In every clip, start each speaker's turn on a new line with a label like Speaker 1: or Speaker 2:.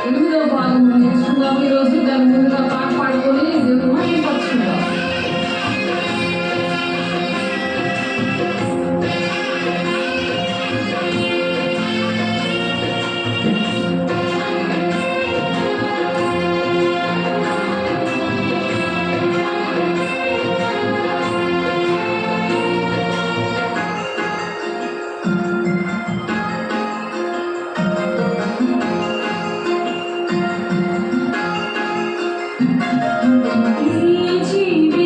Speaker 1: ఎనిమిదవ భాగం నేర్చుకుందాం. ఈరోజు దాని ముందుగా పాట పాడుకొని దేవుడు మహిమపరుచుకుందాం. ఈ జీవి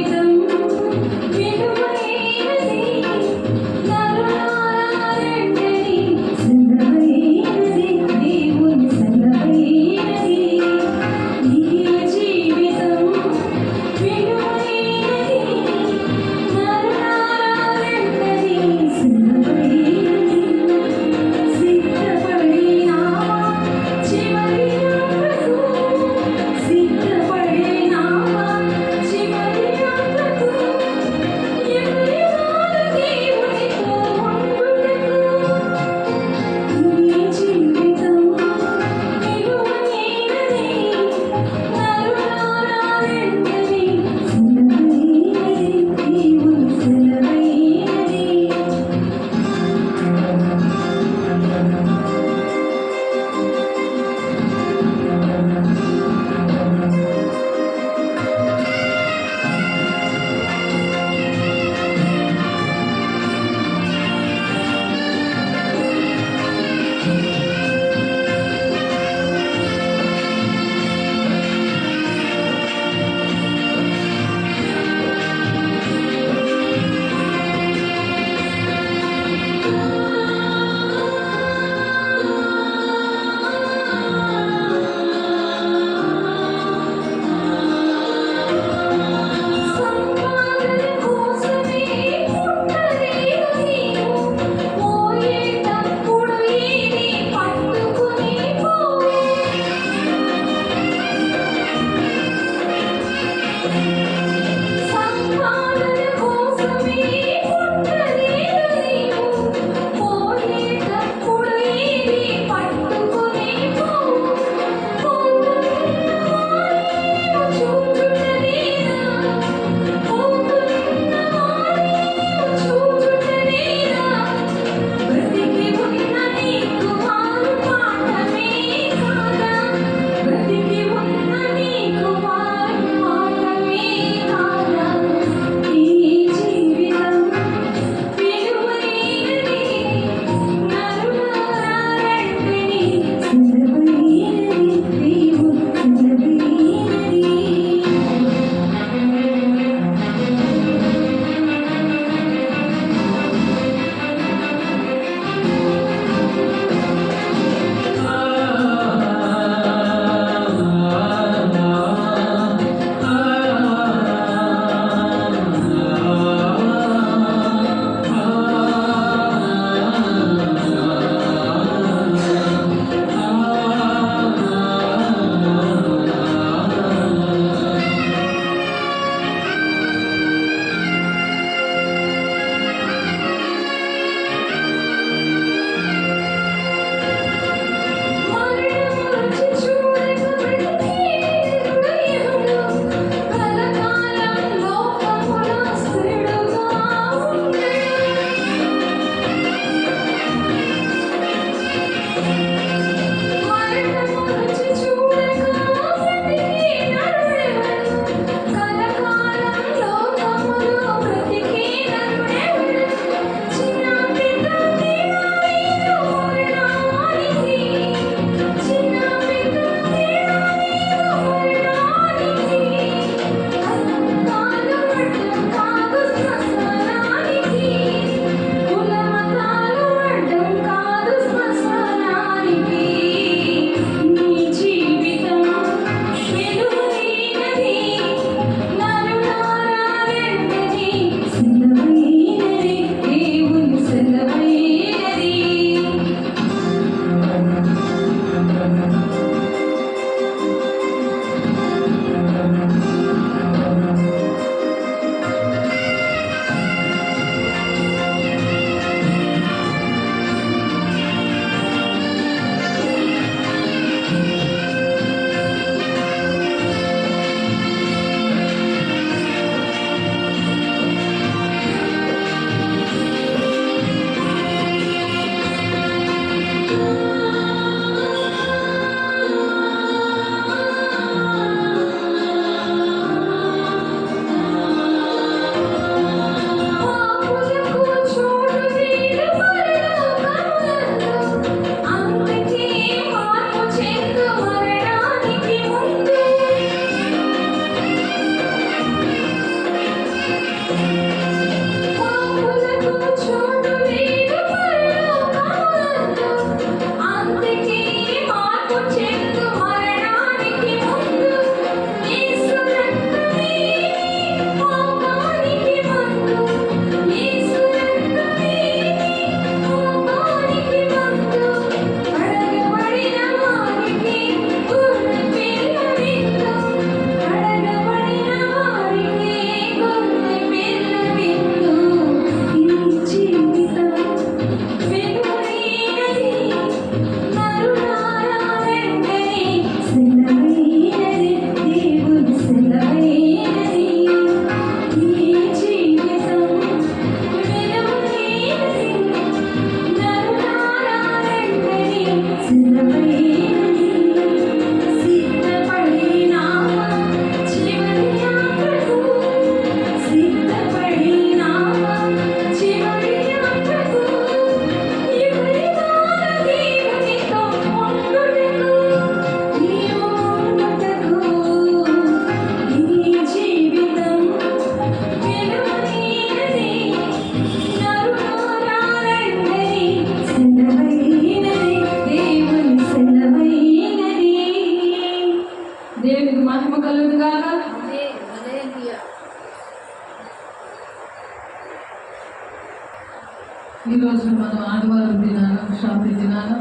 Speaker 1: ఈరోజు మనం ఆదివారం దినాన శాంతి దినాన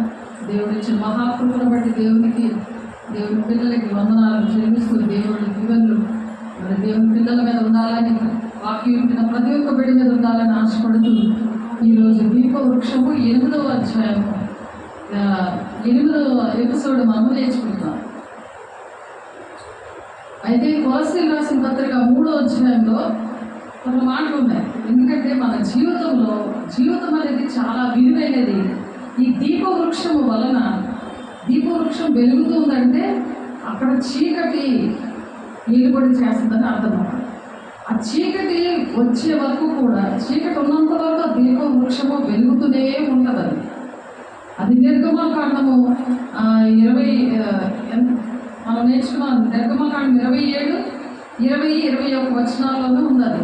Speaker 1: దేవుడు ఇచ్చిన మహాకృపను బట్టి దేవుని పిల్లలకి వందనాలు చెల్లిస్తూ దేవుడి దీవెనలు మరి దేవుని పిల్లల మీద ఉండాలని వాక్యం వింటున్న ప్రతి ఒక్క బిడ్డ మీద ఉండాలని ఆశపడుతూ ఈరోజు దీప వృక్షము 8వ అధ్యాయము 8వ ఎపిసోడ్ మనం నేర్చుకుంటాం. అయితే కొలస్సీయులకు రాసిన పత్రిక 3వ అధ్యాయంలో కొన్ని మాటలు ఉన్నాయి. ఎందుకంటే మన జీవితం అనేది చాలా విలువైనది. ఈ దీపవృక్షము వలన దీపవృక్షం వెలుగుతుందంటే అక్కడ చీకటి నిలుబడి చేస్తుందని అర్థం. ఆ చీకటి వచ్చే వరకు కూడా, చీకటి ఉన్నంత వరకు ఆ దీపవృక్షము వెలుగుతూనే ఉంటుంది. అది నిర్గమకాండము 20 మనం నేర్చుకున్నాం. నిర్గమకాండం 27, 20, 21 వచనాల్లోనే ఉన్నది.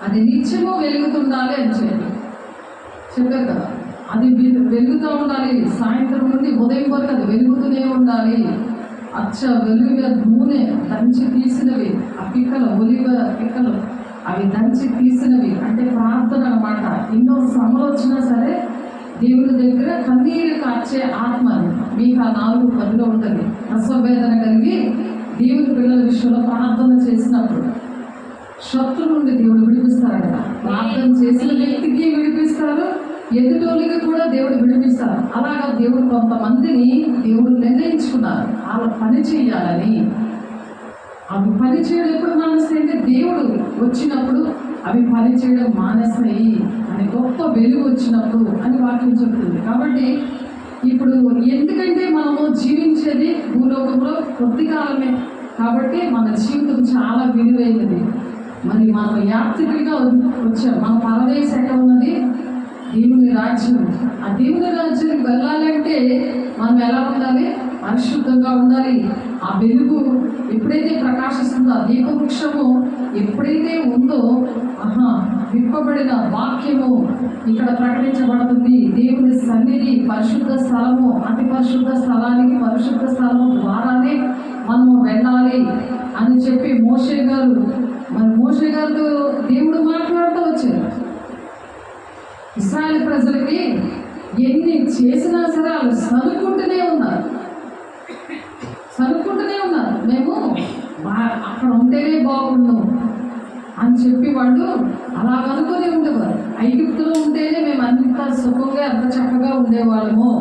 Speaker 1: అది నిత్యము వెలుగుతుండాలి అని చెప్పారు కదా. అది వెలుగుతూ ఉండాలి. సాయంత్రం నుండి ఉదయం వరకు అది వెలుగుతూనే ఉండాలి. వెలుగ నూనె దంచి తీసినవి, ఆ పిక్కలు, ఒలివ పిక్కలు అవి దంచి తీసినవి అంటే ప్రార్థన అన్నమాట. ఎన్నో శ్రమలు వచ్చినా సరే దేవుని దగ్గర కన్నీరు కార్చే ఆత్మ మీకు ఆ 4:10 ఉంటుంది. ప్రసవేదన కలిగి దేవుని పిల్లల విషయంలో ప్రార్థన చేసినప్పుడు శత్రు నుండి దేవుడు విడిపిస్తారట. ప్రార్థన చేసిన వ్యక్తికి విడిపిస్తారు, ఎదుటోళ్ళకి కూడా దేవుడు విడిపిస్తారు. అలాగా దేవుడు కొంతమందిని దేవుడు నిర్ణయించుకున్నారు వాళ్ళ పని చేయాలని. అవి పని చేయడం ఎప్పుడు మానేస్తాయంటే దేవుడు వచ్చినప్పుడు అవి పని చేయడం మానేస్తాయి అని, గొప్ప వెలుగు వచ్చినప్పుడు అని వాక్యం చెప్తుంది. కాబట్టి ఇప్పుడు ఎందుకంటే మనము జీవించేది భూలోకంలో కొద్ది కాలమే కాబట్టి మన జీవితం చాలా విలువైనది. మరి మనం యాత్రికులుగా వచ్చాం. మన పరదేశం ఎక్కడ ఉన్నది? దేవుని రాజ్యం. ఆ దేవుని రాజ్యానికి వెళ్ళాలంటే మనం ఎలా ఉండాలి? పరిశుద్ధంగా ఉండాలి. ఆ వెలుగు ఎప్పుడైతే ప్రకాశిస్తుందో, ఆ దీపవృక్షము ఎప్పుడైతే ఉందో, విప్పబడిన వాక్యము ఇక్కడ ప్రకటించబడుతుంది. దేవుని సన్నిధి, పరిశుద్ధ స్థలము, అతి పరిశుద్ధ స్థలానికి పరిశుద్ధ స్థలము ద్వారానే మనము వెళ్ళాలి అని చెప్పి మోషే గారితో దేవుడు మాట్లాడుతూ వచ్చారు. ఇశ్రాయేలు ప్రజలకి ఎన్ని చేసినా సరే వాళ్ళు సనుక్కుంటూనే ఉన్నారు. మేము అక్కడ ఉంటేనే బాగుండు అని చెప్పి వాళ్ళు అలా అనుకుని ఉండేవారు. ఐగుప్తులో ఉంటేనే మేము అంత సుఖంగా, అంత చక్కగా ఉండేవాళ్ళము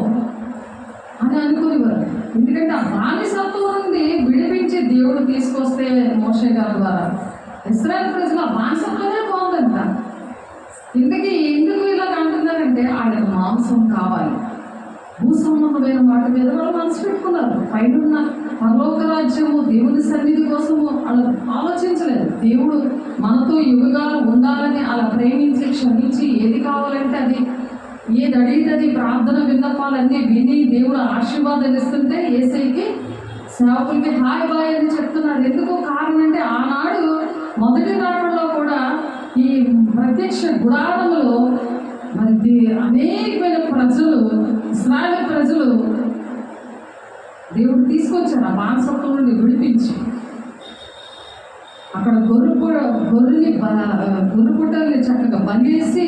Speaker 1: అని అనుకునేవారు. ఎందుకంటే ఆ బానిసత్వం నుండి విడిపించి దేవుడు తీసుకొస్తే మోషే గారి ద్వారా ఇశ్రాయేలు ప్రజలు ఆ బానిసత్వమే బాగుందంట. ఎందుకు ఇలా అంటున్నారంటే వాళ్ళకి మాంసం కావాలి. భూ సంబంధమైన వాటి మీద వాళ్ళు మనసు పెట్టుకున్నారు. పైన పరలోక రాజ్యము, దేవుని సన్నిధి కోసము వాళ్ళు ఆలోచించలేదు. దేవుడు మనతో యుగాలు ఉండాలని అలా ప్రేమించి, క్షమించి, ఏది కావాలంటే అది, ఏది అడిగితే ప్రార్థన విన్నపాలన్నీ విని దేవుడు ఆశీర్వాదాలు ఇస్తుంటే యేసయ్యకి సేవకులకి హాయ్ బాయ్ అని చెప్తున్నాడు. ఎందుకు కారణం అంటే ఆనాడు మొదటి నాటంలో కూడా ఈ ప్రత్యక్ష గుడారంలో మరి అనేకమైన ప్రజలు, ఇశ్రాయేలు ప్రజలు దేవుడు తీసుకొచ్చారు ఆ బానిసత్వం నుండి విడిపించి. అక్కడ గొర్రె పుట్టల్ని చక్కగా బలిసి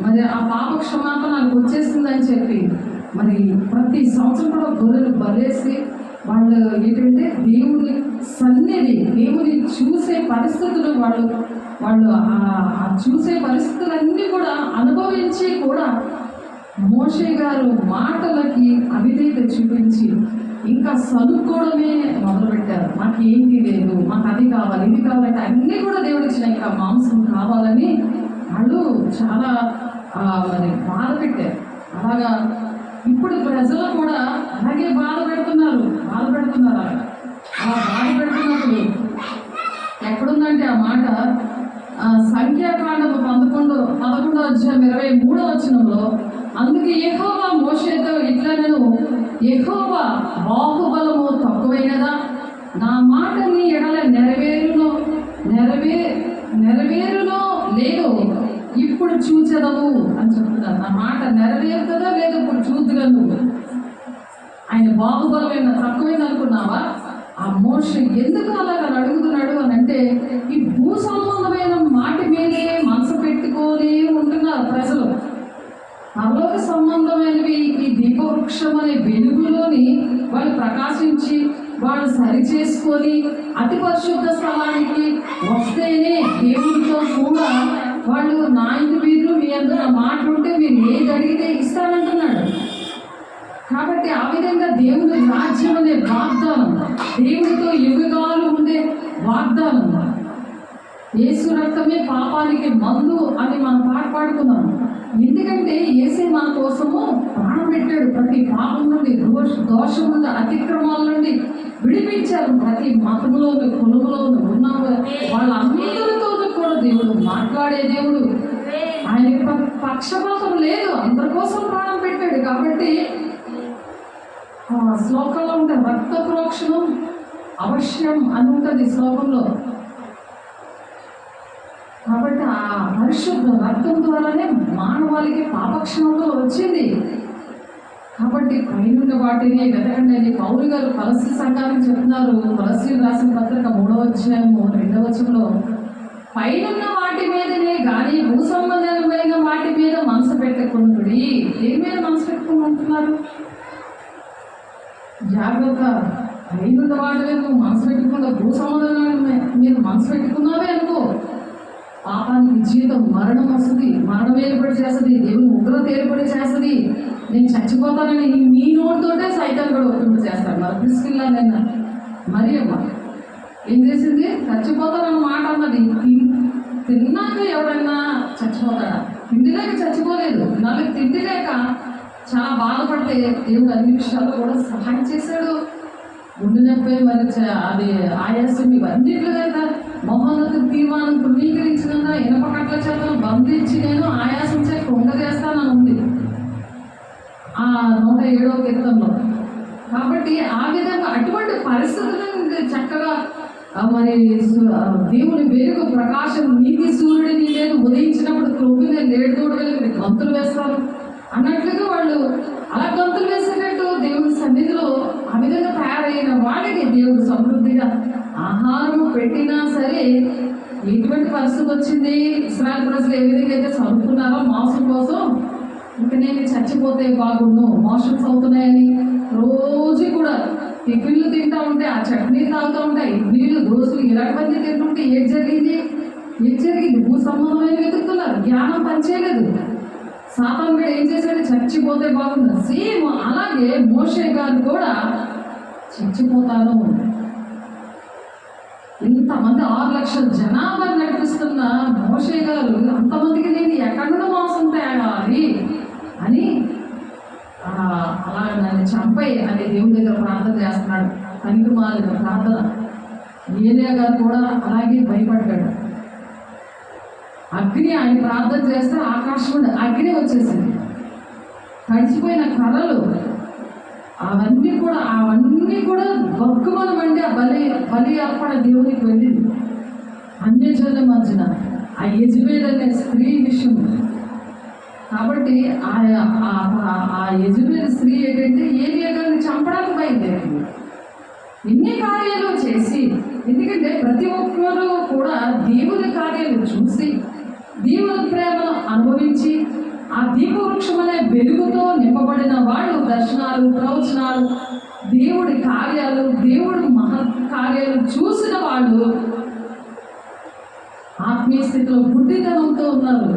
Speaker 1: మరి ఆ పాప క్షమాపణకు వచ్చేసిందని చెప్పి మరి ప్రతి సంవత్సరం కూడా గొర్రెలు బలేసి వాళ్ళు ఏంటంటే దేవుని సన్నిధి, దేవుని చూసే పరిస్థితులు వాళ్ళు ఆ చూసే పరిస్థితులన్నీ కూడా అనుభవించి కూడా మోషే గారు మాటలకి అవిధేయత చూపించి ఇంకా సనుక్కోవడమే మొదలుపెట్టారు. మాకు ఏంటి లేదు, మాకు అది కావాలి, ఇది కావాలంటే అన్నీ కూడా దేవుడు ఇచ్చిన ఇంకా మాంసం కావాలని వాళ్ళు చాలా మరి బాధ పెట్టారు. అలాగా ఇప్పుడు ప్రజలు కూడా అలాగే బాధ పెడుతున్నారు. అలా బాధ పెడుతున్నప్పుడు ఎక్కడుందంటే ఆ మాట సంఖ్యాకాండము 11వ అధ్యాయం 23వ వచనంలో, అందుకు యెహోవా మోషేతో ఇట్లనెను, యెహోవా బాహుబలము తక్కువైనదా? నా మాట నీ ఎడల నెరవేరునో లేదో ఇప్పుడు చూచెదవు అని చెప్తున్నారు. నా మాట నెరవేరుతుందో లేదో ఇప్పుడు చూద్దుగా నువ్వు. ఆయన బాహుబలమైన తక్కువైంది అనుకున్నావా? ఆ మోషే ఎందుకు అలాగా అడుగుతున్నాడు అని అంటే, ఈ భూ సంబంధమైన మాట మీదే మనసు పెట్టుకొని ఉంటున్నారు ప్రజలు. పరలోక సంబంధమైనవి ఈ దీపవృక్షం అనే వెలుగులోని వాళ్ళు ప్రకాశించి వాళ్ళు సరి చేసుకొని అతి పరిశుద్ధ స్థలానికి వస్తేనే దేవుడితో కూడా వాళ్ళు నా ఇంటి వీరు మీ అందరూ మాట ఉంటే మీరు ఏది అడిగితే ఇస్తానంటున్నాడు. కాబట్టి ఆ విధంగా దేవుని రాజ్యం అనే వాగ్దానం, దేవుడితో యుగాలు ఉండే వాగ్దానం, యేసు రక్తమే పాపానికి మందు అని మనం పాట పాడుకున్నాము. ఎందుకంటే యేసే మన కోసము ప్రాణం పెట్టాడు. ప్రతి పాపం నుండి, దోషం నుండి, అతిక్రమాల నుండి విడిపించారు. ప్రతి మతంలోను, కులంలోను ఉన్న వాళ్ళందరితో కూడా దేవుడు మాట్లాడే దేవుడు. ఆయన పక్షపాతం లేదు, అందరి కోసం ప్రాణం పెట్టాడు. కాబట్టి శ్లోకంలో ఉంటుంది రక్త ప్రోక్షణం అవశ్యం అని ఉంటుంది శ్లోకంలో. కాబట్టి ఆ పరిశుద్ధ రక్తం ద్వారానే మానవాళికి పాపక్షమంలో వచ్చింది. కాబట్టి పైనున్న వాటిని వెతకండి అని పౌలు గారు కొలస్సీ సంఘానికి చెప్తున్నారు. కొలస్సీలు రాసిన పత్రిక 3వ అధ్యాయము 2వ వచనంలో, పైనున్న వాటి మీదనే కానీ భూ సంబంధమైన వాటి మీద మనసు పెట్టకుండుడి. దేని మీద మనసు పెట్టుకోమంటున్నారు? జాగ్రత్త. పైనున్న వాటి మీద నువ్వు మనసు పెట్టుకుండా భూ సంబంధమైన మీద మనసు పెట్టుకున్నావే అనుకో, పాపానికి జీవితం మరణం వస్తుంది. మరణం ఏర్పడి చేస్తుంది, దేవుని ఉగ్రత ఏర్పడి చేస్తుంది. నేను చచ్చిపోతానని నీ నోటితోటే సైతం కూడా ఒప్పింపు చేస్తాను. మరి ప్రిస్కిల్లా నిన్న మరి అమ్మ ఏం చేసింది? చచ్చిపోతానన్న మాట అన్నది. తిన్నాక ఎవరైనా చచ్చిపోతాడా? తిండి లేక చచ్చిపోలేదు. నాలుగు తిండి లేక చాలా బాధపడితే దేవుడు అన్ని విషయాల్లో కూడా సహాయం చేశాడు. గుండె నొప్పి, మరి అది ఆయాసం, ఇవన్నిట్లు కదా మహోన్నత తీర్మానం ధృవీకరించిన ఇనప కట్ల చేతను బంధించి నేను ఆయాసం చే కొంగజేస్తానని ఉంది ఆ 107వ కీర్తనలో. కాబట్టి ఆ విధంగా అటువంటి పరిస్థితులను చక్కగా మరి దేవుని వెలుగు ప్రకాశం నీతి సూర్యుడిని లేదు ఉదయించినప్పుడు క్రొవ్విన లేడుదూడగలిగి గంతులు వేస్తారు అన్నట్లుగా వాళ్ళు అలా గంతులు వేసేటట్టు దేవుని సన్నిధిలో ఆ విధంగా తయారైన వాడికి దేవుడు సమృద్ధిగా ఆహారం పెట్టినా సరే ఎటువంటి పరిస్థితి వచ్చింది? ఇశ్రాయేలు ప్రజలు ఏ విధంగా అయితే చదువుతున్నారో మాంసం కోసం, ఇంకా నేను చచ్చిపోతే బాగుండు, మోషన్స్ అవుతున్నాయని రోజు కూడా టిఫిన్లు తింటూ ఉంటే, ఆ చట్నీ తాగుతూ ఉంటే, ఇడ్లీలు దోశలు ఇలాంటివన్నీ తింటుంటే ఏం జరిగింది? భూ సంబంధమైన వెతుకుతున్నారు. జ్ఞానం పనిచేయలేదు. సాతాను కూడా ఏం చేశాడు? చచ్చిపోతే బాగుంది. సేమ్ అలాగే మోషే గారు కూడా చచ్చిపోతాను. ఇంతమంది 6 లక్షల జనాభా నడిపిస్తున్న మోషే గారు అంతమందికి నేను ఎక్కడ నుండి మోసం తేగాలి అని అలా నన్ను చంపై అని దేవుని దగ్గర ప్రార్థన చేస్తున్నాడు. పనికిమాలిన ప్రార్థన. ఏలియా గారు కూడా అలాగే భయపడ్డాడు. అగ్ని ఆయన ప్రార్థన చేస్తే ఆకాశం అగ్ని వచ్చేసింది. తడిచిపోయిన కళలు అవన్నీ కూడా భక్కుమని అంటే ఆ బలి అర్పణ దేవునికి వెళ్ళింది. అన్యజనుల మధ్యన ఆ యెజబెల్ అనే స్త్రీ విషయం. కాబట్టి ఆ యెజబెల్ స్త్రీ ఏంటంటే ఏలియా గారిని చంపడానికి బయలుదేరింది. ఎన్ని కార్యాలు చేసి, ఎందుకంటే ప్రతి ఒక్కరూ కూడా దేవుని కార్యాలు చూసి దేవుని ప్రేమను అనుభవించి ఆ దీపవృక్షం అనే వెలుగుతో నింపబడిన వాళ్ళు దర్శనాలు, ప్రవచనాలు, దేవుడి కార్యాలు, దేవుడి మహత్ కార్యాలు చూసిన వాళ్ళు ఆత్మీయ స్థితిలో బుద్ధితనంతో ఉన్నారు.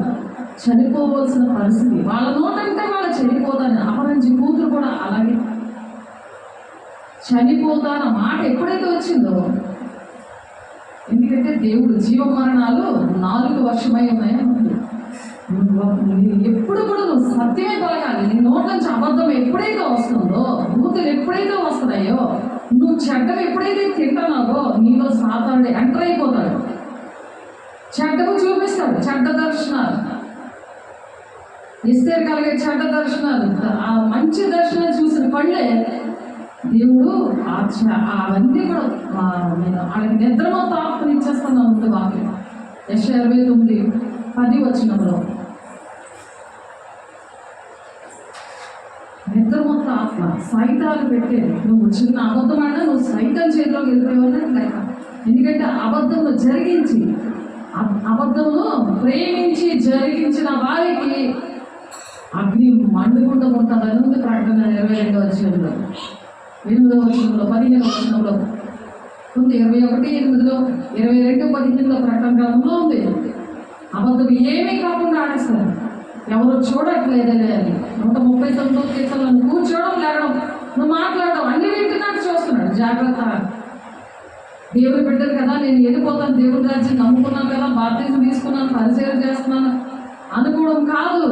Speaker 1: చనిపోవలసిన పరిస్థితి వాళ్ళ నోటంటే వాళ్ళు చనిపోతారని. అపరంజి కూతురు కూడా అలాగే చనిపోతాన మాట ఎప్పుడైతే వచ్చిందో, ఎందుకంటే దేవుడు జీవమరణాలు 4 వర్షమై ఉన్నాయని ఎప్పుడు కూడా నువ్వు సత్యమే పలకాలి. నీ నోట్ల నుంచి అబద్ధం ఎప్పుడైతే వస్తుందో, బూతులు ఎప్పుడైతే వస్తున్నాయో, నువ్వు చెడ్డలు ఎప్పుడైతే తింటున్నావో నీలో సాతానుడు ఎంటర్ అయిపోతాడు. చెడ్డకు చూపిస్తాడు. చెడ్డ దర్శనాలు ఇస్తే కలిగే చెడ్డ దర్శనాలు, ఆ మంచి దర్శనాలు చూసిన పళ్ళే దేవుడు అవన్నీ కూడా నేను వాళ్ళకి నిద్రమతో ఆత్మని ఇచ్చేస్తాను ఉంది వాక్యం. యెషయా 29:10 వచనంలో నిద్రమొత్త ఆత్మ సైతాలు పెట్టేది. నువ్వు చిన్న అబద్ధం అంటే నువ్వు సైతం చేతిలోకి వెళ్ళిపోయేవాళ్ళని లేక, ఎందుకంటే అబద్ధంలో జరిగించి అబద్ధంలో ప్రేమించి జరిగించిన వారికి అగ్ని మండుకుండా ఉంటుందని ఉంది ప్రకటన 22వ అధ్యాయంలో, 8వ వచనంలో, 15వ వచనంలో ఉంది, 21:8లో, 22:15లో ప్రకటన గ్రంథంలో ఉంది. అబద్ధం ఏమీ కాకుండా ఆడేస్తారు. ఎవరు చూడట్లేదలే అని 139వ కీర్తనలో కూర్చోవడం, లేవడం, నువ్వు మాట్లాడడం అన్ని వింటున్నట్టు చూస్తున్నాడు. జాగ్రత్త, దేవుడు బిడ్డలు కదా, నేను వెళ్ళిపోతాను, దేవుడి రాజ్యం నమ్ముకున్నాను కదా, బాప్తిజం తీసుకున్నాను, పరిచయం చేస్తున్నాను అనుకోవడం కాదు.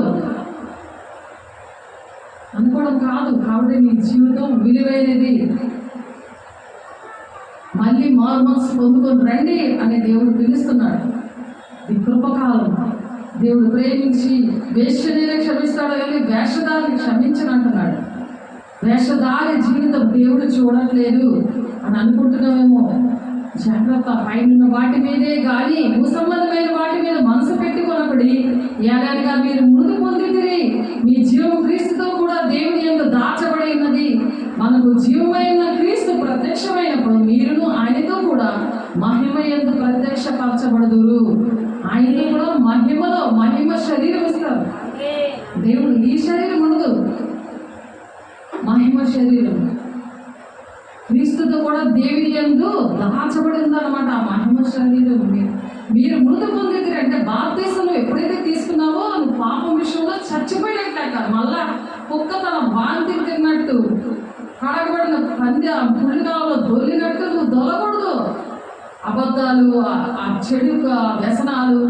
Speaker 1: కాబట్టి నీ జీవితం విలువైనది. మళ్ళీ మారుమనసు పొందుకొని రండి అని దేవుడు పిలుస్తున్నాడు. ఈ కృపకాలం. దేవుడు ప్రేమించి వేశ్యనే క్షమిస్తాడు కానీ వేషధారిని క్షమించనంటున్నాడు. వేషధారి జీవితం దేవుడు చూడట్లేదు అని అనుకుంటున్నామేమో. జాగ్రత్త, పైన వాటి మీదే కానీ భూసంబంధమైన వాటి మీద మనసు పెట్టుకున్నప్పుడు ఏడాదిగా మీరు మృతి పొందితిరి, మీ జీవం క్రీస్తుతో కూడా దేవుని యందు దాచబడి ఉన్నది. మనకు జీవమైన క్రీస్తు ప్రత్యక్షమైనప్పుడు మీరును ఆయనతో కూడా మహిమ యందు ప్రత్యక్షపరచబడుదురు. ఆయనతో కూడా మహిమ శరీరం ఇస్తారు. దేవుడు ఈ శరీరం ఉండదు, మహిమ శరీరం క్రీస్తుతో కూడా దేవుని యందు దాచబడి ఉందన్నమాట. ఆ మహిమ శరీరం మీరు మృతి పొందితిరి అంటే బాప్తిస్మం ఎప్పుడైతే తీసుకున్నావో నువ్వు పాపం విషయంలో చచ్చిపోయినట్లయితే, మళ్ళా కుక్క తన వాంతి తిన్నట్టు కడగబడిన పంది పులిగాలో దొల్లినట్టు నువ్వు దొలకూడదు. అబద్ధాలు, ఆ చెడు వ్యసనాలు,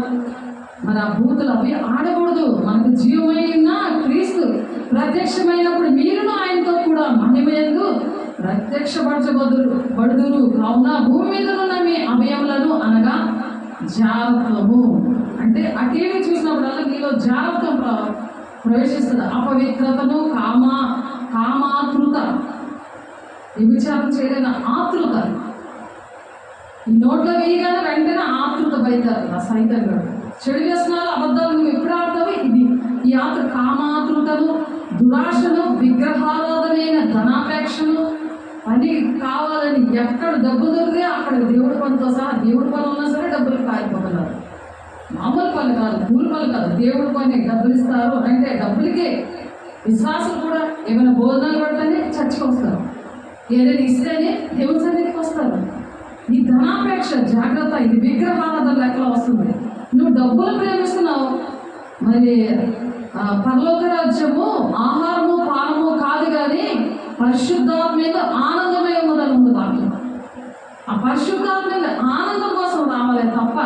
Speaker 1: మరి ఆ భూతులు అవి ఆడకూడదు. మనకు జీవమైన క్రీస్తు ప్రత్యక్షమైనప్పుడు మీరును ఆయనతో కూడా మహిమ యందు ప్రత్యక్షపరచబడుదురు. కావున భూమి మీద ఉన్న మీ అవయములను అనగా జారత్వము అంటే ఆ టీవీ చూసినప్పుడల్లా నీలో జారత్వం ప్రవేశిస్తుంది. అపవిత్రతను, కామాతృత, విచారం చేయలేని ఆతృత, ఈ నోట్లో వేయగానే వెంటనే ఆతృత బయలుదేరుతుంది. ఆ సైతంగా చెడు వ్యసనాలు, అబద్ధాలు నువ్వు ఎప్పుడు ఆడతావు? ఈ కామాతృతను, దురాశను, విగ్రహారాధనైన ధనాపేక్షను, పని కావాలని ఎక్కడ డబ్బు దొరికితే అక్కడ దేవుడి పనితో సహా, దేవుడి పని ఉన్నా సరే డబ్బులు కారిపోతున్నారు. మామూలు పని కాదు, కూలి పని కాదు, దేవుడి పని డబ్బులు ఇస్తారు అంటే డబ్బులకే. విశ్వాసం కూడా ఏమైనా భోజనాలు పడితేనే చర్చకు వస్తారు, ఏదైనా ఇస్తేనే దేవుడి సన్నిధికి వస్తారు. ఈ ధనాపేక్ష జాగ్రత్త, ఇది విగ్రహారాధన లెక్కలో వస్తుంది. నువ్వు డబ్బులు ప్రేమిస్తున్నావు, మరి పరలోక రాజ్యము ఆహారము పానము కాదు కానీ పరిశుద్ధాత్మ మీద ఆనందమే ఉన్నదని ఉంది వాక్యం. ఆ పరిశుద్ధాత్మ మీద ఆనందం కోసం రావాలి తప్ప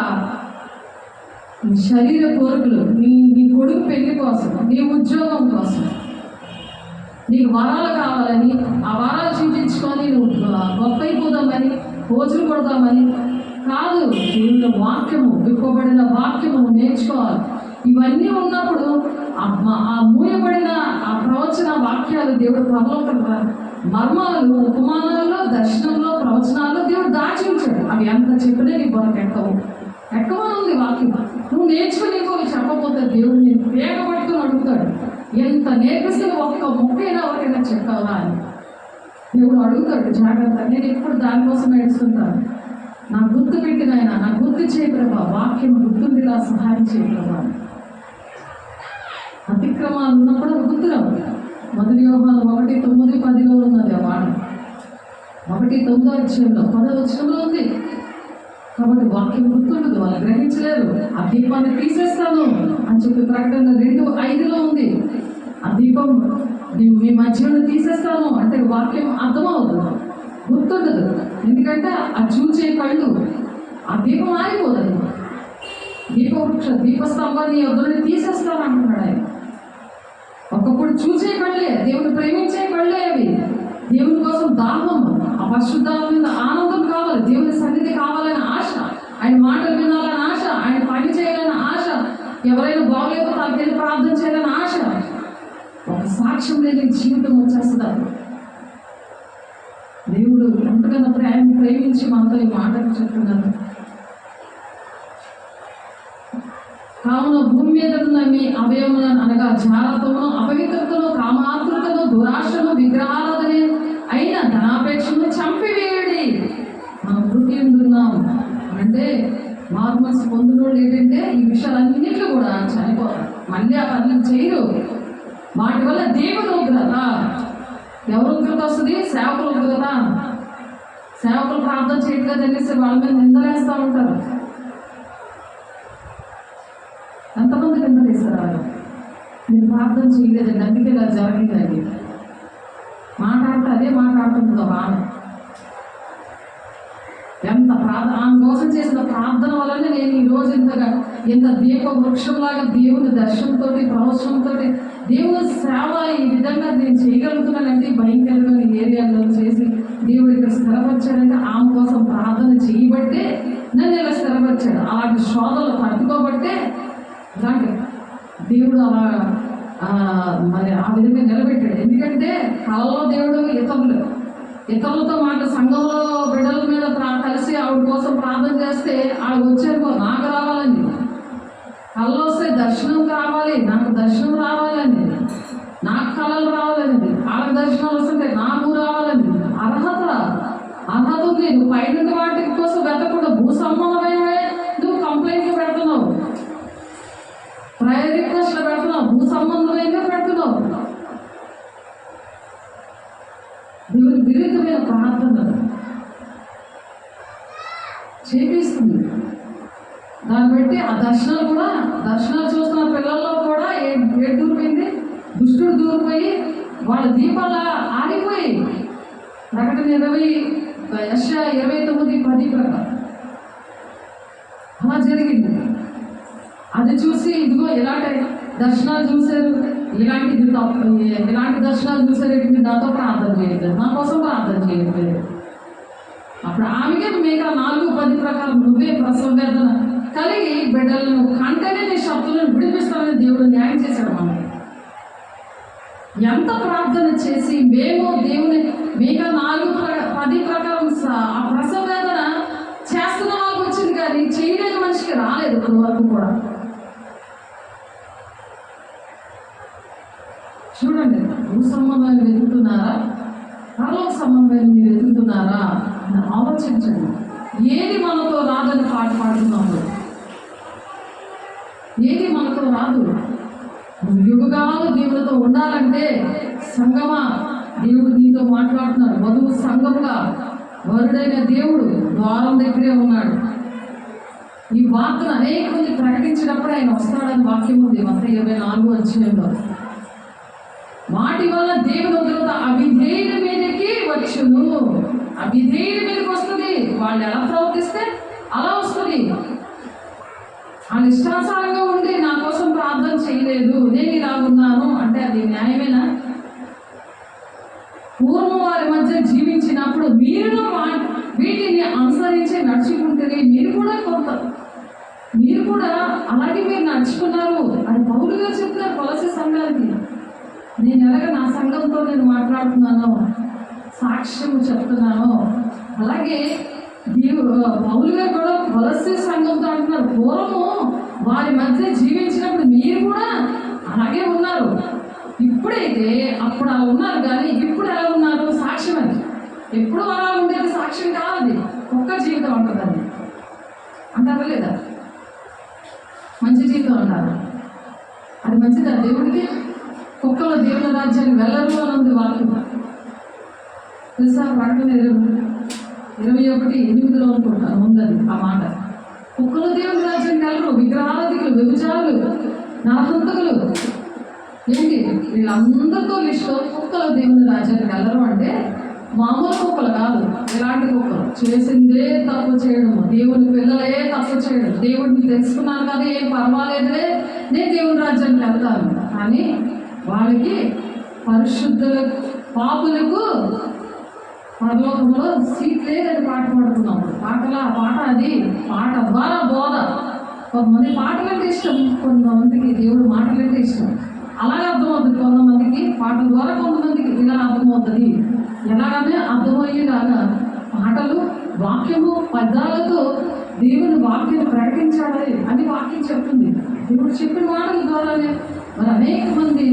Speaker 1: నీ శరీర కోరికలు, నీ కొడుకు పెళ్లి కోసం, నీ ఉద్యోగం కోసం, నీకు వరాలు కావాలని ఆ వరాలు చూపించుకొని నువ్వు గొప్పైపోదామని, రోజులు కొడదామని కాదు. దేవుని వాక్యము, విప్పబడిన వాక్యము నేర్చుకోవాలి. ఇవన్నీ ఉన్నప్పుడు ఆ మూయబడిన ఆ ప్రవచన వాక్యాలు దేవుడు పరలోక మర్మాలు, ఉపమానాల్లో, దర్శనంలో, ప్రవచనాల్లో దేవుడు దాచి ఉంచాడు. అవి ఎంత చెప్పినా నీ బొరకు ఎక్కవని ఉంది వాక్యం. నువ్వు నేర్చుకుని ఇంకోటి చెప్పకపోతే దేవుడు నేను పేగ పట్టుకుని అడుగుతాడు. ఎంత నేర్పిస్తే ఒక్క ముక్కైనా ఎవరికైనా చెప్పావా అని దేవుడు అడుగుతాడు. జాగ్రత్త, నేను ఎప్పుడు దానికోసం ఏడుస్తుంటాను. నా గుర్తు పెట్టిన ఆయన, నా గుర్తు చేయ ప్రభా, వాక్యం గుర్తుండిలా సహాయం చేయ ప్రభా. అతిక్రమాలు ఉన్నప్పుడు గుర్తురావు. 1 యోహాను 1:9-10లో ఉన్నది ఆ మాట. 1:9 అధ్యాయంలో 10వ వచనంలో ఉంది. కాబట్టి వాక్యం గుర్తుండదు, వాళ్ళు గ్రహించలేరు. ఆ దీపాన్ని తీసేస్తాను అని చెప్పి ప్రకటన 2:5లో ఉంది. ఆ దీపం మీ మధ్యలో తీసేస్తాను అంటే వాక్యం అర్థమవుతుంది, గుర్తుండదు. ఎందుకంటే ఆ చూచే కళ్ళు, ఆ దీపం ఆగిపోతుంది. దీపస్తంభాన్ని ఎవరిని తీసేస్తాను అంటున్నాడు ఆయన. ఒకప్పుడు చూసే కళ్ళే, దేవుని ప్రేమించే కళ్ళే అవి. దేవుని కోసం దాహం, ఆ పరిశుద్ధాత్మ మీద ఆనందం కావాలి, దేవుని సన్నిధి కావాలని ఆశ, ఆయన మాటలు వినాలని ఆశ, ఆయన పని చేయాలని ఆశ, ఎవరైనా బాగలేదో తనకి ప్రార్థన చేయాలని ఆశ. ఒక సాక్ష్యం లేని జీవితం వచ్చేస్తారు. దేవుడు ఎంతగానో ప్రేమించి మనతో ఈ మాటలు చెప్తున్నారు. కావున భూమి మీద ఉన్న మీ అవయములను అనగా జారత్వమును, అపవిత్రతను, కామాతృతను, దురాశను, విగ్రహారాధన అయిన ధనాపేక్షను చంపివేయుడి. మనం వృద్ధి ఉంటున్నాం అంటే మారుమనసు పొందినోళ్ళు ఏంటంటే ఈ విషయాలన్నింటిలో కూడా చనిపోతారు. మళ్ళీ ఆ పనులు చేయరు. వాటి వల్ల దేవుని ఉగ్రత. ఎవరు ఉగ్రత వస్తుంది? సేవకుల ఉగ్రత. సేవకులు ప్రార్థన చేయట్లేదు అనేసి వాళ్ళ మీద నిందలేస్తూ ఉంటారు. ఎంతమంది నిందలేస్తారు? వాళ్ళు మీరు ప్రార్థన చేయలేదండి, అందుకే ఇలా జరిగిందండి. మాట్లాడితే అదే మాట్లాడుతుందో ఆమె. ఎంత ఆమె కోసం చేసిన ప్రార్థన వల్లనే నేను ఈరోజు ఇంత దీప వృక్షంలాగా దేవుని దర్శనంతో ప్రవచనంతో దేవుని సేవ ఈ విధంగా నేను చేయగలుగుతున్నానంటే భయంకరమైన ఏరియాలో చేసి దేవుడు ఇక్కడ స్థిరపరిచాడంటే ఆమె కోసం ప్రార్థన చేయబట్టే నన్ను ఇలా స్థిరపరిచాడు. అలాంటి శోధనలు తట్టుకోబట్టే ఇలాంటి దేవుడు అలా మరి ఆ విధంగా నిలబెట్టాడు. ఎందుకంటే కళలో దేవుడు ఇతరులతో మాట సంఘంలో బిడ్డల మీద కలిసి ఆవిడ కోసం ప్రార్థన చేస్తే ఆవిడ వచ్చారు నాకు రావాలని, కళ్ళు వస్తే దర్శనం రావాలి, నాకు దర్శనం రావాలని, నాకు కళలు రావాలని, వాళ్ళకి దర్శనాలు వస్తుంటే నాకు రావాలని. అర్హత ఉంది. నువ్వు పైన వాటి కోసం వెతకుండా భూ సంబంధమైనవే నువ్వు కంప్లైంట్లు పెడుతున్నావు, ప్రైర్ రిక్వెస్ట్లు పెడుతున్నావు, భూ సంబంధమైనవే పెడుతున్నావు. దేవుని విరుద్ధమైన ప్రార్థన చేపిస్తుంది. దాన్ని బట్టి ఆ దర్శనాలు చూస్తున్న పిల్లల్లో కూడా ఏడు దూరిపోయింది, దుష్టుడు దూరిపోయి వాళ్ళ దీపాల ఆరిపోయి. ప్రకటన 29:10 ప్రకారం అలా జరిగింది. అది చూసి ఇదిగో ఇలాంటి దర్శనాలు చూశారు, ఇలాంటి దర్శనాలు చూసారు, మీరు నాతో ప్రార్థన చేయట్లేదు, నా కోసం ప్రార్థన చేయట్లేదు. అప్పుడు ఆమెకే మిగతా 4:10 ప్రకారం నువ్వే ప్రసవ వేదన కలిగి బిడ్డలను కంటనే నీ శబ్దులను విడిపిస్తామని దేవుడు న్యాయం చేశాడు. మనకి ఎంత ప్రార్థన చేసి మేము దేవుని మిగతా 4:10 ప్రకారం ఆ ప్రసవ వేదన చేస్తున్న వాళ్ళకి వచ్చింది, కానీ చేయలేని మనిషికి రాలేదు ఇప్పటి వరకు కూడా. చూడండి, భూ సంబంధాన్ని వెతుకుతున్నారా, పరలోక సంబంధాన్ని మీరు వెతుకుతున్నారా అని ఆలోచించండి. ఏది మనతో రాదని పాట పాడుతున్నాము, ఏది మనతో రాదు. యుగాలు దేవుడితో ఉండాలంటే సంగమా, దేవుడు నీతో మాట్లాడుతున్నాడు. వధువు సంఘంగా వరుడైన దేవుడు ద్వారం దగ్గరే ఉన్నాడు. ఈ వార్తను అనేక మంది ప్రకటించినప్పుడు ఆయన వస్తాడని వాక్యం ఉంది మత్తయి 24:4. వాటి వల్ల దేవుని ఉగ్రత అవిధేయుల మీదకి వచ్చును. అవిధేయుల మీదకి వస్తుంది. వాళ్ళు ఎలా ప్రవర్తిస్తే అలా వస్తుంది. వాళ్ళ ఇష్టానుసారంగా ఉండి నా కోసం ప్రార్థన చేయలేదు, నేను ఇలా ఉన్నాను అంటే అది న్యాయమేనా? పూర్వం వారి మధ్య జీవించినప్పుడు మీరు వీటిని అనుసరించి నడుచుకుంటే మీరు కూడా అలాగే మీరు నడుచుకున్నారు అని పౌలు గారు చెప్తున్నారు కొలసీ సంఘానికి. నేను ఎలాగ నా సంఘంతో నేను మాట్లాడుతున్నాను, సాక్ష్యం చెప్తున్నాను, అలాగే పౌలు గారు కూడా కొలసీ సంఘంతో అంటున్నారు. పూర్వము వారి మధ్య జీవించినప్పుడు మీరు కూడా అలాగే ఉన్నారు. ఇప్పుడైతే అప్పుడు అలా ఉన్నారు, కానీ ఇప్పుడు ఎలా ఉన్నారు సాక్ష్యం. అది ఎప్పుడు అలా ఉండేది సాక్ష్యం కాదు, అది ఒక్క జీవితం ఉంటుందని అంటారా లేదా? మంచి జీవితం అంటారు, అది మంచిదా దేవుడికి? కుక్కలు దేవుని రాజ్యాన్ని వెళ్ళరు అని ఉంది వాక్యం తెలుసా? ప్రకటన 21:8 అనుకుంటాను ఉందని ఆ మాట. కుక్కలు దేవుని రాజ్యాన్ని వెళ్ళరు, విగ్రహారాధికులు, వ్యభిచారులు, నరహంతకులు, ఏంటి వీళ్ళందరితో లిస్టులో కుక్కలు దేవుని రాజ్యాన్ని వెళ్ళరు అంటే మామూలు కుక్కలు కాదు. ఎలాంటి కుక్కలు? చేసిందే తప్పు చేయడము, దేవుని పిల్లలే తప్పు చేయడం. దేవుడిని తెలుసుకున్నాను కదా, ఏం పర్వాలేదులే, నేను దేవుని రాజ్యానికి వెళ్తాను. కానీ వాళ్ళకి పరిశుద్ధులకు, పాపులకు పరలోకంలో సీట్ లేదని పాట పాడుతున్నాం. పాట అది పాట ద్వారా బోధ. కొంతమంది పాటలంటే ఇష్టం, కొంతమందికి దేవుడు మాటలంటే ఇష్టం. అలాగే అర్థమవుతుంది కొంతమందికి, పాట ద్వారా కొంతమందికి ఇలా అర్థమవుతుంది. ఎలాగనే అర్థమయ్యేలాగా పాటలు, వాక్యము, పదాలతో దేవుని వాక్యం ప్రకటించాలి అని వాక్యం చెప్తుంది. దేవుడు చెప్పిన మాటల ద్వారానే మరి అనేక మంది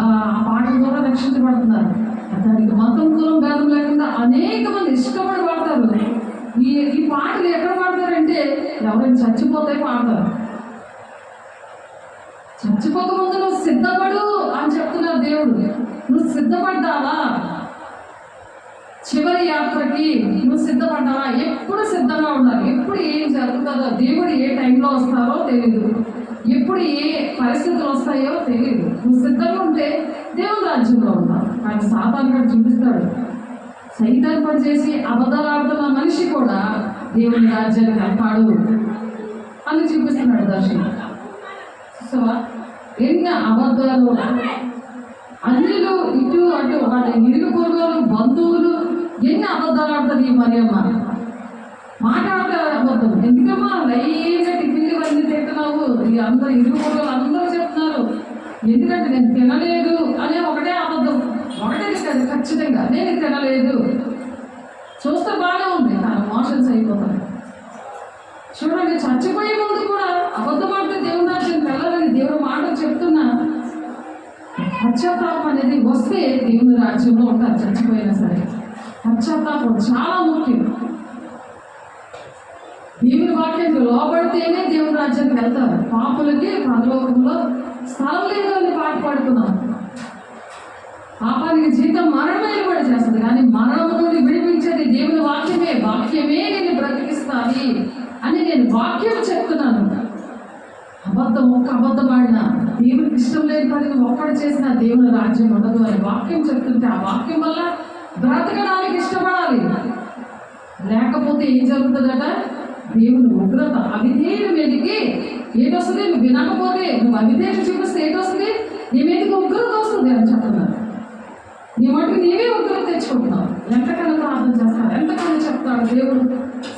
Speaker 1: ఆ పాటల ద్వారా రక్షించబడుతున్నారు. దానికి మతం, కులం భేదం లేకుండా అనేక మంది ఇష్టపడి పాడతారు. ఈ పాటలు ఎక్కడ పాడతారంటే ఎవరైనా చచ్చిపోతే పాడతారు. చచ్చిపోక ముందు నువ్వు సిద్ధపడు అని చెప్తున్నారు దేవుడు. నువ్వు సిద్ధపడ్డావా? చివరి యాత్రకి నువ్వు సిద్ధపడ్డావా? ఎప్పుడు సిద్ధంగా ఉండాలి. ఎప్పుడు ఏం జరుగుతుందో, దేవుడు ఏ టైంలో వస్తారో తెలియదు, ఎప్పుడు ఏ పరిస్థితులు వస్తాయో తెలియదు. నువ్వు సిద్ధంగా ఉంటే దేవుని రాజ్యంలో ఉంటావు. కానీ సాతాను గారు చూపిస్తాడు, సైతాన్ పని చేసి అబద్ధాలు ఆడుతున్న మనిషి కూడా దేవుని రాజ్యానికి వెళ్తాడు అని చూపిస్తున్నాడు దర్శనం. చూసావా ఎన్ని అబద్ధాలు! అన్యులు ఇటు అటు, వాళ్ళ ఇరుగు పొరుగులు, బంధువులు ఎన్ని అబద్ధాలు ఆడుతుంది ఈ మరియమ్మ. మాట్లాడతారు అబద్ధం. ఎందుకమ్మా లైన్గా టిఫిన్లు అన్నీ తింటున్నావు? అందరూ ఇరుగు పొరుగులు అందరూ చెప్తున్నారు. ఎందుకంటే నేను తినలేదు అనే ఒకటే అబద్ధం. ఒకటే కాదు, ఖచ్చితంగా నేను తినలేదు. చూస్తే బాగా ఉంది, కానీ మోషన్స్ అయిపోతాయి. చూడండి, చచ్చిపోయే ముందు కూడా అబద్ధం ఆడితే దేవుని రాజ్యం వెళ్ళాలని దేవుడు మాటలు చెప్తున్నా. పశ్చాత్తాపం అనేది వస్తే దేవుని రాజ్యంలో ఉంటారు. చచ్చిపోయినా సరే పశ్చాత్తాపం చాలా ముఖ్యం. దేవుని వాక్యానికి లోబడితేనే దేవుని రాజ్యానికి వెళ్తారు. పాపులకి పరలోకంలో స్థలం లేదు అని పాట పాడుతున్నాం. పాపానికి జీతం మరణమే కూడా చేస్తుంది, కానీ మరణం నుండి విడిపించేది దేవుని వాక్యమే. వాక్యమే నేను బ్రతికిస్తాను అని నేను వాక్యం చెప్తున్నాను. ఒక్క అబద్ధం ఆడినా, దేవుడికి ఇష్టం లేని పని ఒక్కడు చేసిన దేవుని రాజ్యం ఉండదు అని వాక్యం చెప్తుంటే, ఆ వాక్యం వల్ల బ్రతకడానికి ఇష్టపడాలి. లేకపోతే ఏం జరుగుతుందట? దేవుని ఉగ్రత, అవిధేయుల మీదకి ఏటొస్తుంది? నువ్వు వినకపోతే, నువ్వు అవిధేయులు చూపిస్తే ఏటొస్తుంది? నీ మీదకి ఉగ్రత వస్తుంది అని చెప్తున్నారు. నీ మటుకు నీవే ఉగ్రత తెచ్చుకుంటున్నావు. ఎంతకన్నా ప్రార్థన చేస్తాడు, ఎంతకన్నా చెప్తాడు దేవుడు,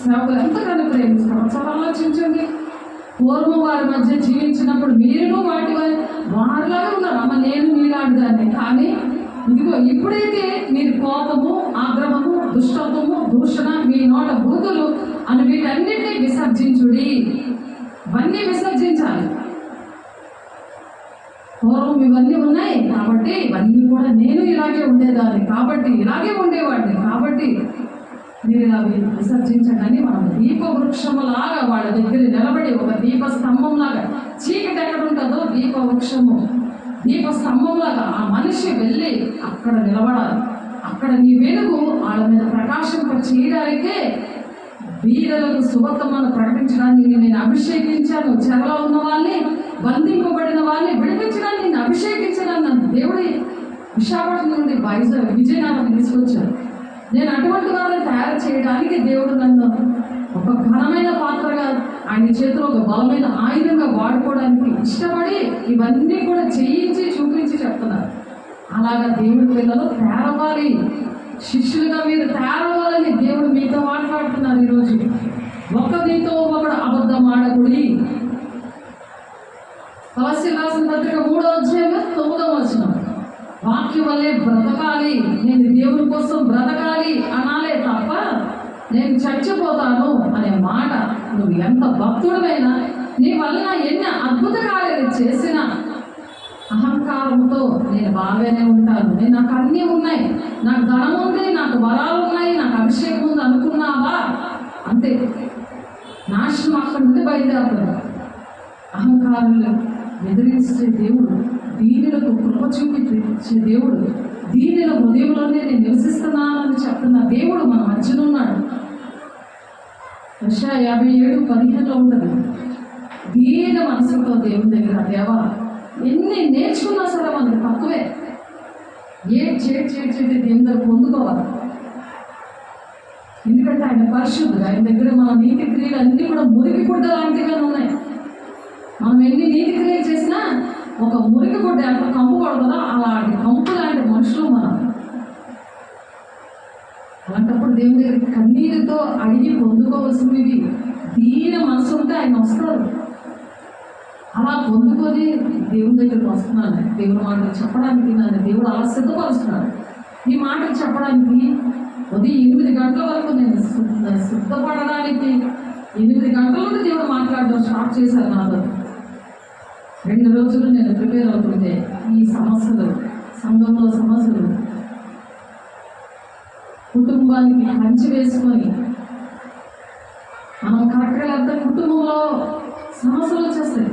Speaker 1: సేవకులు ఎంతకన్నా ప్రేమిస్తాడు. ఒకసారి ఆలోచించండి. పూర్వం వారి మధ్య జీవించినప్పుడు మీరును వారిలాగా ఉన్నారు. అమ్మ నేను మీలాంటిదాన్ని. కానీ ఇదిగో ఇప్పుడైతే మీరు కోపము, ఆగ్రహము, దుష్టత్వము, దూషణ, మీ నోట బూతులు అని వీటన్నిటినీ విసర్జించుడి. ఇవన్నీ విసర్జించాలి. పూర్వం ఇవన్నీ ఉన్నాయి కాబట్టి ఇవన్నీ కూడా నేను ఇలాగే ఉండేదాన్ని, కాబట్టి ఇలాగే ఉండేవాడిని, కాబట్టి మీరు ఇలా విసర్జించండి. మనం దీపవృక్షములాగా వాళ్ళ దగ్గర నిలబడి, ఒక దీపస్తంభంలాగా, చీకటి ఎక్కడ ఉంటుందో దీపవృక్షము దీపస్తంభంలాగా ఆ మనిషి వెళ్ళి అక్కడ నిలబడాలి. అక్కడ నీ వెలుగు వాళ్ళ మీద ప్రకాశింప చేయడానికే, వీరులకు శుభతమ్మను ప్రకటించడానికి నేను అభిషేకించాను. చెరలో ఉన్న వాళ్ళని, బంధింపబడిన వాళ్ళని విడిపించడానికి నేను అభిషేకించాను. నన్ను దేవుడి విశాఖపట్నం నుండి విజయనగరం తీసుకొచ్చాను. నేను అటువంటి వాళ్ళని తయారు చేయడానికి దేవుడు నన్ను ఒక ఘనమైన పాత్రగా, ఆయన చేతిలో ఒక బలమైన ఆయుధంగా వాడుకోవడానికి ఇష్టపడి ఇవన్నీ కూడా చేయించి చూపించి చెప్తున్నారు. అలాగా దేవుడి పిల్లలు తయారవ్వాలి, శిష్యులుగా మీరు తయారవ్వాలని దేవుడు మీతో మాట్లాడుతున్నారు ఈరోజు. ఒకరితో ఒకడు అబద్ధం ఆడకుడి. కొలస్సీయులకు రాసిన పత్రిక 3వ అధ్యాయం 9వ వచనం. వాక్యం వల్లే బ్రతకాలి, నేను దేవుని కోసం బ్రతకాలి అనాలే తప్ప నేను చచ్చిపోతాను అనే మాట. నువ్వు ఎంత భక్తుడివైనా, నీ వలన ఎన్ని అద్భుత కార్యాలు చేసినా అహంకారంతో నేను బాగానే ఉంటాను, నాకు అన్నీ ఉన్నాయి, నాకు ధనం ఉంది, నాకు వరాలు ఉన్నాయి, నాకు అభిషేకం ఉంది అనుకున్నావా? అంతే, నాశనం అక్కడి నుండి బయలుదేరుతుంది. అహంకారులు ఎదిరించే దేవుడు, దీనులకు కృప చూపించే దేవుడు, దీనుల హృదయంలోనే నేను నివసిస్తున్నానని చెప్తున్న దేవుడు మన మధ్యన ఉన్నాడు. యెషయా 57:15 ఉంటుంది. దీన మనసుతో దేవుని దగ్గర, దేవా ఎన్ని నేర్చుకున్నా సరే మనకు తక్కువే. చేతి దేవుని దగ్గర పొందుకోవాలి. ఎందుకంటే ఆయన పరిశుద్ధుడు. ఆయన దగ్గర మన నీతి క్రియలు అన్నీ కూడా మురికి గుడ్డ లాంటివే ఉన్నాయి. మనం ఎన్ని నీతి క్రియలు చేసినా ఒక మురికి గుడ్డ ఎంత కంపు పడుతుందో అలాంటి కంపు లాంటి మనుషులు మనం. అలాంటప్పుడు దేవుని దగ్గర కన్నీరుతో అడిగి పొందుకోవాల్సినవి. దీన మనసు ఉంటే ఆయన వస్తారు. అలా పొందుకొని దేవుని దగ్గరికి వస్తున్నాను. దేవుని మాటలు చెప్పడానికి నన్ను దేవుడు అలా సిద్ధపరుస్తున్నాడు. ఈ మాటలు చెప్పడానికి ఉదయం 8 గంటల వరకు నేను సిద్ధపడడానికి 8 గంటల నుండి దేవుడు మాట్లాడడం స్టార్ట్ చేశాను. నాతో 2 రోజులు నేను ప్రిపేర్ అవుతుంటే ఈ సమస్యలు, సంఘంలో సమస్యలు, కుటుంబానికి కంచి వేసుకొని మనం కరెక్ట్గా వెళ్తే కుటుంబంలో సమస్యలు వచ్చేస్తాయి.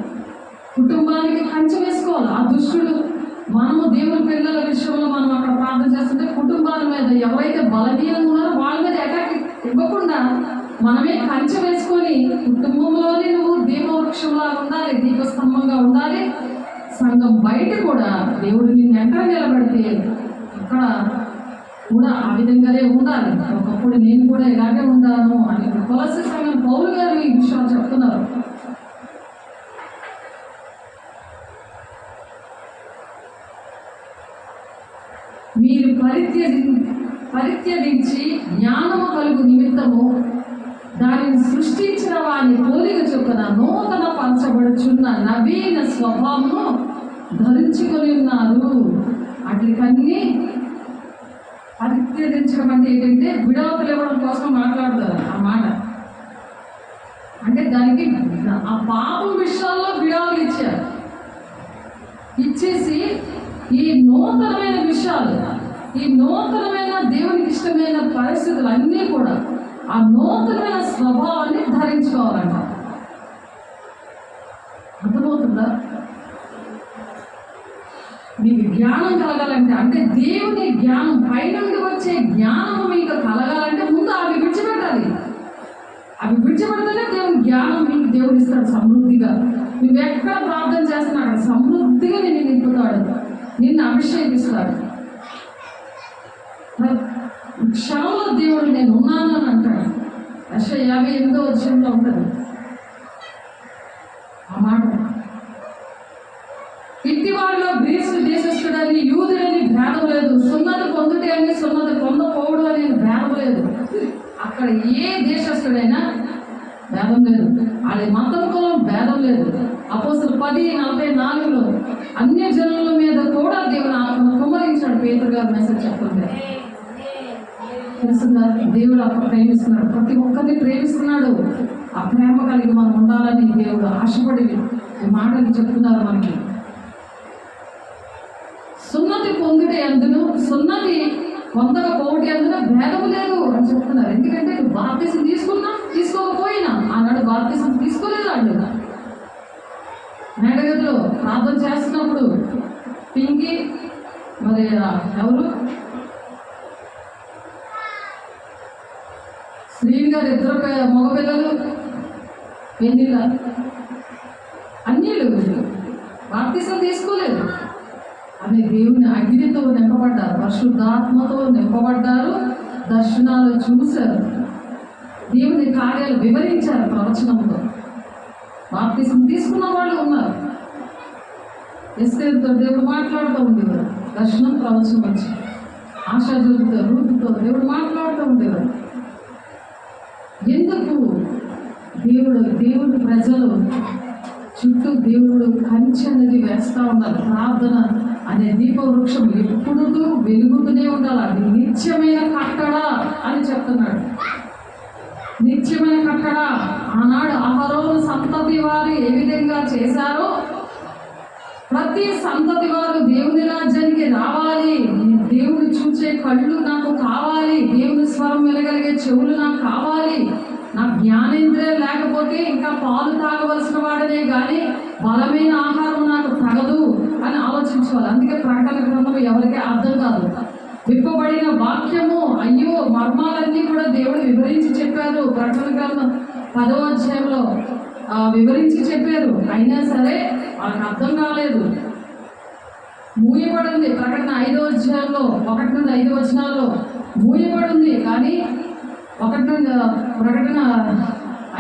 Speaker 1: కుటుంబానికి కంచి వేసుకోవాలి. ఆ దుష్టుడు మనము దేవుని పిల్లల విషయంలో మనం అక్కడ ప్రార్థన చేస్తుంటే కుటుంబాల మీద ఎవరైతే బలహీనంగా ఉన్నారో వాళ్ళ మీద అటాక్ ఇవ్వకుండా మనమే కంచె వేసుకొని కుటుంబంలోనే నువ్వు దీపవృక్షంలా ఉండాలి, దీపస్తంభంగా ఉండాలి. సంఘం బయట కూడా దేవుడు నిన్ను ఎక్కడ నిలబడితే అక్కడ కూడా ఆ విధంగానే ఉండాలి. ఒకప్పుడు నేను కూడా ఇలాగే ఉండాను అని కొలస్సీ సంఘం పౌలు గారు ఈ విషయాలు చెప్తున్నారు. మీరు పరిత్యజించి జ్ఞానము కలుగు నిమిత్తము దానిని సృష్టించిన వాని పోలిక చొప్పున నూతన పంచబడుచున్న నవీన స్వభావము ధరించుకొని ఉన్నారు. వాటికన్నీ పరిత్యజించడం అంటే ఏంటంటే విడాకులు ఇవ్వడం కోసం మాట్లాడతారు ఆ మాట. అంటే దానికి ఆ పాపం విషయాల్లో విడాకులు ఇచ్చారు. ఇచ్చేసి ఈ నూతనమైన విషయాలు, ఈ నూతనమైన దేవునికి ఇష్టమైన పరిస్థితులు అన్నీ కూడా ఆ నూతనమైన స్వభావాన్ని ధరించుకోవాలంట. అర్థమవుతుందా? మీకు జ్ఞానం కలగాలంటే, అంటే దేవుని జ్ఞానం పైనుండి వచ్చే జ్ఞానం మీకు కలగాలంటే ముందు అవి విడిచిపెట్టాలి. అవి విడిచిపెడితేనే దేవుని జ్ఞానం మీకు దేవుడు ఇస్తాడు సమృద్ధిగా. నువ్వు ఎక్కడ ప్రార్థన చేస్తున్నా అక్కడ సమృద్ధిగా నిన్ను నింపుతాడు, నిన్ను అభిషేకిస్తాడు. క్షణంలో దేవుడు నేను ఉన్నాను అని అంటాడు. యెషయా 58 ఉంటుంది ఆ మాట. ఇట్టివాడిలో గ్రీసు దేశస్థుడని యూదుడని భేదం లేదు, సున్నతి పొందుటే అని సున్నతి పొందపోవడం అని భేదం లేదు. అక్కడ ఏ దేశస్థుడైనా భేదం లేదు, వాళ్ళ మతంతో భేదం లేదు. అపోస్తలులు 10:44 అన్య జనుల మీద కూడా దేవుడు ఆత్మను కుమ్మరించాడు. పేతురు గారు మెసేజ్ చెప్తుంది తెలుస్తుందా? దేవుడు అక్కడ ప్రేమిస్తున్నాడు, ప్రతి ఒక్కరిని ప్రేమిస్తున్నాడు. ఆ ప్రేమ కలిగి మనం ఉండాలని దేవుడు ఆశపడి ఈ మాటలు చెప్తున్నారు మనకి. సున్నతి పొందుటే అందును సున్నతి పొందకపోవటి అందులో భేదం లేదు అని చెప్తున్నారు. ఎందుకంటే నువ్వు బాప్తిసం తీసుకున్నా తీసుకోకపోయినా, ఆనాడు బాప్తిసం తీసుకోలేదు వాళ్ళు. మేడగదిలో ప్రార్థన చేస్తున్నప్పుడు పింకి మరి ఎవరు శ్రీని గారు 2 మగపిల్లలు పెళ్ళిళ్ళ అన్యులు బాప్తిసం తీసుకోలేదు. అదే దేవుని అగ్నితో నింపబడ్డారు, పరిశుద్ధాత్మతో నింపబడ్డారు, దర్శనాలు చూశారు, దేవుని కార్యాలు వివరించారు ప్రవచనంతో. బాప్తిసం తీసుకున్న వాళ్ళు ఉన్నారు. ఎస్తేరుతో దేవుడు మాట్లాడుతూ ఉండేవారు, దర్శనం ప్రవచనం వచ్చి. ఆశాజులతో రూపుతో దేవుడు మాట్లాడుతూ ఉండేవారు. ఎందుకు దేవుడి ప్రజలు చుట్టూ దేవుడు కంచె అనేది వేస్తూ ఉండాలి. ప్రార్థన అనే దీపవృక్షం ఎప్పుడు వెలుగుతూనే ఉండాలి. అది నిత్యమైన కట్టడ అని చెప్తున్నాడు. నిత్యమైన కట్టడ. ఆనాడు అహరోను సంతతి వారు ఏ విధంగా చేశారో ప్రతి సంతతి వారు దేవుని రాజ్యానికి రావాలి. దేవుని చూచే కళ్ళు నాకు కావాలి, దేవుని స్వరం వినగలిగే చెవులు నాకు కావాలి, నా జ్ఞానేంద్రియం లేకపోతే ఇంకా పాలు తాగవలసిన వాడనే కానీ బలమైన ఆహారం నాకు తగదు అని ఆలోచించుకోవాలి. అందుకే ప్రకటన గ్రంథం ఎవరికీ అర్థం కాదు. విప్పబడిన వాక్యము అయ్యో మర్మాలన్నీ కూడా దేవుడు వివరించి చెప్పారు. ప్రకటన గ్రంథం 10వ అధ్యాయంలో వివరించి చెప్పారు. అయినా సరే వాళ్ళకి అర్థం కాలేదు. మూయబడింది. ప్రకటన 5వ అధ్యాయంలో 1 నుండి 5 వచనాల్లో మూయబడింది. కానీ ప్రకటన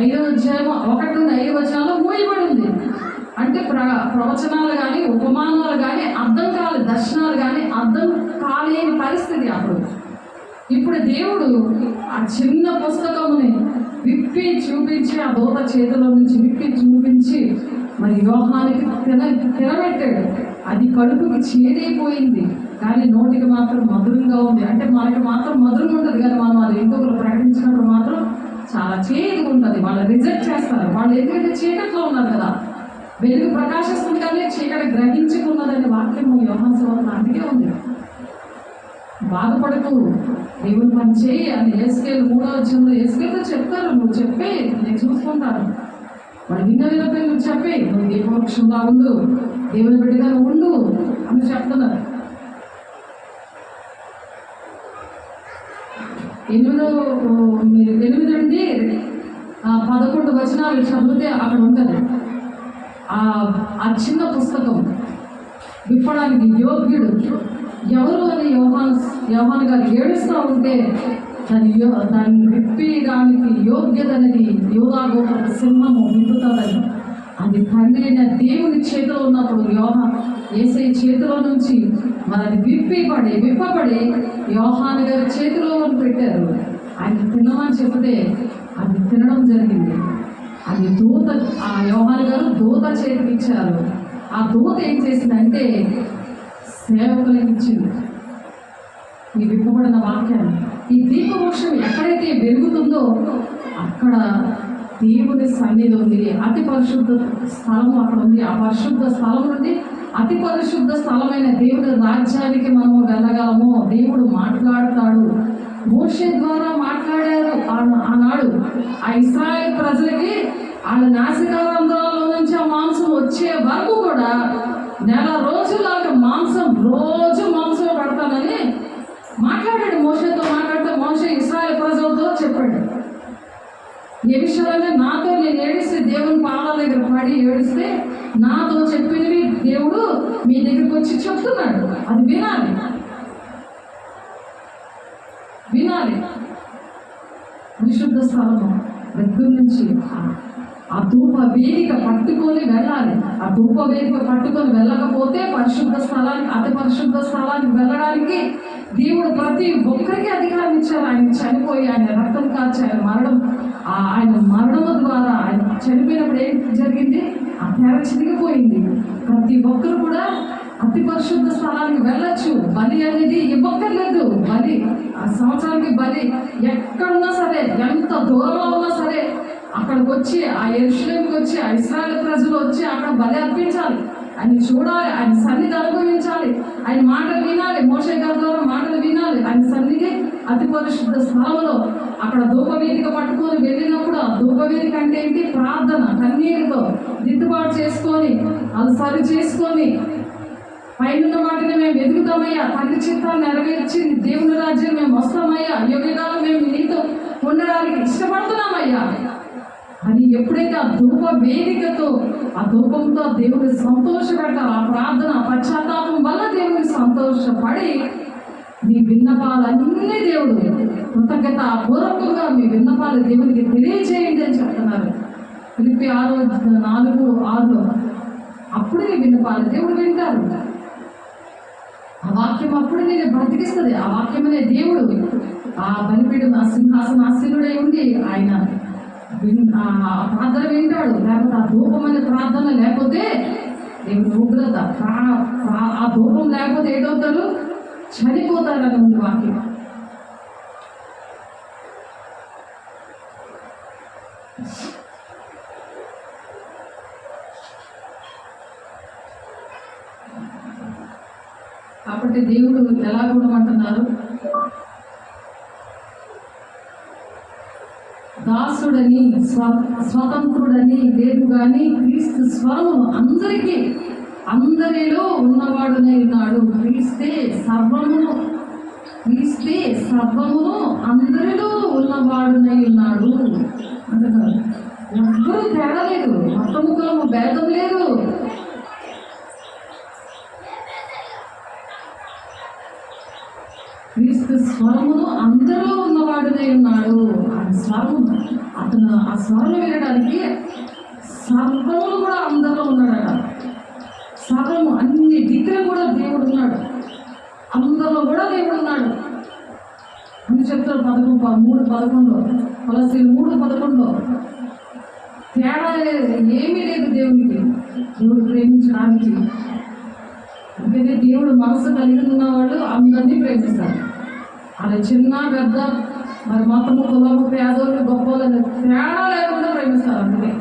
Speaker 1: 5వ అధ్యాయం 1 నుండి 5 వచనాల్లో మూయబడింది. అంటే ప్రవచనాలు కానీ ఉపమానాలు కానీ అర్థం కాలేదు, దర్శనాలు కానీ అర్థం కాలేని పరిస్థితి అప్పుడు. ఇప్పుడు దేవుడు ఆ చిన్న పుస్తకముని విప్పి చూపించి, ఆ దూత చేతిలో నుంచి విప్పి చూపించి మరి యోహానికి తినబెట్టాడు. అది కడుపుకి చేదైపోయింది కానీ నోటికి మాత్రం మధురంగా ఉంది. అంటే మనకి మాత్రం మధురంగా ఉంటుంది కానీ మనం అది ఇంకొకరు ప్రకటించినప్పుడు మాత్రం చాలా చేదుగా ఉంటుంది. వాళ్ళు రిజెక్ట్ చేస్తారు. వాళ్ళు ఎందుకంటే చీకట్లో ఉన్నారు కదా, వెలుగు ప్రకాశిస్తుంది కానీ చీకటి గ్రహించుకున్నదని వాక్యము యోహాను సువార్తలో అందుకే ఉంది. బాధపడకు, దేవుని పని చేయి అని యేసుకేలు 3వ అధ్యాయంలో యేసుకేలుతో చెప్తారు. నువ్వు చెప్పే నేను చూసుకుంటాను. వాడు విన్న వినపై నువ్వు చెప్పే, నువ్వు దీపవృక్షంలా ఉండు, దేవుని బిడ్డగా ఉండు అని ముందు చెప్తున్నారు. 8 నుండి 11 వచనాలు చదివితే అక్కడ ఉంటుంది. ఆ చిన్న పుస్తకం విప్పడానికి యోగ్యుడు ఎవరు అని యోహాను గారు ఏడుస్తూ ఉంటే దాన్ని విప్పడానికి యోగ్యత అనేది యోగా గోప సింహము విప్పుతుందని, అది తండ్రి అయిన దేవుని చేతిలో ఉన్నప్పుడు యేసయ్య చేతిలో నుంచి మరి అది విప్పబడి యోహాను గారి చేతిలో పెట్టారు. ఆయన తినమని చెప్తే అది తినడం జరిగింది. అది దూత, ఆ యోహాను గారు దూత చేతికి ఇచ్చారు. ఆ దూత ఏం చేసిందంటే సేవకులకు ఇచ్చింది ఈ విప్పబడిన వాక్యాన్ని. ఈ దీపవృక్షం ఎక్కడైతే వెలుగుతుందో అక్కడ దేవుని సన్నిధి ఉంది. అతి పరిశుద్ధ స్థలము అక్కడ ఉంది. ఆ పరిశుద్ధ స్థలం నుండి అతి పరిశుద్ధ స్థలమైన దేవుని రాజ్యానికి మనము వెళ్ళగలము. దేవుడు మాట్లాడతాడు. మోషే ద్వారా మాట్లాడారు ఆనాడు. ఆ ఇశ్రాయేలు ప్రజలకి వాళ్ళ నాసికారంధ్రాల్లో నుంచి ఆ మాంసం వచ్చే వరకు కూడా నెల రోజులాగా రోజు మాంసం పడతానని మాట్లాడాడు. మోషేతో మాట్లాడితే మోషే ఇశ్రాయేలు ప్రజలతో చెప్పాడు, ఏ విషయాలనే నాతో నేను ఏడిస్తే దేవుని పాదాల దగ్గర పడి ఏడిస్తే నాతో చెప్పినవి దేవుడు మీ దగ్గరికి వచ్చి చెప్తున్నాడు. అది వినాలి. పరిశుద్ధ స్థలము దగ్గర నుంచి ఆ ధూప వేదిక పట్టుకొని వెళ్ళాలి. ఆ ధూప వేదిక పట్టుకొని వెళ్ళకపోతే అతి పరిశుద్ధ స్థలానికి వెళ్ళడానికి దేవుడు ప్రతి ఒక్కరికి అధికారం ఇచ్చారు. ఆయన చనిపోయి ఆయన రక్తం కాచి ఆయన మరణము ద్వారా ఆయన చనిపోయినప్పుడు ఏం జరిగింది? ఆ తెర చిరిగిపోయింది. ప్రతి ఒక్కరు కూడా అతి పరిశుద్ధ స్థలానికి వెళ్ళొచ్చు. బలి అనేది ఇవ్వక్కర్లేదు. బలి ఆ సంవత్సరానికి బలి ఎక్కడున్నా సరే, ఎంత దూరంలో ఉన్నా సరే అక్కడికి వచ్చి ఆ యెరూషలేముకి వచ్చి ఆ ఇశ్రాయేలు ప్రజలు వచ్చి అక్కడ బలి అర్పించాలి. ఆయన చూడాలి, ఆయన సన్నిధి అనుభవించాలి, ఆయన మాటలు వినాలి, మోషే గారి ద్వారా మాటలు వినాలి. ఆయన సన్నిధి అతి పరిశుద్ధ స్థలంలో అక్కడ ధూపవేదిక పట్టుకొని వెళ్ళినప్పుడు ఆ ధూపవేదిక అంటే ఏంటి? ప్రార్థన, కన్నీరుతో దిద్దుబాటు చేసుకొని అది సరి చేసుకొని పైన వాటిని మేము వెతుకుతామయ్యా, తండ్రి చిత్తాన్ని నెరవేర్చింది దేవుని రాజ్యం మేము వస్తామయ్యా, యుగకాలం మేము నీతో ఉండడానికి ఇష్టపడుతున్నామయ్యా అని ఎప్పుడైతే ఆ ధూప వేదికతో ఆ ధూపంతో దేవుని సంతోషపెట్టాలి. ఆ ప్రార్థన పశ్చాత్తాపం వల్ల దేవుని సంతోషపడి మీ విన్నపాలన్నీ దేవుడు కృతజ్ఞత పూర్వకంగా మీ విన్నపాలు దేవునికి తెలియజేయండి అని చెప్తున్నారు. ఫిలిప్పీ 4:6 అప్పుడు మీ విన్నపాలు దేవుడు వింటారు. ఆ వాక్యం అప్పుడు నేను బ్రతికిస్తుంది. ఆ వాక్యం అనే దేవుడు ఆ బలిపీఠం ఆ సింహాసనాసీనుడై ఉండి ఆయన ప్రార్థన వింటాడు. లేకపోతే ఆ ధూపం అనే ప్రార్థన లేకపోతే దేవుని ఉగ్రత, ఆ ధూపం లేకపోతే ఏదవుతారు? చనిపోతారని ఉంది వాక్యం. కాబట్టి దేవుడు ఎలా గుణమంటున్నారు? దాసుడని స్వతంత్రుడని లేదు కానీ క్రీస్తు స్వరము అందరిలో ఉన్నవాడునై ఉన్నాడు. క్రీస్తే సర్వమును అందరిలో ఉన్నవాడునై ఉన్నాడు అంటున్నారు. ఎవ్వరూ తేడా లేదు, మతము కులము భేదం లేదు. క్రీస్తు స్వరమును అందరిలో ఉన్నవాడునై ఉన్నాడు. ఆ స్వరము అతను ఆ స్వరం వినడానికి సర్వములు కూడా అందరిలో ఉన్నాడట. సర్వము అన్ని దిక్కులు కూడా దేవుడు ఉన్నాడు, అందరిలో కూడా దేవుడు ఉన్నాడు అని చెప్తాడు. 3:11 కొలస్సీలు 3:11 తేడా ఏమీ లేదు దేవునికి, దేవుడు ప్రేమించడానికి. అందుకనే దేవుడు మనసు కలిగి ఉన్నవాళ్ళు అందరినీ ప్రేమిస్తారు. అలా చిన్న పెద్ద మరి మతము కులము పేదోళ్ళు గొప్పవాళ్ళు తేడా లేకుండా ప్రేమిస్తారు. అందుకే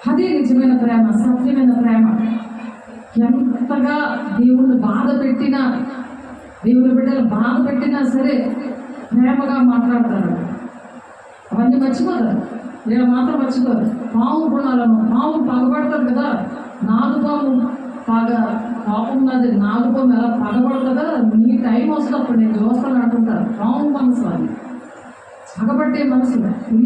Speaker 1: అది నిజమైన ప్రేమ, సత్యమైన ప్రేమ. ఎంతగా దేవుని బాధ పెట్టినా, దేవుని బిడ్డలు బాధ పెట్టినా సరే ప్రేమగా మాట్లాడతారు. అవన్నీ మర్చిపోతారు, వీళ్ళు మాత్రం మర్చిపోరు. పాము గుణాలను, పాము పగబడతారు కదా, నాగు పాము పగ కోపం నాది నాలుగో ఎలా పగబడుతుందా నీ టైం వస్తుంది అప్పుడు నేను చూస్తాను అంటుంటారు. రాంగ్ మనసు అది, పగబట్టే మనసు.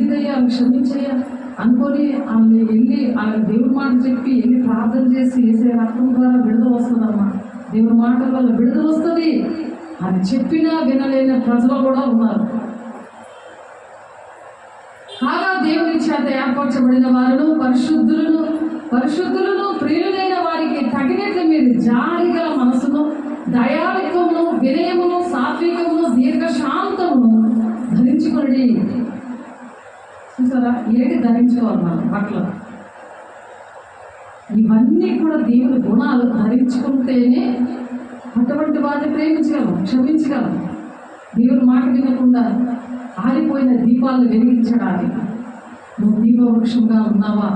Speaker 1: ఇదయ్యా క్షమించయ్యా అనుకొని వాళ్ళని వెళ్ళి వాళ్ళ దేవుడి మాట చెప్పి వెళ్ళి ప్రార్థన చేసి వేసే రక్తం ద్వారా విడుదల వస్తుందమ్మా. దేవుడి మాటల వల్ల విడుదల వస్తుంది అని చెప్పినా వినలేని ప్రజలు కూడా ఉన్నారు. కాగా దేవుని చేత ఏర్పరచబడిన వారును పరిశుద్ధులను ప్రియులైన వారికి తగినట్లు మీరు జాలిగల మనసును, దయాళుత్వమును, వినయమును, సాత్వికమును, దీర్ఘశాంతమును ధరించుకుని. చూసారా, ఏంటి ధరించుకోవాలి మనం బట్టలు? ఇవన్నీ కూడా దేవుని గుణాలు ధరించుకుంటేనే అటువంటి వారిని ప్రేమించగలం, క్షమించగలం. దేవుని మాట వినకుండా ఆరిపోయిన దీపాలను వెలిగించడానికి నువ్వు దీపవృక్షంగా ఉన్నావా?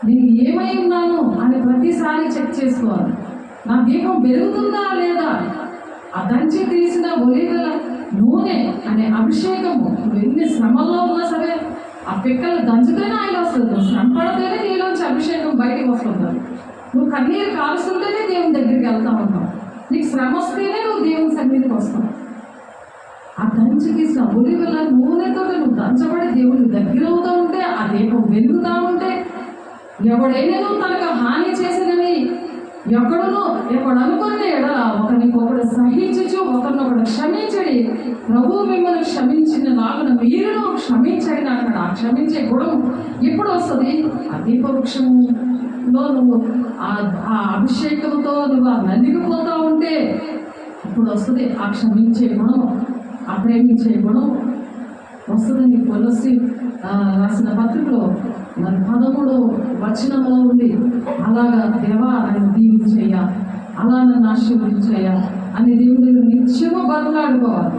Speaker 1: నేను ఏమై ఉన్నాను అని ప్రతిసారి చెక్ చేసుకోవాలి. నా దీపం వెలుగుతుందా లేదా? ఆ దంచి తీసిన ఒలివల నూనె అనే అభిషేకము నువ్వు ఎన్ని శ్రమల్లో ఉన్నా సరే ఆ పిక్కలు దంచితేనే ఆయన వస్తుంది. నువ్వు శ్రమ పడితేనే నీలోంచి అభిషేకం బయటకు వస్తుంది. నువ్వు కన్నీరు కాలుస్తుంటేనే దేవుని దగ్గరికి వెళ్తా ఉన్నావు. నీకు శ్రమ వస్తేనే నువ్వు దేవుని సన్నిధికి వస్తావు. ఆ దంచి తీసిన ఒలివల నూనెతో నువ్వు దంచబడి దేవుని దగ్గర అవుతూ ఉంటే, ఆ దీపం వెలుగుతూ ఉంటే, ఎవడైనా తనకు హాని చేసినని ఎప్పుడు అనుకునే ఎడల ఒకరికొకడు సహించు, ఒకరినొకడు క్షమించడి. ప్రభు మిమ్మల్ని క్షమించిన లాగున మీరును క్షమించండి అక్కడ. ఆ క్షమించే గుణం ఎప్పుడు వస్తుంది? ఆ దీపవృక్షంలో నువ్వు ఆ అభిషేకంతో నువ్వు ఆ నలిగిపోతూ ఉంటే ఇప్పుడు వస్తుంది ఆ క్షమించే గుణం, ఆ ప్రేమించే గుణం వస్తుంది. నీ కొలసి రాసిన పత్రికలో మరి 13వ వచనంలో ఉంది, అలాగా దేవా నన్ను దీవించయ్యా, అలా నన్ను ఆశీర్వదించయ్యా అని దేవుడి నిత్యము బతులాడుకోవాలి.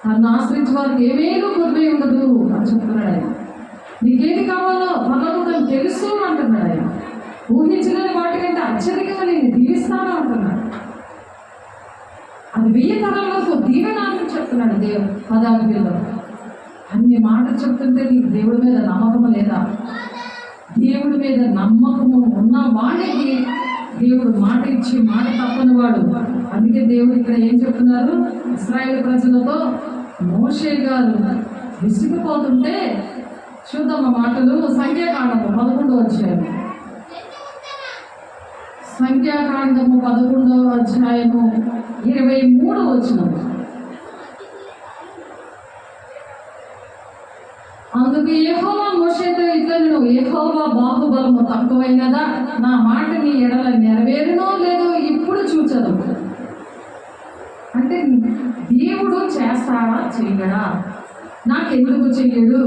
Speaker 1: నన్ను ఆశ్రయించే వారికి ఏమేదో కొద్ది ఉండదు అని చెప్తున్నాడు ఆయన. నీకేది కావాలో పర్వతం తెలుసు అంటున్నాడు ఆయన. ఊహించలేని వాటికంటే అత్యధికంగా నేను దీవిస్తాను అంటున్నాడు. అది 1000 తరాల వరకు దీవెన అని చెప్తున్నాడు పదార్థంలో. అన్ని మాటలు చెప్తుంటే నీకు దేవుడి మీద నమ్మకం లేదా? దేవుడి మీద నమ్మకము ఉన్న వాడికి దేవుడు మాట ఇచ్చి మాట తప్పని వాడు. అందుకే దేవుడు ఇక్కడ ఏం చెప్తున్నారు? ఇశ్రాయేలు ప్రజలతో మోషే గారు విసిగిపోతుంటే చూద్దాం ఆ మాటలు. సంఖ్యాకాండము 11వ అధ్యాయం, సంఖ్యాకాండము 11వ అధ్యాయము 23వ వచనం. అందుకు యెహోవా మోషేతో ఇట్లనెను, యెహోవా బాహుబలము తక్కువైనదా? నా మాట నీ ఎడల నెరవేరునో లేదో ఇప్పుడు చూచదు. అంటే దేవుడు చేస్తాడా చెయ్యడా? నాకెందుకు చెయ్యడు?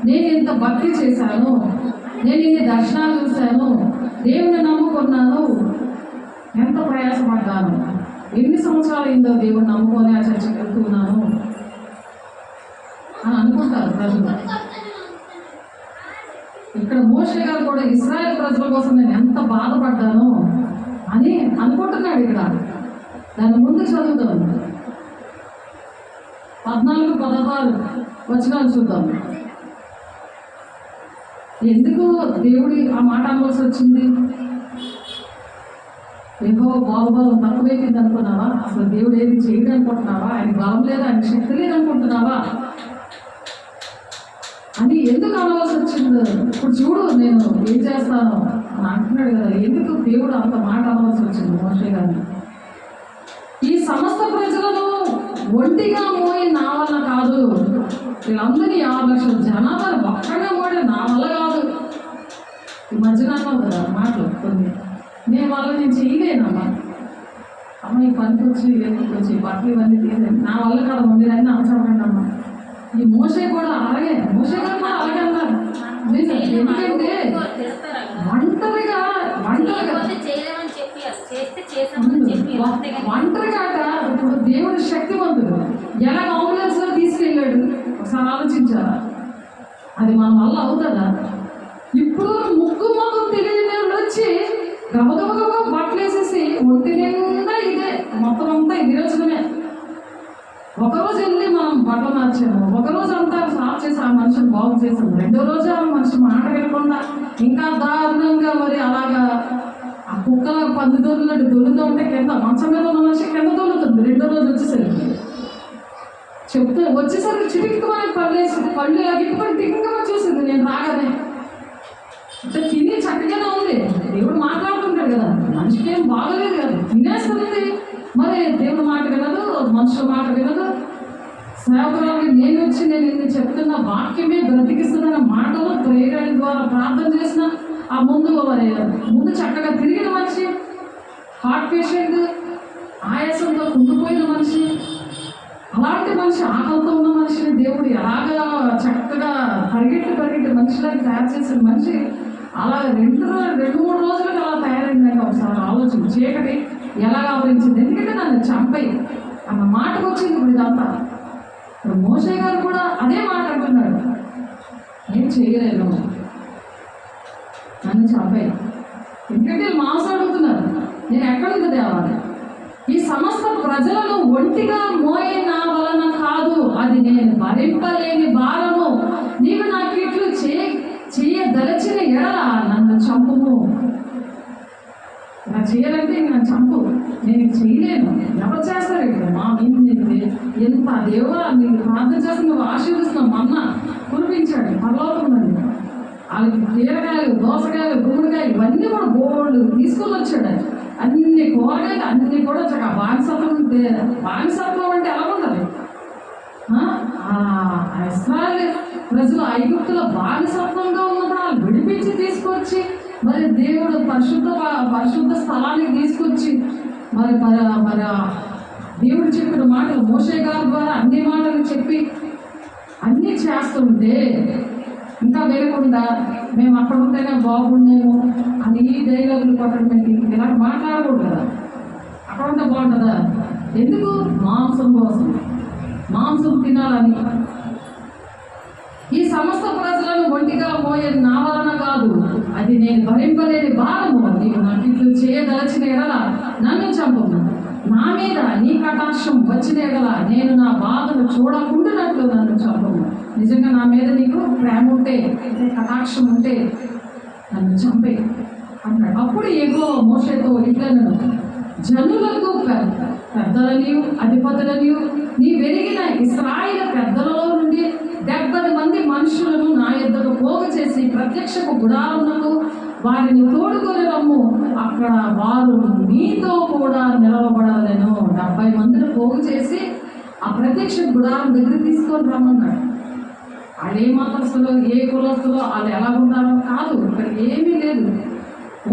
Speaker 1: నేను ఎంత భక్తి చేశాను, నేను ఇన్ని దర్శనాలు చూశాను, దేవుని నమ్ముకున్నాను, ఎంత ప్రయాసపడ్డాను, ఎన్ని సంవత్సరాలు అయిందో దేవుడు నమ్ముకొని ఆ చర్చకి వెళ్తున్నాను అని అనుకుంటారు ప్రజలు. ఇక్కడ మోషే గారు కూడా ఇశ్రాయేల్ ప్రజల కోసం నేను ఎంత బాధపడ్డాను అని అనుకుంటున్నాడు. ఇక్కడ దాని ముందు చదువుతాం, 14-16 వచనాలు చూద్దాం. ఎందుకు దేవుడి ఆ మాట అనవలసి వచ్చింది? యెహోవా బాహుబలం తక్కువైపోయింది అనుకున్నావా? అసలు దేవుడు ఏది చేయడు అనుకుంటున్నావా? ఆయన బలం లేదు, ఆయన శక్తి లేదు అనుకుంటున్నావా అని ఎందుకు అనవలసి వచ్చింది? ఇప్పుడు చూడు నేను ఏం చేస్తాను అని అంటున్నాడు కదా. ఎందుకు దేవుడు అంత మాట అనవలసి వచ్చింది మోషే గారిని? ఈ సమస్త ప్రజలను ఒంటిగా మోయి నా వల్ల కాదు, వీళ్ళందరినీ 6 లక్షల జనాభాలు ఒక్కడే మోడే నా వల్ల కాదు. ఈ మధ్యన అన్నావు కదా మాటలు కొన్ని, నేను నేను చేయలేనమ్మా. అమ్మ ఈ పనికి వచ్చి వచ్చి బట్టలు ఇవన్నీ తీసేది నా వల్ల కాదు, మీరన్నీ అవసరం అమ్మా. ఈ మోషే కూడా అలాగే, మోషే గారు కూడా అలాగే అన్నారు. ఎందుకంటే ఒంటరిగాక ఇప్పుడు దేవుడు శక్తివంతుడు. ఎలా అంబులెన్స్ లో తీసుకెళ్ళాడు ఒకసారి ఆలోచించారా? అది మన వల్ల అవుతుందా? ఇప్పుడు ముక్కు మొక్కం తెలియని వచ్చి గబగబగబా బట్టలు వేసేసి ఒంటి నిండా ఇదే మొత్తం అంతా ఇది రోజులమే. ఒకరోజు వెళ్ళి మనం బట్టలు మార్చాము, ఒకరోజు అంతా సాఫ్ చేసి ఆ మనిషిని బాగు చేసాము, 2వ రోజు ఆ మనిషి మాట వినకుండా ఇంకా దారుణంగా మరి అలాగా ఆ కుక్కల పంది దొరికినట్టు దొరుకుతూ ఉంటే కింద మంచం మీద ఉన్న మనిషి కింద దొరుకుతుంది. రెండో రోజు వచ్చేసరికి చెప్తే వచ్చేసరికి చిటిక్కమని పళ్ళు ఇప్పుకొని టిక్గా చూసింది. నేను రాగానే అంటే తిని చక్కగానే ఉంది. దేవుడు మాట్లాడుతుంటాడు కదా, మనిషికి ఏం బాగలేదు కదా, తినేస్తుంది. మరి దేవుడు మాట వినదు, మనుషుల మాట వినదు. సేవకురాలు నేను వచ్చి నేను ఇది చెప్తున్న వాక్యమే బ్రతికిస్తున్న మాటలు ప్రేరణ ద్వారా ప్రార్థన చేసిన ఆ ముందు చక్కగా తిరిగిన మనిషి, హార్ట్ పేషెంట్, ఆయాసంతో కుంగిపోయిన మనిషి, అలాంటి మనిషి, ఆకలితో ఉన్న మనిషిని దేవుడు ఎలాగా చక్కగా పరిగెట్టి మనిషిలాగా తయారు చేసిన మనిషి అలా 2-3 రోజులకు అలా తయారైందంటే ఒకసారి ఆలోచన. చీకటి ఎలాగ ఆవరించింది, ఎందుకంటే నన్ను చంపై అన్న మాటకు వచ్చింది. ఇప్పుడు ఇదంతా ఇప్పుడు మోషే గారు కూడా అదే మాట అంటున్నాడు, ఏం చేయలేను, నన్ను చంపై. ఎందుకంటే మాంసం అడుగుతున్నారు, నేను ఎక్కడుంది దేవాలి, ఈ సమస్త ప్రజలను ఒంటిగా మోయే నా వలన కాదు, అది నేను భరింపలేని భారము. నీవు నాకు ఇట్లు చేయదలచిన ఎడల నన్ను చంపుము. ఇలా చేయాలంటే నన్ను చంపు, నేను చేయలేను. ఎవరు చేస్తారు ఇక్కడ మా మీద ఎంత దేవుడా నీకు ప్రార్థన చేసి నువ్వు ఆశీర్వదిస్తున్నావు. మన్నా కురిపించాడు పరలోకం. వాళ్ళకి కీరకాయలు, దోసకాయలు, గుమ్మడికాయలు ఇవన్నీ కూడా గోల్డ్ తీసుకొని వచ్చాడు. అన్ని కూరగాయలు అన్నీ కూడా చక్కగా బానిసత్వం అంటే ఎలా ఉంటుంది? ఇశ్రాయేలు ప్రజలు ఐగుప్తులో బానిసత్వంగా ఉన్నప్పుడు వాళ్ళు విడిపించి తీసుకొచ్చి మరి దేవుడు పరిశుద్ధ స్థలానికి తీసుకొచ్చి మరి దేవుడు చెప్పిన మాటలు మోషే గారి ద్వారా అన్ని మాటలు చెప్పి అన్నీ చేస్తుంటే ఇంకా వేయకుండా మేము అక్కడ ఉంటేనే బాగుండేమో అని ఈ డైలాగులు కొట్టడం ఇలా మాట్లాడకూడదు కదా. అక్కడ ఉంటే బాగుంటుందా? ఎందుకు? మాంసం కోసం, మాంసం తినాలని. ఈ సమస్త ప్రజలను ఒంటిగా మోయే నా వలన కాదు, అది నేను భరింపలేని భారము. నీవు నాకు ఇట్లు చేయదలచిన ఎడల నన్ను చంపము. నా మీద నీ కటాక్షం వచ్చిన ఎడల నేను నా బాధను చూడకుండానట్లు నన్ను చంపము. నిజంగా నా మీద నీకు ప్రేమ ఉంటే, కటాక్షం ఉంటే నన్ను చంపే అంటాడు. అప్పుడు యెహోవా మోషేతో ఇట్లనెను, జనులకు పెద్దలనియు అధిపతులనియు నీ వెరిగిన ఇశ్రాయేలు పెద్దలలో నుండి 70 మంది మనుషులను నా యొద్దకు పోగు చేసి ప్రత్యక్షపు గుడారమునకు వారిని తోడుకొని రమ్ము, అక్కడ వారు నీతో కూడా నిలవబడలేను. 70 మందిని పోగు చేసి ఆ ప్రత్యక్ష గుడారం దగ్గర తీసుకొని రమ్మన్నాడు. వాళ్ళు ఏ మతస్థులో ఏ కులస్తులో వాళ్ళు ఎలా ఉంటారో కాదు, ఇక్కడ ఏమీ లేదు.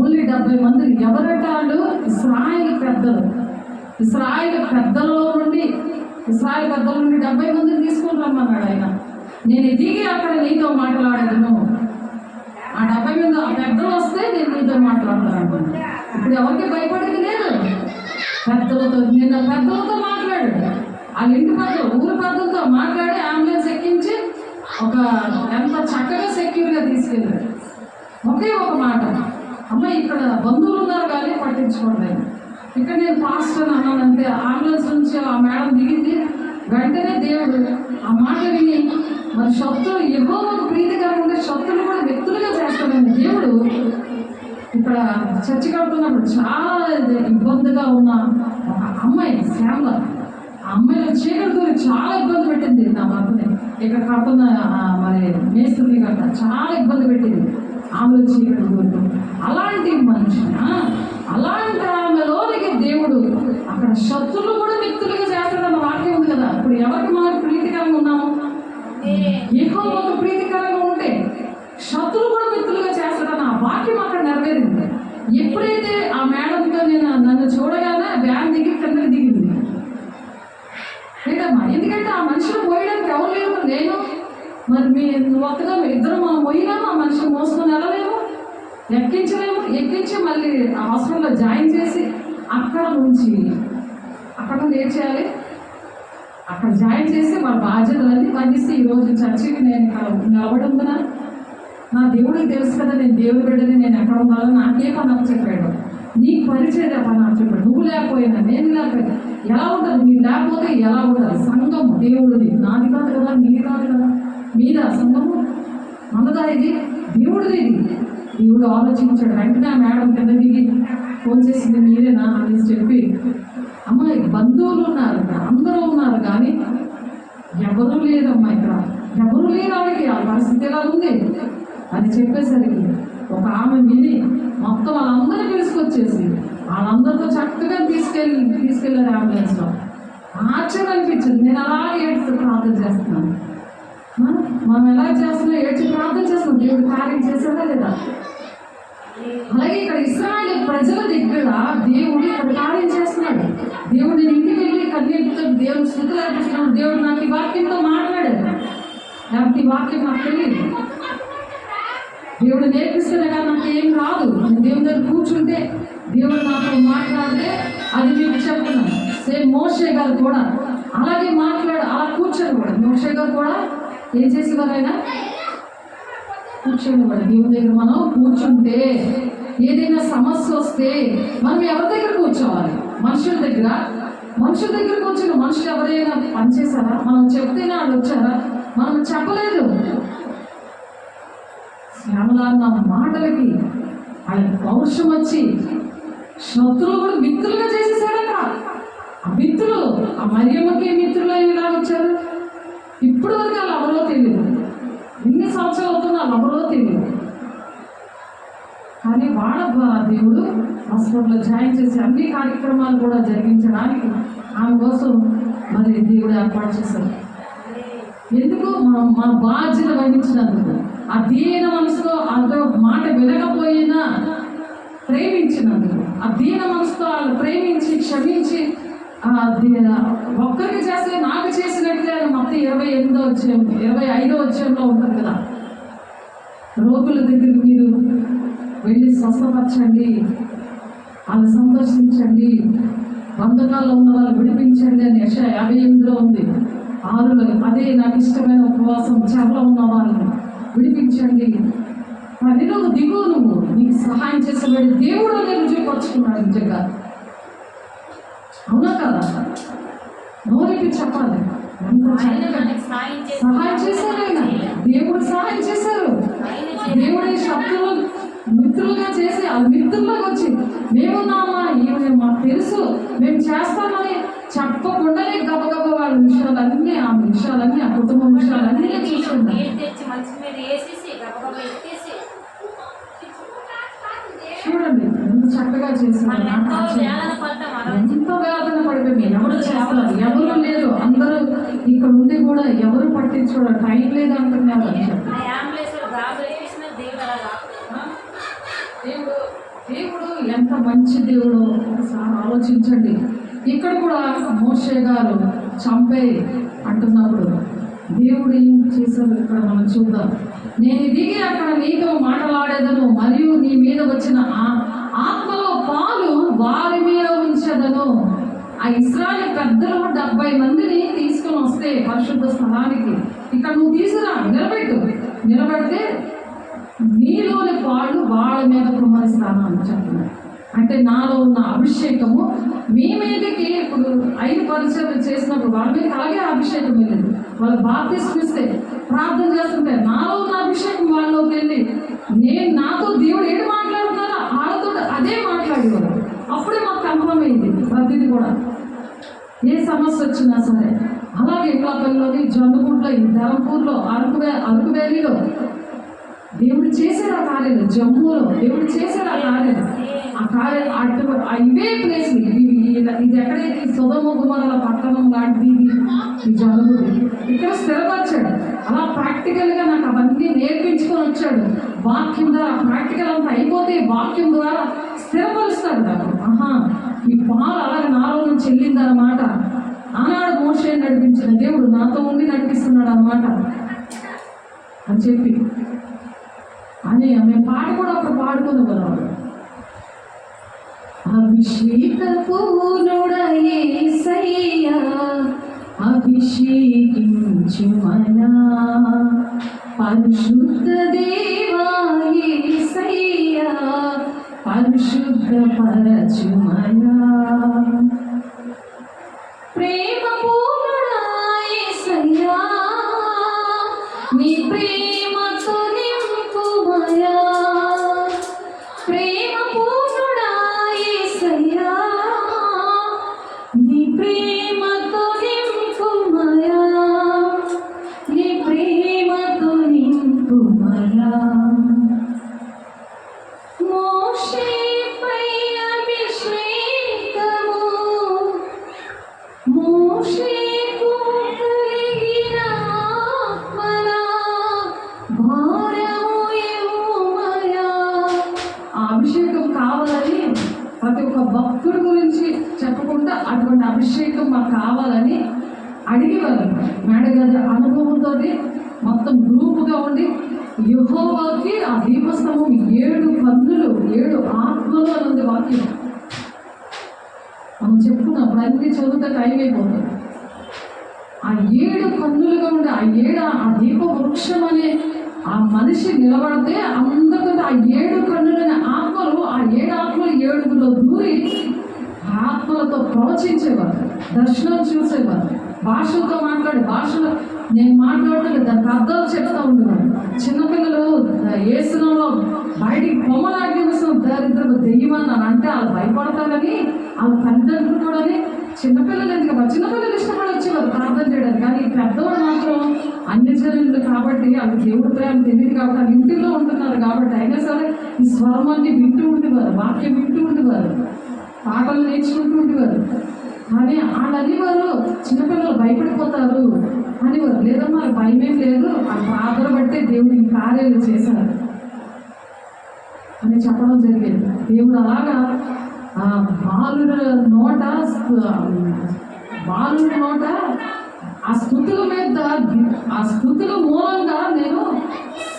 Speaker 1: ఓన్లీ 70 మంది. ఎవరంటే వాళ్ళు ఇశ్రాయేలు పెద్దలు. ఇశ్రాయేలు పెద్దల నుండి 70 మందిని తీసుకొని రమ్మన్నాడు ఆయన. నేను దిగి అక్కడ నీతో మాట్లాడేదను. ఆ 70 మంది ఆ పెద్దలు వస్తే నేను నీతో మాట్లాడతాను. ఇప్పుడు ఎవరికి భయపడేది లేదు. నిన్న పెద్దలతో మాట్లాడాడు. వాళ్ళ ఇంటి పెద్దలు, ఊరు పెద్దలతో మాట్లాడి అంబులెన్స్ ఎక్కించి ఎంత చక్కగా సెక్యూర్గా తీసుకెళ్ళాడు. ఒకే ఒక మాట, అమ్మ ఇక్కడ బంధువులు ఉన్నారు కానీ పట్టించుకోలేదు. ఇక్కడ నేను పాస్టర్ అన్నానంటే అంబులెన్స్ నుంచి ఆ మేడం దిగింది. వెంటనే దేవుడు ఆ మాట విని మరి శత్రులు యెహోవాకు ప్రీతికరంగా ఉండే శత్రులు కూడా వ్యక్తులుగా చేస్తాడండి దేవుడు. ఇక్కడ చర్చి కడుతున్నప్పుడు చాలా ఇబ్బందిగా ఉన్న ఒక అమ్మాయి శ్యామల, ఆ అమ్మాయిలో చీకటి దూరి చాలా ఇబ్బంది పెట్టింది నా భర్తని. ఇక్కడ కడుతున్న మరి మేస్త్రి గట్ట చాలా ఇబ్బంది పెట్టింది ఆమెలో చీకటి దూరి. అలాంటి మనిషి, అలాంటి ఆమెలోనికి దేవుడు అక్కడ శత్రులు కూడా వ్యక్తులుగా చేస్తాడన్న వాక్యం ఉంది కదా. ఇప్పుడు ఎవరికి మనకు ప్రీతికరంగా ఉన్నాము? యెహోవాకు ప్రీతికరంగా ఉంటే శత్రులు కూడా వ్యక్తులుగా చేస్తాడన్న ఆ వాక్యం అక్కడ నెరవేరింది. ఎప్పుడైతే ఆ మేడంతో నన్ను చూడగానే వ్యాన్ దిగి కిందకి దిగింది లేదమ్మా. ఎందుకంటే ఆ మనుషులు మోయడానికి ఎవరు లేవు, నేను మరి నువ్వు ఒక్కగా ఇద్దరు మనం మోయినాము. ఆ మనిషిని మోసుకొని వెళ్ళలేము, ఎక్కించి మళ్ళీ హాస్పిటల్లో జాయిన్ చేసి అక్కడ నుండి ఏం చేయాలి, అక్కడ జాయిన్ చేసి వాళ్ళ బాధ్యతలన్నీ బంధిస్తే ఈరోజు చర్చికి నేను ఇక్కడ నిలబడుతున్నా. నా దేవుడికి తెలుసు కదా నేను దేవుడి బిడ్డని, నేను ఎక్కడ ఉండాలో నాకే పని చెప్పాడు. నీకు పరిచయం పని చెప్పాడు. నువ్వు లేకపోయినా నేను లేకపోయినా ఎలా ఉంటుంది, మీరు లేకపోతే ఎలా ఉంటుంది? సంఘం దేవుడిది, నాది కాదు కదా, నీది కాదు కదా. మీద సంఘము మనదా, ఇది దేవుడిది. ఇది దేవుడు ఆలోచించాడు. వెంటనే ఆ మేడం కింద దిగి ఫోన్ చేసింది మీరేనా అనేసి చెప్పి, అమ్మ బంధువులు ఉన్నారు ఇక్కడ, అందరూ ఉన్నారు కానీ ఎవరూ లేరమ్మా ఇక్కడ, ఎవరు లేరు, ఆవిడకి ఆ పరిస్థితి ఎలా ఉంది అని చెప్పేసరికి ఒక ఆమె విని మొత్తం వాళ్ళందరూ పిలుచుకొచ్చేసి వాళ్ళందరితో చక్కగా తీసుకెళ్ళారు అంబులెన్స్లో. ఆశ్చర్యం అనిపించింది. నేను అలాగే ఏడుస్తూ ప్రార్థన చేస్తున్నాను. మనం ఎలా చేస్తున్నాం, ఏడ్చి ప్రార్థన చేస్తున్నాం, దేవుడు కార్యం చేశాడా లేదా? అలాగే ఇక్కడ ఇశ్రాయేలు ప్రజల దగ్గర దేవుడు ఇక్కడ కార్యం చేస్తున్నాడు. దేవుడు నేను ఇంటికి వెళ్ళి కన్నీటితో దేవుడు స్థుతులు అర్పిస్తున్నాడు. దేవుడు నాకు ఈ వాక్యంతో మాట్లాడాడు, లేకపోతే ఈ వాక్యం నాకు తెలియదు. దేవుడు నేర్పిస్తేనే కానీ నాకు ఏం రాదు. నేను దేవుని దగ్గర కూర్చుంటే దేవుడు నాతో మాట్లాడితే అది మీకు చెప్తున్నాను. సేమ్ మోషే గారు కూడా అలాగే అలా కూర్చొని కూడా మోషే గారు కూడా ఏం చేసేవారు, ఆయన కూర్చొని కూడా దేవుని దగ్గర మనం కూర్చుంటే ఏదైనా సమస్య వస్తే మనం ఎవరి దగ్గర కూర్చోవాలి? మనుషుల దగ్గర కూర్చొని మనుషులు ఎవరైనా పనిచేశారా? మనం చెప్తేనే వాళ్ళు వచ్చారా? మనం చెప్పలేదు. శ్యామలాన్న మాటలకి ఆయన పౌరుషం వచ్చి శత్రువులు కూడా మిత్రులుగా చేసేసాడట. ఆ మిత్రులు, ఆ మరియమ్మకి మిత్రులు ఎలా వచ్చారు? ఇప్పుడు వరకు వాళ్ళు ఎవరో తెలియదు, ఎన్ని సంవత్సరాలు అవుతున్నా వాళ్ళు ఎవరో తెలియదు. కానీ వాళ్ళ ద్వారా దేవుడు హాస్పిటల్లో జాయిన్ చేసి అన్ని కార్యక్రమాలు కూడా జరిగించడానికి ఆమె కోసం మరి దేవుడు ఏర్పాటు చేశారు. ఎందుకు? మా బాధ్యత వహించినందుకు, ఆ దీన మనసులో అంత మాట వినకపోయినా ప్రేమించినందుకు, ఆ దీన మనసుతో వాళ్ళు ప్రేమించి క్షమించి ఒక్కరికి చేస్తే నాకు చేసినట్లే అని మొత్తం 25వ అధ్యాయంలో ఉంటుంది కదా. రోగుల దగ్గరికి మీరు వెళ్ళి స్వస్థపరచండి, వాళ్ళు సందర్శించండి, బంధకాల్లో ఉన్న వాళ్ళు విడిపించండి అని యెషయా 58లో ఉంది. 6లో అదే నాకు ఇష్టమైన ఉపవాసం, చెరలో ఉన్న వాళ్ళని విడిపించండి, పనిలోకి దిగు, నువ్వు నీకు సహాయం చేసేవాడు దేవుడు అని రుజువుపరుచుకున్నాడు. నిజంగా అవునా కదా? నోరెప్పి చెప్పాలి. సహాయం చేశారు ఆయన, దేవుడు సహాయం చేశారు. దేవుడి శత్రువులు మిత్రులుగా చేసి ఆ మిత్రుల్లోకి వచ్చి మేమున్నామా, ఈమె మాకు తెలుసు, మేము చేస్తామని చెప్పకుండానే గబగబ వాళ్ళ విషయాలన్నీ, ఆ విషయాలన్నీ, ఆ కుటుంబ విషయాలన్నీ చూసుకుంటాం. చూడండి ఎంత చక్కగా చేస్తున్నారు, ఎంత వేదన పడిపోయి ఎవరు చేస్తారు, ఎవరు లేరు, అందరూ ఇక్కడ ఉండి కూడా ఎవరు పట్టించుకోవడం, టైం లేదు అంటున్నారు. దేవుడు ఎంత మంచి దేవుడు ఒకసారి ఆలోచించండి. ఇక్కడ కూడా మోషే గారు చంపే అంటున్నప్పుడు దేవుడు ఏం చేశారు ఇక్కడ మనం చూద్దాం. నేను దిగి అక్కడ నీతో మాట్లాడేదను, మరియు నీ మీద వచ్చిన ఆత్మలో పాలు వారి మీద ఉంచదను. ఆ ఇశ్రాయేలు పెద్దలు 70 మందిని తీసుకొని వస్తే పరిశుద్ధ స్థలానికి, ఇక్కడ నువ్వు తీసుకురా, నిలబెడితే నీలోని పాలు వాళ్ళ మీద కుమ్మరిస్తాను అని చెప్తున్నాడు. అంటే నాలో ఉన్న అభిషేకము మీ మీదకి, ఇప్పుడు 5 పరిచయం చేసినప్పుడు వాళ్ళ మీద అలాగే అభిషేకం వెళ్ళింది. వాళ్ళు బాప్తిస్మిస్తే ప్రార్థన చేస్తుంటే నాలో ఉన్న అభిషేకం వాళ్ళలోకి వెళ్ళి నాతో దేవుడు ఏడు మాట్లాడుతున్నారో వాళ్ళతో అదే మాట్లాడేవారు. అప్పుడే మాకు కన్ఫర్మ్ అయింది ప్రతిదీ కూడా. ఏ సమస్య వచ్చినా సరే అలాగే ఇళ్ళపల్లిలోని, జొన్నగుంట్లో, ధరంపూర్లో, అరకు వ్యాలీలో దేవుడు చేశాడు ఆ కార్యాలు, జమ్మూలో దేవుడు చేశాడు ఆ కార్యాలు. ఇవే ప్లేస్ ఇది ఎక్కడైతే సొదొమ గుమొర్రా పట్టణం లాంటిది ఈ జొన్నగుడి, ఇక్కడ స్థిరపరిచాడు. అలా ప్రాక్టికల్గా నాకు అవన్నీ నేర్పించుకొని వచ్చాడు. వాక్యం ద్వారా ప్రాక్టికల్ అంతా అయిపోతే వాక్యం ద్వారా స్థిరపరుస్తాడు నాకు. ఈ పాలు అలాగే నాలో నుంచి వెళ్ళిందన్నమాట. ఆనాడు మోషే నడిపించిన దేవుడు నాతో ఉండి నడిపిస్తున్నాడు అన్నమాట అని చెప్పి అని మేము పాట కూడా అప్పుడు పాడుకుని కదా. అభిషేకపూర్ణుడా యేసయ్యా అభిషేకించుమనా, పరిశుద్ధ దేవా యేసయ్యా పరిశుద్ధపరచుమనా, ప్రేమ పూర్ణుడా యేసయ్యా నీ ప్రేమతో నింపుమయా, ప్రేమ పూర్ణుడా అభిషేకం కలిగిన ఆత్మలా భారము ఇవ్వమయా. ఆ అభిషేకం కావాలని ప్రతి ఒక్క భక్తుడి గురించి చెప్పకుండా అటువంటి అభిషేకం మాకు కావాలని అడిగేవారు. మేడగది అనుభవంతో మొత్తం గ్రూపుగా ఉండి యెహోవాకి ఆ దీపస్తంభం 7 కన్నులు 7 ఆత్మలు అని ఉంది వాక్యం. మనం చెప్పుకున్నప్పుడు అన్ని చదువుతా టైం అయిపోతుంది. ఆ 7 కన్నులుగా ఉండే ఆ దీప వృక్షం అనే ఆ మనిషి నిలబడితే అందరికంటే ఆ 7 కన్నులైన ఆత్మలు, ఆ 7 ఆత్మలు 7గులో దూరి ఆత్మలతో ప్రవచించేవారు, దర్శనం చూసేవారు, భాషలతో భాషలో నేను మాట్లాడుతుంది దానికి అర్థాలు చెప్తా ఉండేవారు. చిన్నపిల్లలు ఏసునంలో బయటికి పొమ్మలాంటి దరిద్రపు దెయ్యమని అంటే వాళ్ళు భయపడతారని వాళ్ళ తల్లిదండ్రులు కూడా చిన్నపిల్లలు ఎందుకు చిన్నపిల్లలు ఇష్టపడి వచ్చేవారు ప్రార్థన చేయడానికి. కానీ పెద్దవాడు మాత్రం అన్ని జనులు కాబట్టి వాళ్ళకి దేవుడి ప్రేమ తెలియదు కాబట్టి వాళ్ళు ఇంటిలో ఉంటున్నారు కాబట్టి అయినా సరే ఈ స్వరమాన్ని వింటూ ఉండేవారు, వాక్యం వింటూ ఉండేవారు, పాటలు నేర్చుకుంటూ ఉండేవారు. కానీ వాళ్ళు అనేవారు చిన్నపిల్లలు భయపడిపోతారు అనేవారు. లేదమ్మా భయమేం లేదు, ఆ ప్రార్థన బట్టే దేవుడు ఈ కార్యాలు చేశారు అని చెప్పడం జరిగింది. దేవుడు అలాగా బాలుడి నోట ఆ స్తుతుల మీద ఆ స్తుతుల మూలంగా నేను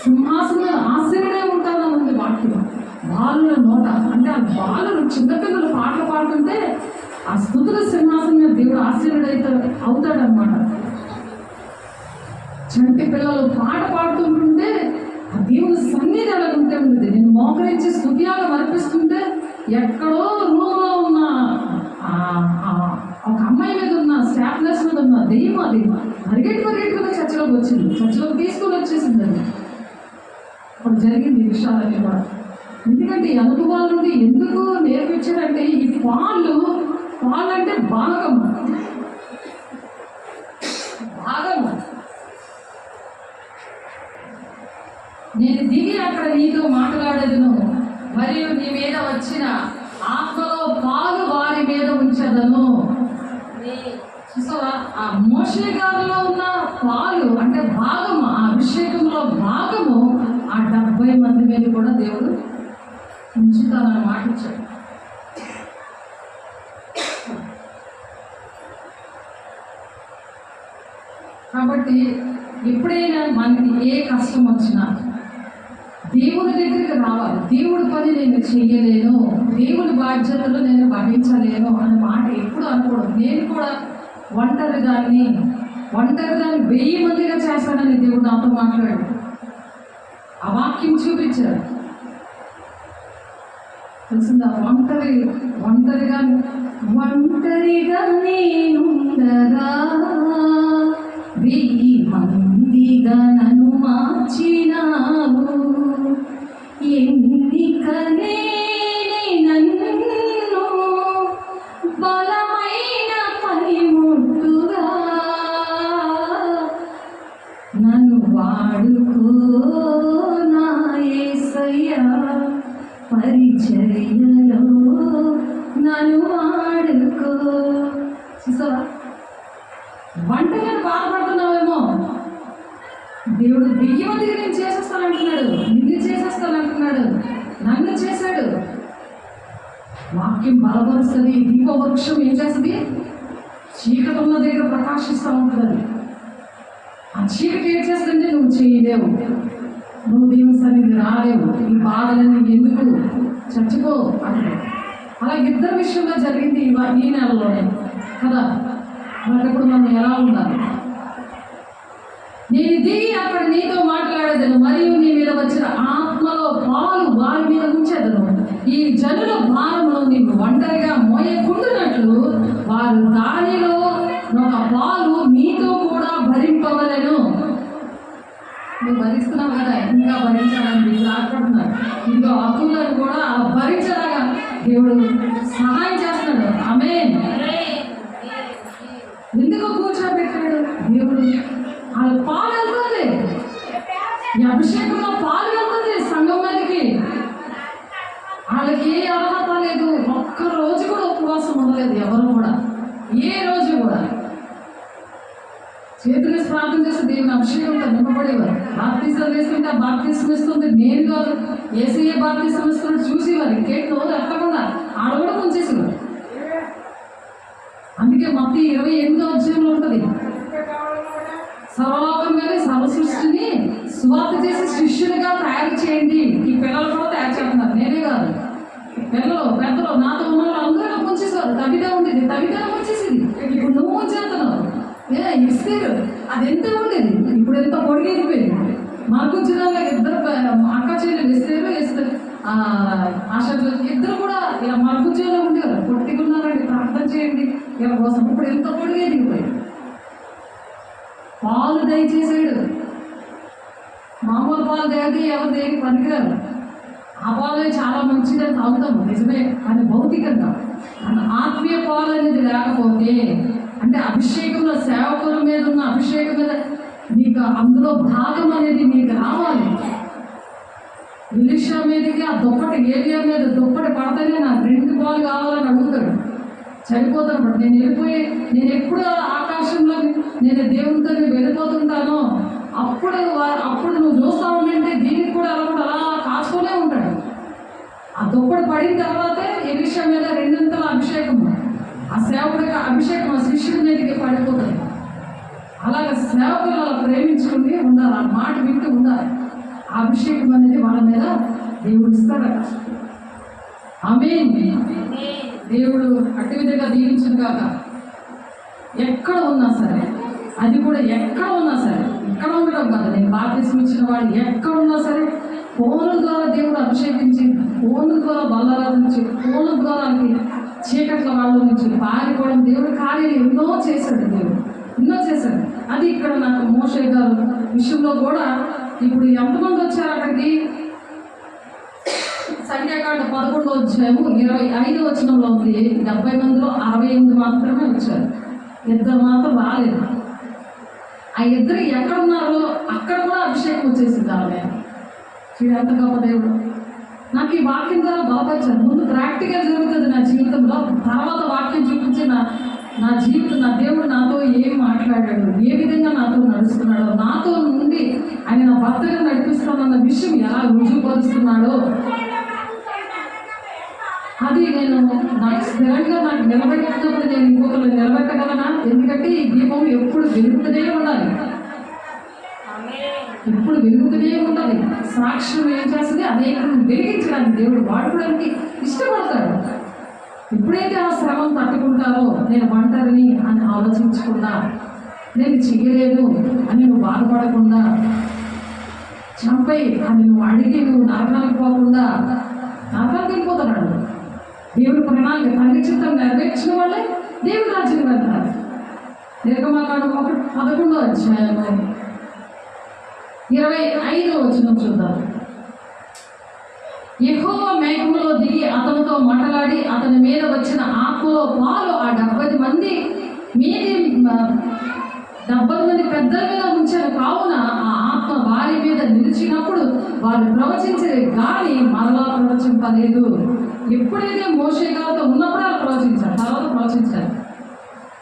Speaker 1: సింహాసనం ఆశ్చర్యమే ఉంటానని ఉంది వాక్యం. బాలుల నోట అంటే ఆ బాలులు చిన్నపిల్లలు పాటలు పాడుతుంటే ఆ స్తుతుల సింహాసనం మీద దేవుడు అవుతాడనమాట. చంటి పిల్లలు పాట పాడుతుంటుంటే ఆ దేవుని సన్నిధి అలాగుంటే ఉంటుంది. నేను మోకరించి స్తుతియాలు అర్పిస్తుంటే ఎక్కడో రూమ్లో ఉన్న ఒక అమ్మాయి మీద ఉన్న స్టాఫ్ నర్స్ మీద ఉన్న దెయ్యం అది పరిగెట్టుకుని చర్చలోకి వచ్చింది, చర్చలోకి తీసుకొని వచ్చేసిందండి. అప్పుడు జరిగింది ఈ విషయాలన్నీ కూడా. ఎందుకంటే ఈ అనుభవాల నుండి ఎందుకు నేర్పించారంటే ఈ పాలు అంటే భాగము. నేను దిగి అక్కడ నీతో మాట్లాడేదను, మరియు నీ మీద వచ్చిన ఆత్మలో పాలు వారి మీద ఉంచదను. సో ఆ మోషే గారిలో ఉన్న పాలు అంటే భాగము, ఆ అభిషేకంలో భాగము ఆ 70 మంది మీద కూడా దేవుడు ఉంచుతానని మాట ఇచ్చాడు. కాబట్టి ఎప్పుడైనా మనకి ఏ కష్టం వచ్చినా దేవుని దగ్గరికి రావాలి. దేవుడి పని నేను చేయలేను, దేవుని బాధ్యతలు నేను వహించలేను అనే మాట ఎప్పుడు అనుకోవడం. నేను కూడా ఒంటరిదాన్ని 1000 మందిగా చేస్తానని దేవుడు నాతో మాట్లాడాడు. ఆ వాక్యం చూపించాడు. తెలిసిందా? ఒంటరిగా నేనుండగా 1000 మందిగా నన్ను మార్చినావు. ఎన్నికనే నన్ను బలమైన పనిముట్టుగా నన్ను వాడుకో నా యేసయ్యా, పరిచర్యలో నన్ను వాడుకో. చూసావా? వంటలను బాధపడుతున్నావేమో, దేవుడు 1000 మందికి నేను చేసేస్తానంటున్నాడు, నిన్ను చేసేస్తానంటున్నాడు, నన్ను చేశాడు. వాక్యం బలపరుస్తుంది. దీపవృక్షం ఏం చేస్తుంది? చీకటి ఉన్న దగ్గర ప్రకాశిస్తూ ఉంటుంది. ఆ చీకటి ఏం చేస్తుందంటే నువ్వు చేయలేవు, నువ్వు దేవుని సన్నిధి రాలేవు, ఈ బాధలన్నీ ఎందుకు, చచ్చిపో అంటే. అలా 2 విషయంలో జరిగింది ఈ నెలలోనే కదా. మరి ఇప్పుడు మనం ఎలా ఉండాలి? నేను దిగి అక్కడ నీతో మాట్లాడేదను, మరియు నీ మీద వచ్చిన ఆత్మలో పాలు వారి మీద ఉంచేదను. ఈ జనుల భారమును నీవు ఒంటరిగా మోయకుండునట్లు వారు దానిలో ఒక పాలు మీతో కూడా భరింపవలెను. నువ్వు భరిస్తున్నావు కదా, ఇంకా భరించాలని మీరు ఆడుకుంటున్నారు. ఇంకో హక్కులను కూడా భరించలాగా దేవుడు సహాయం చేస్తున్నాడు. ఆమేన్. ఎందుకు కూర్చోబెట్టాడు దేవుడు? వాళ్ళ పాలు వెళ్తుంది, ఈ అభిషేకంలో పాలు వెళ్తుంది సంఘం మీదకి. వాళ్ళకి ఏ అర్హత లేదు, ఒక్క రోజు కూడా ఉపవాసం ఉండలేదు ఎవరు కూడా, ఏ రోజు కూడా. చేతులు ప్రార్థన చేస్తే దేవుని అభిషేకంతో నింపబడేవారు. బాప్తిజం వేస్తుంటే ఆ బాప్తిజం ఇస్తుంది నేను కాదు, ఏసయ్య బాప్తిజం ఇస్తున్నట్టు చూసేవారు. ఇంకేంటి రోజు ఎక్కకుండా ఆడ కూడా ఉంచేసేవారు. అందుకే మత్తయి 28వ అధ్యాయంలో ఉంటుంది, సర్వలోకం మీద సర్వ సృష్టిని సువార్త చేసి శిష్యులుగా తయారు చేయండి. ఈ పిల్లలు కూడా తయారు చేస్తున్నారు, నేనే కాదు. పిల్లలు పెద్దలు నాతో ఉన్న వాళ్ళు అందరూ నాకు ముంచేసేవారు. తవిత ఉండేది, తవిత ముంచేసేది. ఇప్పుడు నువ్వు ముంచేస్తున్నావు. ఇస్తారు అది ఎంత ఉండేది, ఇప్పుడు ఎంత పొడిగెదిపోయింది. మనకు జిల్లాలో ఇద్దరు అక్క చెల్లెలు ఇస్తారు ఆశా ఇద్దరు కూడా ఇలా మనకు జిల్లాలో ఉండేవారు. పొట్టిగున్నారండి, ప్రార్థన చేయండి ఇలా కోసం. ఇప్పుడు ఎంత పొడిగెదిగిపోయింది. పాలు దయచేసాడు. మామూలు పాలు దేది ఎవరు దేనికి పనికిరారు. ఆ పాలు చాలా మంచిదని తాగుతాము నిజమే, కానీ భౌతికంగా ఆత్మీయ పాలు అనేది లేకపోతే, అంటే అభిషేకంలో సేవకుల మీద ఉన్న అభిషేకం మీద నీకు అందులో భాగం అనేది నీకు రావాలి. ఎలీషా మీదకి ఆ దుప్పటి ఏరియా మీద దుప్పటి పడితేనే నాకు 2 పాలు కావాలని అడుగుతాడు. చనిపోతాను. నేను ఎప్పుడు ఆకాశంలో నేను దేవునితో వెళ్ళిపోతుంటానో అప్పుడు నువ్వు చూస్తా ఉంటే దీనికి కూడా అలా కాచుకొనే ఉంటాడు. ఆ దుప్పటి పడిన తర్వాతే ఎలీషా మీద 2 అభిషేకం, ఆ సేవకుడికి అభిషేకం ఆ శిష్యుడి మీదకి పడిపోతుంది. అలాగే సేవకులు అలా ప్రేమించుకుని ఉండాలి, ఆ మాట వింటూ ఉండాలి. ఆ అభిషేకం అనేది వాళ్ళ మీద దేవుడు ఇస్తాడట. ఆమేన్. దేవుడు అట్టి విధంగా దీవించును కాక. ఎక్కడ ఉన్నా సరే, అది కూడా ఎక్కడ ఉన్నా సరే, ఎక్కడ ఉండడం కాదు, నేను బాప్తిసం ఇచ్చిన వాడు ఎక్కడ ఉన్నా సరే, ఫోన్ల ద్వారా దేవుడు అభిషేకించి, ఫోన్ల ద్వారా బల్లరాధించి, ఫోన్ల ద్వారా చీకట్ల వాళ్ళ నుంచి పారిపోవడం దేవుడు కార్యాలు ఎన్నో చేశాడు. దేవుడు ఎన్నో చేశాడు. అది ఇక్కడ నాకు మోషే గారు విషయంలో కూడా ఇప్పుడు ఎంతమంది వచ్చారు అక్కడికి? సంఖ్యాకాండ 11వ అధ్యాయము 25వ వచనంలో ఉంది. 70 మందిలో 68 మాత్రమే వచ్చారు, 2 మాత్రం రాలేదు. ఆ 2 ఎక్కడ ఉన్నారో అక్కడ కూడా అభిషేకం వచ్చేసింది. ఆమె చూడు ఎంత గొప్ప దేవుడు. నాకు ఈ వాక్యం ద్వారా బలపరిచాను. ముందు ప్రాక్టికల్ జరుగుతుంది నా జీవితంలో, తర్వాత వాక్యం చూపించి నా జీవితం, నా దేవుడు నాతో ఏం మాట్లాడాడు, ఏ విధంగా నాతో నడుస్తున్నాడో, నాతో నుండి ఆయన నా భర్తగా నడిపిస్తానన్న విషయం ఎలా రుజువుపరుస్తున్నాడో అది నేను నాకు స్థిరంగా నాకు నిలబెట్టినప్పుడు నేను ఇంకొకరు నిలబెట్టగలనా? ఎందుకంటే ఈ దీపం ఎప్పుడు వెలుగుతూనే ఉండాలి, ఎప్పుడు వెలుగుతూనే ఉండాలి. సాక్ష్యం ఏం చేస్తుంది? అనేకులను వెలిగించడానికి దేవుడు వాడుకోవడానికి ఇష్టపడతాడు. ఎప్పుడైతే ఆ శ్రమం తట్టుకుంటారో, నేను ఒంటరిని అని ఆలోచించకుండా, నేను చెయ్యలేదు అని నువ్వు బాధపడకుండా, చంపై అని నువ్వు అడిగి నువ్వు నరకానికి పోకుండా, నరకానికి వెళ్ళిపోతున్నాడు. దేవుడు ప్రణాళిక తండ్రి చిత్తం నెరవేర్చిన వాళ్ళే దేవుడు రాజ్యం వెళ్తారు. నిర్గమకాండం 11వ అధ్యాయము 25వ వచనం చూద్దాం. యెహోవా మేఘములో దిగి అతనితో మాట్లాడి అతని మీద వచ్చిన ఆత్మలో పాలు ఆ 70 మంది పెద్దల మీద ఉంచారు. కావున ఆ ఆత్మ వారి మీద నిలిచినప్పుడు వారు ప్రవచించే గాని మరలా ప్రవచింపలేదు. ఎప్పుడైతే మోషే గారితో ఉన్నప్పుడు వాళ్ళు ప్రవచించారు, తర్వాత ప్రవచించారు.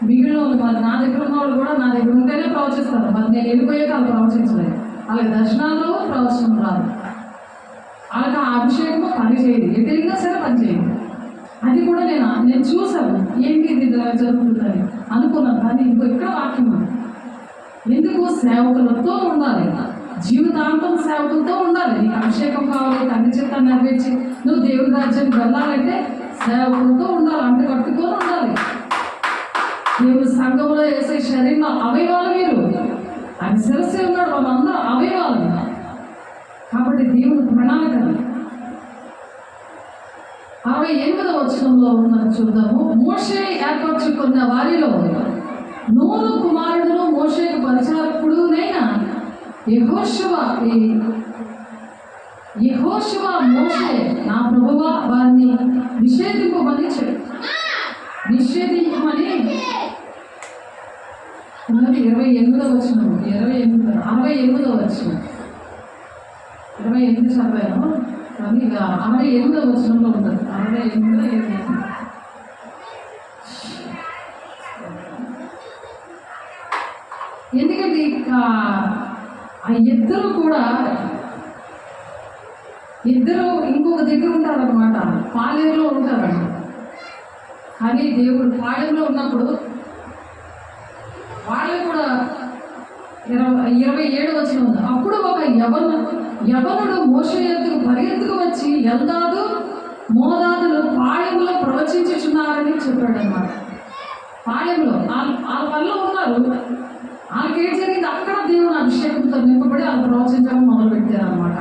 Speaker 1: మిగిలిన వాళ్ళు మరి నా దగ్గర ఉన్న వాళ్ళు కూడా నా దగ్గర ఉంటేనే ప్రవచిస్తారు. మరి నేను వెళ్ళిపోయాక వాళ్ళు ప్రవచించలేదు. వాళ్ళకి దర్శనాల్లో ప్రవచనం రాదు, వాళ్ళకి ఆ అభిషేకము పనిచేయదు, ఎటుగా సరే పనిచేయదు. అది కూడా నేను చూసాను, ఏంటి ఇది జరుగుతుందని అనుకున్నాను. కానీ ఇక్కడ వాక్యం ఎందుకు సేవకులతో ఉండాలి, జీవితాంతం సేవకులతో ఉండాలి. నీకు అభిషేకం కావాలి, తండ్రి చేత నెరవేర్చి నువ్వు దేవుడి రాజ్యానికి వెళ్ళాలంటే సేవకులతో ఉండాలి, అంటు కట్టుకొని ఉండాలి. దేవుడు సంఘంలో వేసే శరీరంలో అవయవాలు మీరు, ఆయన శిరస్సు ఉన్నాడు, వాళ్ళందరూ అవయవాలు. కాబట్టి దేవుడు ప్రణాళిక. 68వ వచనంలో ఉన్నది చూద్దాము. మోషే ఏర్పరచుకున్న వారిలో నూను కుమారుడును మోషేకు పరిచారకుడునైన యెహోషువ మోషే నా ప్రభువా వారిని నిషేధింపమని నిషేధించమని ఉన్నది. 28వ వచనం 68వ వచనం 28 చదివాను కానీ ఇక 68వ వచనంలో ఉంటుంది. 68 68 ఎందుకంటే ఆ ఇద్దరు కూడా ఇంకొక దగ్గర ఉంటారనమాట, పాలెంలో ఉంటారంట. కానీ దేవుడు పాలెంలో ఉన్నప్పుడు వాళ్ళు కూడా 27 వచనం ఉంది. అప్పుడు ఒక యవనుడు మోషే యొద్దకు పరిగెత్తుకు వచ్చి, ఎల్దాదు మోదాదులు పాళెంలో ప్రవచించుచున్నారని చెప్పాడు అనమాట. పాళెంలో వాళ్ళ పనిలో ఉన్నారు. వాళ్ళకి ఏం జరిగింది, అక్కడ దేవుని అభిషేకంతో నింపబడి వాళ్ళు ప్రవచించడం మొదలుపెట్టారు అనమాట.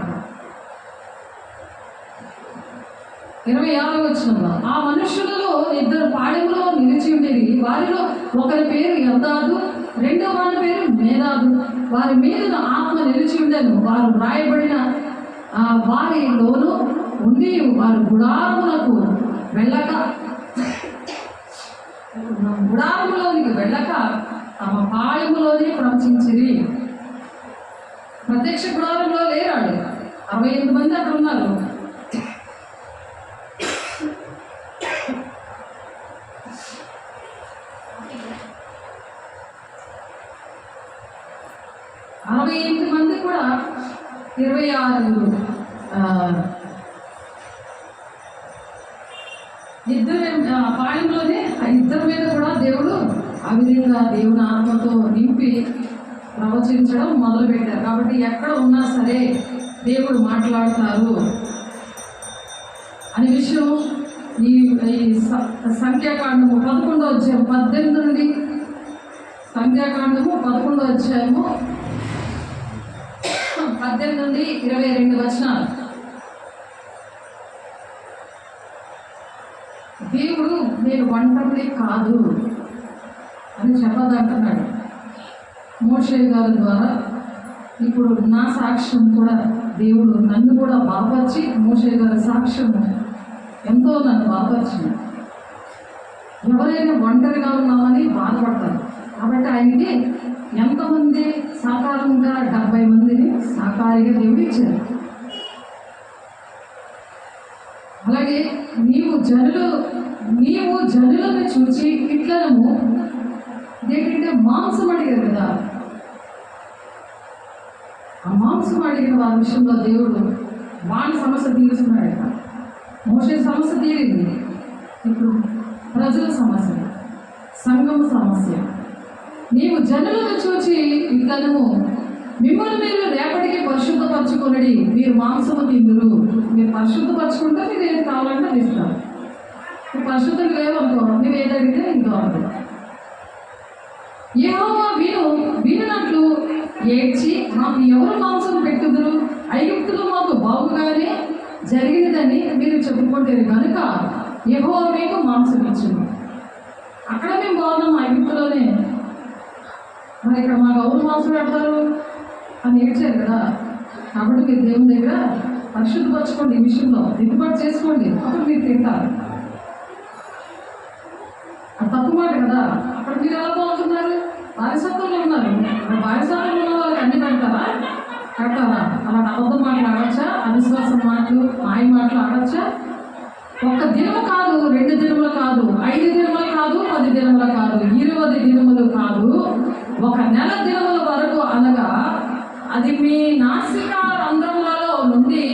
Speaker 1: 26వ వచనంలో, ఆ మనుషులలో ఇద్దరు పాళెంలో నిలిచి ఉండేది. వారిలో ఒకరి పేరు ఎల్దాదు, రెండో వారి పేరు మేదాదు. వారి మీద ఆత్మ నిలిచి ఉండేను. వారు రాయబడిన వారిలోనూ ఉండి వారు గుడారములోనికి వెళ్ళక తమ పాళెములోనే ప్రవచించిరి. ప్రత్యక్ష గుడారంలో లేరాడు. 68 మంది అక్కడ ఉన్నారు. మంది కూడా 26 ఇద్దరు పాళెంలోనే ఆ ఇద్దరి మీద కూడా దేవుడు ఆ విధంగా దేవుని ఆత్మతో నింపి ప్రవచించడం మొదలుపెట్టారు. కాబట్టి ఎక్కడ ఉన్నా సరే దేవుడు మాట్లాడతారు అనే విషయం ఈ సంఖ్యాకాండము 11వ అధ్యాయం 18 నుండి, సంఖ్యాకాండము 11వ అధ్యాయము 18 నుండి 22 వచనాలు. దేవుడు నేను ఒంటరిని కాదు అని చెప్పదంటున్నాడు మోషే గారి ద్వారా. ఇప్పుడు నా సాక్ష్యం కూడా దేవుడు నన్ను కూడా బాపర్చి, మోషే గారి సాక్ష్యం ఎంతో నన్ను బాపరిచింది. ఎవరైనా ఒంటరిగా ఉన్నామని బాధపడతారు. కాబట్టి ఆయనకి ఎంతమంది సాకారంగా 70 మందిని సాకారిగా దేవుడు ఇచ్చారు. అలాగే నీవు జనులను చూచి ఇట్లనము, ఏంటంటే మాంసం అడిగారు కదా, ఆ మాంసం అడిగిన వారి విషయంలో దేవుడు వాడి సమస్య తీరుస్తున్నాడు. మోషే సమస్య తీరింది. ఇప్పుడు ప్రజల సమస్య, సంఘం సమస్య. నీవు జనులను చూచి ఇట్లనము, మిమ్మల్ని మీరు రేపటికి పరిశుద్ధపరచుకొనడి, మీరు మాంసము తిందురు. మీరు పరిశుద్ధపరచుకుంటే మీరు ఏది కావాలంటే అది ఇస్తారు. పరిశుద్ధం లేవనుకో, నువ్వు ఏది అడిగితే ఇంకా ఉంటుంది. యెహోవా వినునట్లు ఏడ్చి, మాకు ఎవరు మాంసం పెట్టుదురు, ఐగుప్తులు మాకు బాగుగానే జరిగినదని మీరు చెప్పుకుంటారు కనుక యెహోవా మీకు మాంసం ఇచ్చును. అక్కడ మేము బాగున్నాం ఐగుప్తులోనే, మరి ఇక్కడ మాకు ఎవరు మాంసం పెడతారు అని ఏడ్చారు కదా. కాబట్టి మీరు దేవుని దగ్గర పరిశుద్ధపరచుకోండి, ఈ విషయంలో దిద్దుబాటు చేసుకోండి, అప్పుడు మీరు తింటారు. అది తప్పు మాట కదా. అక్కడ మీరు ఎలా బాగుతున్నారు, బానిసత్వంలో ఉన్నారు. బానిసత్వంలో ఉన్న వాళ్ళకి అన్ని పెడతారా? అలా అబద్ధం మాటలు ఆడచ్చా, అవిశ్వాసం మాటలు, మాయ మాటలు ఆడచ్చా? ఒక్క దినము కాదు, 2 దినములు కాదు, 5 దినములు కాదు, 10 దినములు కాదు, 20 దినములు కాదు, 1 నెల దినముల వరకు అనగా అది మీ నాసికా రంధ్రములలో నుండి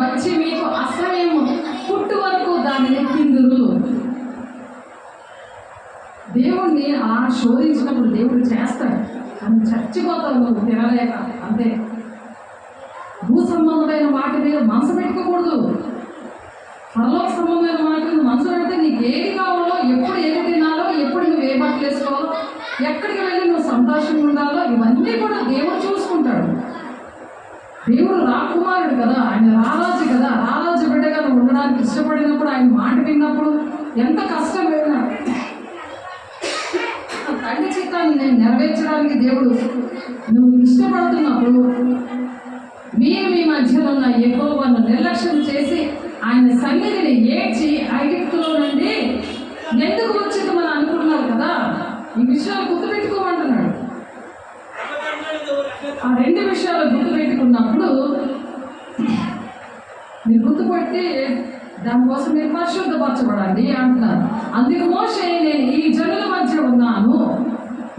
Speaker 1: వచ్చి మీకు అసహ్యము పుట్టు వరకు దానిని తిందురు. దేవుణ్ణి శోధించినప్పుడు దేవుడు చేస్తాడు. అని చచ్చిపోతావు నువ్వు తినలేక, అంతే. భూ సంబంధమైన వాటి మీద మనసు పెట్టుకోకూడదు. పరలోక సంబంధమైన వాటి మీద మనసు పెడితే నీకు ఏది కావాలో, ఎప్పుడు ఏది తినాలో, ఎప్పుడు నువ్వు ఏ బట్టలు వేసుకోవాలో, ఎక్కడికి వెళ్ళి నువ్వు సంతోషంగా ఉండాలో, ఇవన్నీ కూడా దేవుడు చూసుకుంటాడు. దేవుడు రాకుమారుడు కదా, ఆయన రారాజు కదా. రారాజు బిడ్డగా నువ్వు ఉండడానికి ఇష్టపడినప్పుడు, ఆయన మాట విన్నప్పుడు ఎంత కష్టం వెళ్ళినా తండ్రి చిత్తాన్ని నేను నెరవేర్చడానికి దేవుడు నువ్వు ఇష్టపడుతున్నప్పుడు మీరు మీ మధ్యలో ఉన్న యెహోవాను నిర్లక్ష్యం చేసి ఆయన సన్నిధిని ఏడ్చి ఐగుప్తులో నుండి ఎందుకు వచ్చిందని అనుకున్నారు కదా. ఈ విషయాలు గుర్తుపెట్టుకోమంటున్నాడు. ఆ 2 విషయాలు గుర్తుపెట్టుకున్నప్పుడు మీరు గుర్తుపట్టి దానికోసం మీరు పరిశుద్ధపరచబడండి అంటున్నారు. అందుకు మోషే నేను ఈ జనుల మధ్య ఉన్నాను,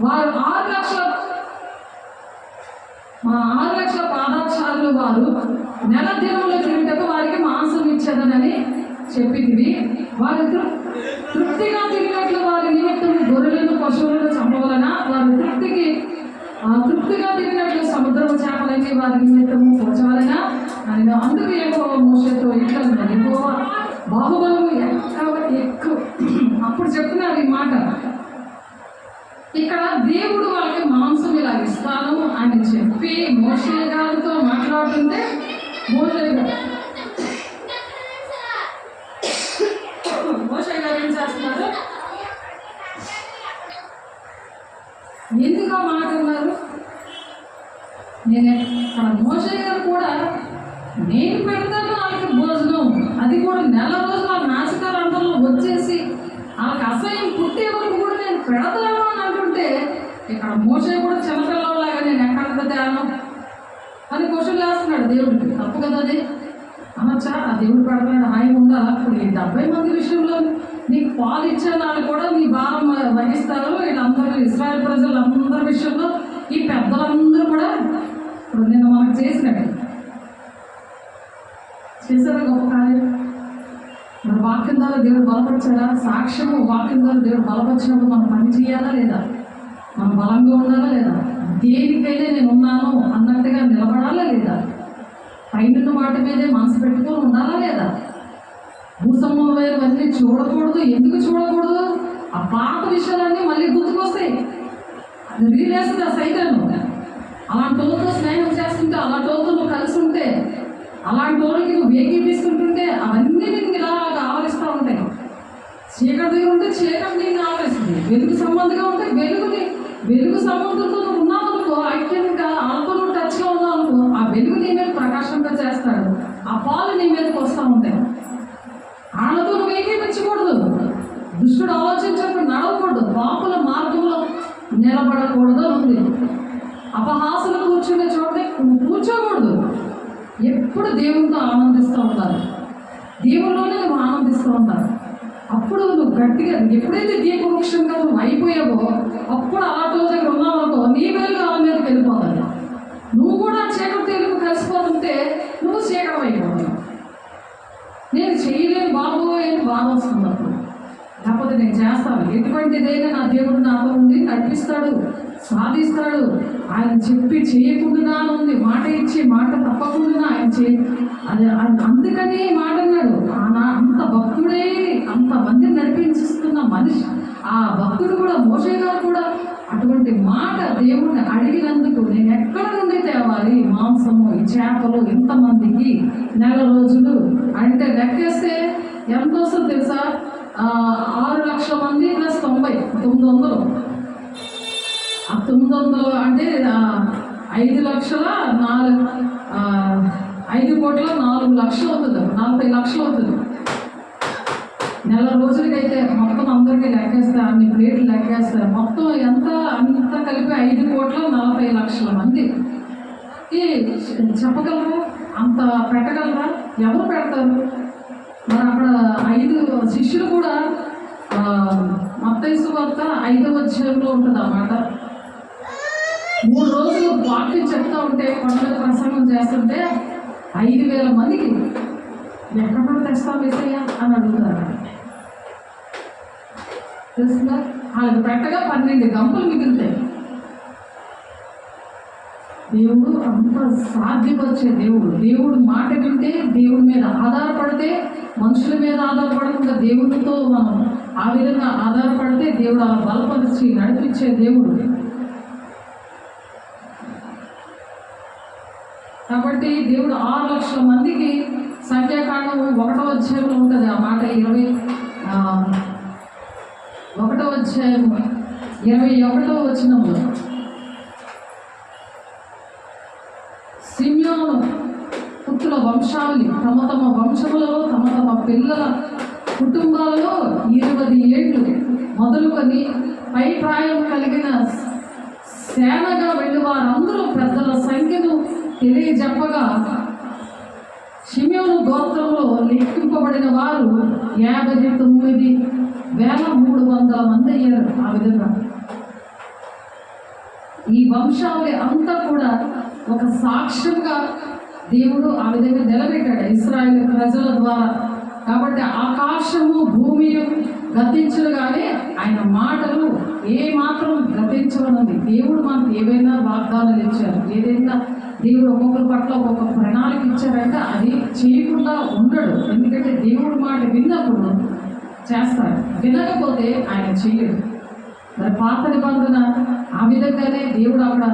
Speaker 1: వారు 6,00,000 పాదాచారులు, వారు నెల దినములు తిరుగుటకు వారికి మాంసం ఇచ్చేదనని చెప్పితివి. వారు తృప్తిగా తిరిగినట్లు వారి నిమిత్తం గొర్రెలను పశువులను చంపవలన, వారు తృప్తిగా తిరిగినట్లు సముద్రము చేపలకి వారి నిమిత్తము పోచవలన అని. అందుకు యెహోవా మోషేతో ఇట్లా యెహోవా బాహుబలము ఎక్కువ. అప్పుడు చెప్తున్నారు ఈ మాట. ఇక్కడ దేవుడు వాళ్ళకి మాంసం ఇలా ఇస్తాను అని చెప్పి మోషే గారితో మాట్లాడుతుంటే మోషే గారు ఏం చేస్తున్నారు? ఎందుకు మాట అన్నారు? మోషే గారు కూడా నేను పెడతాను వాళ్ళకి భోజనం, అది కూడా నెల రోజులు వాళ్ళ నాశకాలంలో వచ్చేసి వాళ్ళకి అసహ్యం పుట్టే వరకు కూడా నేను పెడతాను అని అంటుంటే, ఇక్కడ మోషే కూడా చిన్నపిల్లలాగా నేను ఎక్కడ తేను అని క్వశ్చన్ వేస్తున్నాడు దేవుడికి. తప్పు కదా అది అనొచ్చా? ఆ దేవుడు పెడతాడు, హాయిగా ఉండాలి. అప్పుడు ఈ 70 మంది విషయంలో నీకు పాలు ఇచ్చే వాళ్ళు కూడా నీ భారం వహిస్తారు. వీళ్ళందరూ ఇశ్రాయేలు ప్రజలందరి విషయంలో ఈ పెద్దలందరూ కూడా ఇప్పుడు నిన్న మనకు చేశారా గొప్ప కార్యం? మన వాక్యం ద్వారా దేవుడు బలపరిచారా? సాక్ష్యము వాక్యం ద్వారా దేవుడు బలపరిచినప్పుడు మనం పని చేయాలా లేదా? మనం బలంగా ఉండాలా లేదా? దేనికైనా నేను ఉన్నాను అన్నట్టుగా నిలబడాలా లేదా? పైన వాటి మీదే మనసు పెట్టుకొని ఉండాలా లేదా? భూసమ్మల వైపు అన్నీ చూడకూడదు. ఎందుకు చూడకూడదు? ఆ పాత విషయాలన్నీ మళ్ళీ గుర్తుకొస్తాయి. అది రీలేస్తుంది ఆ సైతాను. అలాంటి వాళ్ళతో స్నేహం చేస్తుంటే, అలాంటి వాళ్ళతో నువ్వు కలిసి ఉంటే, అలాంటి వాళ్ళకి నువ్వు ఏకీపిస్తుంటుంటే అవన్నీ నేను ఇలాగా ఆవరిస్తూ ఉంటాయి. చీకటి దగ్గర ఉంటే చీకటి నేను ఆవరిస్తుంది. వెలుగు సంబంధంగా ఉంటే వెలుగు సంబంధంతో నువ్వు ఉన్నావనుకో, ఐక్యంగా వాళ్ళతో నువ్వు టచ్లో ఉన్నావనుకో, ఆ వెలుగు నీ మీద ప్రకాశంగా చేస్తాడు. ఆ పాలు నీ మీదకి వస్తూ ఉంటాయి. వాళ్ళతో నువ్వు ఏకీపించకూడదు. దుష్టుడు ఆలోచించినప్పుడు నడవకూడదు. పాపుల మార్గంలో నిలబడకూడదు ఉంది. అపహాసులు కూర్చునే చోట కూర్చోకూడదు. ఎప్పుడు దేవునితో ఆనందిస్తూ ఉంటారు. దేవుల్లోనే నువ్వు ఆనందిస్తూ ఉంటారు. అప్పుడు నువ్వు గట్టిగా ఎప్పుడైతే దీపవృక్షంగా నువ్వు అయిపోయావో అప్పుడు ఆటో దగ్గర ఉన్నావనుకో, నీ వెలుగు వాళ్ళ మీదకి వెళ్ళిపోతుంది. నువ్వు కూడా చీకటి తెలుగు కలిసిపోతుంటే నువ్వు చీకటి అయిపోతావు. నేను చేయలేను బాబు అని బాధ వస్తుంది. అప్పుడు లేకపోతే నేను చేస్తాను. ఎటువంటిదైనా నా దేవుడు నాతో ఉంది, నడిపిస్తాడు, సాధిస్తాడు. ఆయన చెప్పి చేయకుండా ఉంది, మాట ఇచ్చి మాట తప్పకుండా ఆయన అది అందుకని మాట అన్నాడు. అంత భక్తుడే అంతమందిని నడిపించుస్తున్న మనిషి, ఆ భక్తుడు కూడా మోషే గారు కూడా అటువంటి మాట దేవుడిని అడిగినందుకు నేను ఎక్కడ నుండి తేవాలి మాంసము, ఈ చేపలు ఇంతమందికి నెల రోజులు అంటే లెక్కేస్తే ఎంత వస్తుంది తెలుసా? 6,00,000 మంది ప్లస్ 900. ఆ 900 అంటే 5,04,00,000 అవుతుంది. 40 లక్షలు అవుతుంది నెల రోజులకైతే. మొత్తం అందరికీ లెక్కేస్తే, అన్ని ప్లేట్లు లెక్కేస్తే మొత్తం ఎంత అంత కలిపి 5,40,00,000 మంది చెప్పగలరా? అంత పెట్టగలరా? ఎవరు పెడతారు? మరి అక్కడ 5 శిష్యులు కూడా మత్తయి సువార్త 5వ అధ్యాయంలో ఉంటుంది అన్నమాట. 3 రోజులు వాక్యం చెప్తా ఉంటే, కొండ ప్రసంగం చేస్తుంటే 5,000 మందికి ఎక్కడ తెస్తావు వేసయ్యా అని అడుగుతారు. తెలుస్తుందా? వాళ్ళకి పెట్టగా 12 గంపలు మిగులుతాయి. దేవుడు అంత సాధ్యపరిచే దేవుడు. దేవుడు మాట వింటే, దేవుడి మీద ఆధారపడితే, మనుషుల మీద ఆధారపడకుండా దేవుడితో మనం ఆ విధంగా ఆధారపడితే దేవుడు అలా బలపరిచి నడిపించే దేవుడు. కాబట్టి దేవుడు 6,00,000 మందికి సంఖ్యాకాండం 1వ అధ్యాయంలో ఉంటుంది ఆ మాట. 1వ అధ్యాయం 21వ వచనంలో సిమ్యోను పుత్రుల వంశావళి తమ తమ వంశములలో తమ తమ పిల్లల కుటుంబాలలో 20 ఏళ్ళు మొదలుకొని పై ప్రాయం కలిగిన సేనగా వెళ్ళి వారందరూ పెద్దల సంఖ్యను తెలియజెప్పగా షిమ్యోను గోత్రంలో లెక్కింపబడిన వారు 59,300 మంది అయ్యారు. ఆ విధంగా ఈ వంశావళి అంతా కూడా ఒక సాక్ష్యంగా దేవుడు ఆ విధంగా నిలబెట్టాడు ఇశ్రాయేలు ప్రజల ద్వారా. కాబట్టి ఆకాశము భూమియు గతించడు కానీ ఆయన మాటలు ఏ మాత్రం గతించవన్నది. దేవుడు మనకు ఏవైనా వాగ్దానాలు ఇచ్చారు, ఏదైనా దేవుడు ఒక్కొక్కరి పట్ల ఒక్కొక్క ప్రణాళిక ఇచ్చారంటే అది చేయకుండా ఉండడు. ఎందుకంటే దేవుడు మాట విన్నప్పుడు చేస్తాడు, వినకపోతే ఆయన చెయ్యడు. మరి పాత నిబంధన ఆ విధంగానే దేవుడు అక్కడ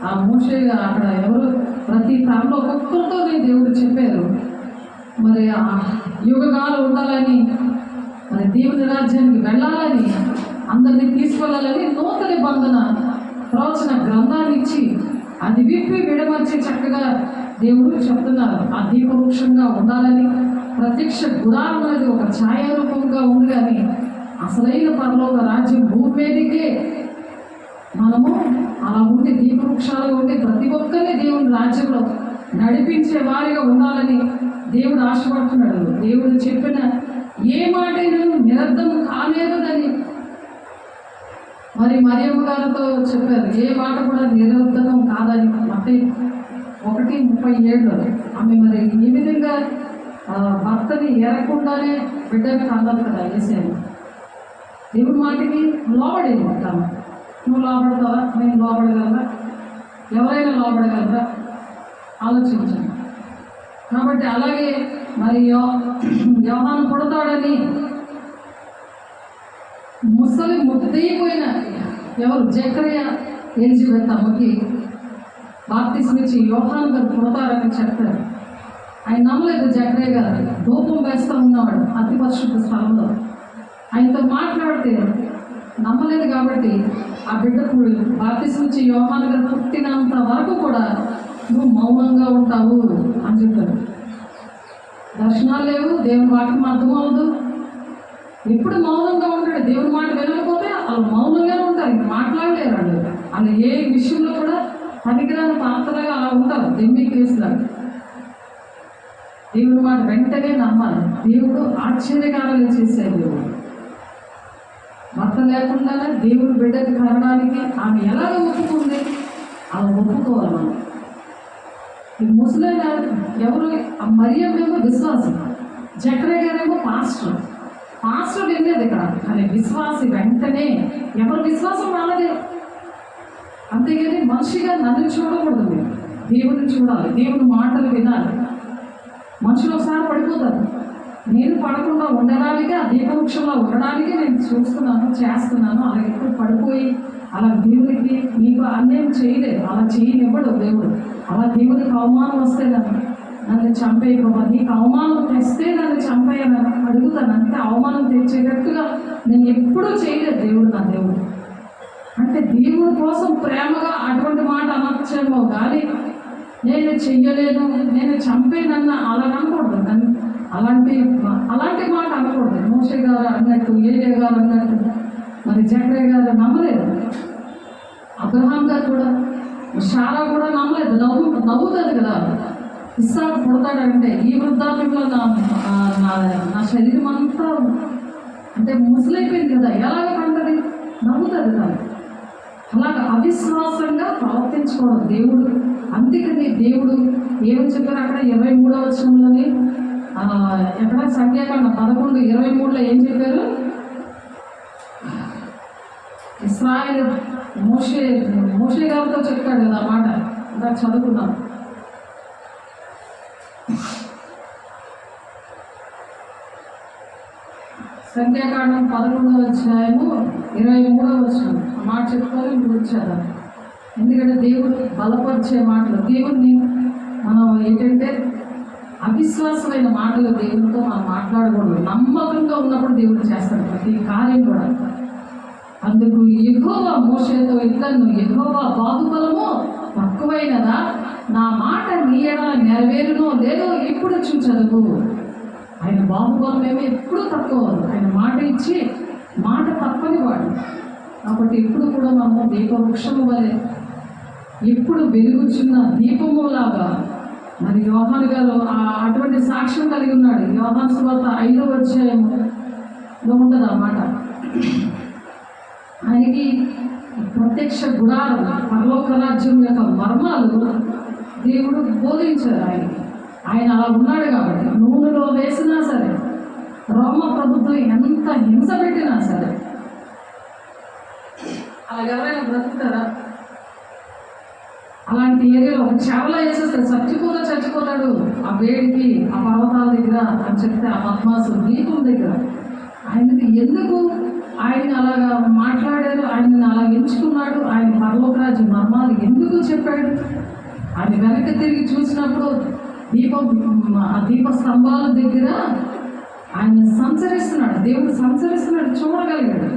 Speaker 1: ఆ మోషే అక్కడ ఎవరు ప్రతి తరంలో ఒక్కొక్కరితో దేవుడు చెప్పారు. మరి ఆ యుగగాలు ఉండాలని, మరి దేవుని రాజ్యానికి వెళ్ళాలని, అందరినీ తీసుకెళ్ళాలని నూతన నిబంధన ప్రవచన గ్రంథాన్ని ఇచ్చి అది విప్పి విడమర్చి చక్కగా దేవుడు చెప్తున్నారు. ఆ దీపవృక్షంగా ఉండాలని, ప్రత్యక్ష గుడారం అనేది ఒక ఛాయారూపంగా ఉంది. కానీ అసలైన పరలోక రాజ్యం భూమి మీదకే మనము అలా ఉండి దీపవృక్షాలుగా ఉండి ప్రతి ఒక్కరిని దేవుని రాజ్యంలో నడిపించే వారిగా ఉండాలని దేవుడు ఆశపడుతున్నాడు. దేవుడు చెప్పిన ఏ మాట నిరర్ధం కాలేదని మరి మరియమ్మ గారితో చెప్పారు. ఏ మాట కూడా నిరర్ధకం కాదని మత్తయి 1:37 ఆమె మరి ఈ విధంగా భర్తని ఎరకుండానే బిడ్డని కన్నారు కదా వేసాను. దేవుడి మాటకి లోబడేది ఉంటాను. నువ్వు లోబడతావా? నేను లోబడగలరా? ఎవరైనా లోబడగలరా? ఆలోచించండి. కాబట్టి అలాగే మరి యోహాను పుడతాడని ముసలి ముద్దయిపోయిన ఎవరు జకరియా ఎలిజబెత్ అమ్మకి బాప్తిస్మం ఇచ్చి యోహాను గారు పుడతారని చెప్తారు. ఆయన నమ్మలేదు. జకరియా గారు ధూపం వేస్తూ ఉన్నవాడు అతి పరిశుద్ధ స్థలంలో. ఆయనతో మాట్లాడితే నమ్మలేదు. కాబట్టి ఆ బిడ్డకు బాప్తిస్మం ఇచ్చి యోహాను గారు పుట్టినంత వరకు కూడా నువ్వు మౌనంగా ఉంటావు అని చెప్పారు. దర్శనాలు లేవు, దేవుని వాక్యం అర్థం అవ్వదు, ఎప్పుడు మౌనంగా ఉంటాడు. దేవుని మాట వినకపోతే వాళ్ళు మౌనంగానే ఉంటారు, ఇంక మాట్లాడలేరు. వాళ్ళు ఏ విషయంలో కూడా పనికిరాని పాత్రగా అలా ఉంటారు, దెమ్మి కేసులాగా. దేవుని మాట వెంటనే నమ్మాలి. దేవుడు ఆశ్చర్యకారాలు చేసే దేవుడు. భర్త లేకుండానే దేవుడు బిడ్డకి కనడానికి ఆమె ఎలాగ ఒప్పుకుంది, అలా ఒప్పుకోవాలి మనం. ఈ ముసలైన ఎవరు మరియమ్మేమో విశ్వాసం, జకరియా గారేమో పాస్టర్ వెళ్ళేది ఇక్కడ. కానీ విశ్వాసి వెంటనే ఎవరు విశ్వాసం రాలేదు. అంతేగాని మనిషిగా నన్ను చూడకూడదు, మీరు దేవుడిని చూడాలి, దేవుని మాటలు వినాలి. మనుషులు ఒకసారి పడిపోతారు. నేను పడకుండా ఉండడానికి, ఆ దీపవృక్షంలో ఉండడానికి నేను చూస్తున్నాను, చేస్తున్నాను. అలా ఎప్పుడు పడిపోయి అలా దేవుడికి నీకు అన్యాయం చేయలేదు, అలా చేయనివ్వడు దేవుడు. అలా దేవుడికి అవమానం వస్తే నన్ను చంపేయ ప్రభా, నీకు అవమానం తెస్తే నన్ను చంపేయాలని అడుగుతాను. అంటే అవమానం తెచ్చేటట్టుగా నేను ఎప్పుడూ చేయలేదు దేవుడు. నా దేవుడు అంటే దేవుడి కోసం ప్రేమగా అటువంటి మాట అనొచ్చేమో కానీ నేను చెయ్యలేను, నేను చంపేనన్న అలా అనకూడదు. అలాంటి మాట అనకూడదు. మోషే గారు అన్నట్టు, ఏలియా గారు అన్నట్టు, మరి జకరియా గారు నమ్మలేదు. అబ్రహాం గారు కూడా, శారా కూడా నమ్మలేదు. నవ్వుతుంది కదా, ఇస్సాకు పుడతాడంటే ఈ వృద్ధాప్యంలో నా శరీరం అంతా అంటే ముసలైపోయింది కదా, ఎలాగ కంటది, నవ్వుతుంది కదా. అలాగ అవిశ్వాసంగా ప్రవర్తించుకోవడం దేవుడు. అందుకని దేవుడు ఏమని చెప్పారు అక్కడ 23వ వచనంలోని, ఎక్కడ సంఖ్యాకాండం 11:23లో ఏం చెప్పారు? ఇశ్రాయేలు మోషే గారితో చెప్పాడు కదా మాట, ఇంకా చదువుకున్నాం. సంఖ్యాకాండం 11:23 వచనం ఆ మాట చెప్పుకొని వచ్చారు. ఎందుకంటే దేవుడు బలపరిచే మాటలు, దేవుడిని మనం ఏంటంటే అవిశ్వాసమైన మాటలు దేవుడితో మనం మాట్లాడకూడదు. నమ్మకంగా ఉన్నప్పుడు దేవుడు చేస్తాడు ప్రతి కార్యం కూడా. అందుకు యెహోవా మోషేతో ఇట్లను, యెహోవా బాహుబలము తక్కువైనదా, నా మాట నీ ఎడల నెరవేరునో లేదో ఇప్పుడు చూచదువు. ఆయన బాహుబలం ఏమో ఎప్పుడు తక్కువ, ఆయన మాట ఇచ్చి మాట తప్పని వాడు. కాబట్టి ఎప్పుడు కూడా మనము దీపవృక్షము వలె ఎప్పుడు వెలుగుచున్న దీపములాగా మరి యోహాను గారు అటువంటి సాక్ష్యం కలిగి ఉన్నాడు. యోహాను సువార్త 5వ అధ్యాయంలో ఉంటుంది అన్నమాట. ఆయనకి ప్రత్యక్ష గుడారం, పరలోక రాజ్యం యొక్క మర్మాలు దేవుడు బోధించారు ఆయన అలా ఉన్నాడు కాబట్టి. నూనెలో వేసినా సరే, రోమ ప్రభుత్వం ఎంత హింస పెట్టినా సరే, అలాగెవరైనా బ్రతుకుతారా? అలాంటి ఏరియాలో ఒక చేవలో వేసేస్తే చచ్చిపోతాడు ఆ వేడికి, ఆ పర్వతాల దగ్గర అని చెప్తే, ఆ పద్మాసు దీపం దగ్గర ఆయనకి ఎందుకు ఆయన అలాగా మాట్లాడారు, ఆయనని అలా ఎంచుకున్నాడు, ఆయన పరలోకరాజు మర్మాలు ఎందుకు చెప్పాడు? ఆయన వెనక్కి తిరిగి చూసినప్పుడు ఆ దీప స్తంభాల దగ్గర ఆయన సంచరిస్తున్నాడు, దేవుడు సంచరిస్తున్నాడు, చూడగలిగాడు.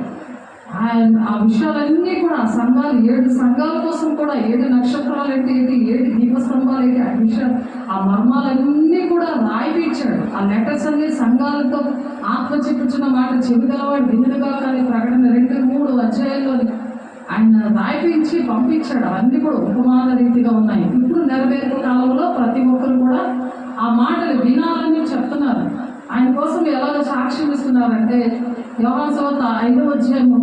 Speaker 1: ఆయన ఆ విషయాలన్నీ కూడా సంఘాలు, 7 సంఘాల కోసం కూడా 7 నక్షత్రాలు ఏంటి, 7 దీపస్తంభాలు ఏంటి, ఆ విషయాలు, ఆ మర్మాలన్నీ కూడా రాయిపించాడు. ఆ లెటర్స్ అన్ని సంఘాలతో ఆత్మ చెప్పుచున్న మాట చెవిగలవాడు వినుడుగా కానీ ప్రకటన 2-3 అధ్యాయాల్లో ఆయన రాయిపించి పంపించాడు. అవన్నీ కూడా ఉపమాన రీతిగా ఉన్నాయి. ఇప్పుడు నెరవేర్పు కాలంలో ప్రతి ఒక్కరు కూడా ఆ మాటలు వినాలని చెప్తున్నారు. ఆయన కోసం ఎలాగ సాక్ష్యం ఇస్తున్నారంటే, యోహాను సువార్త 5వ అధ్యాయము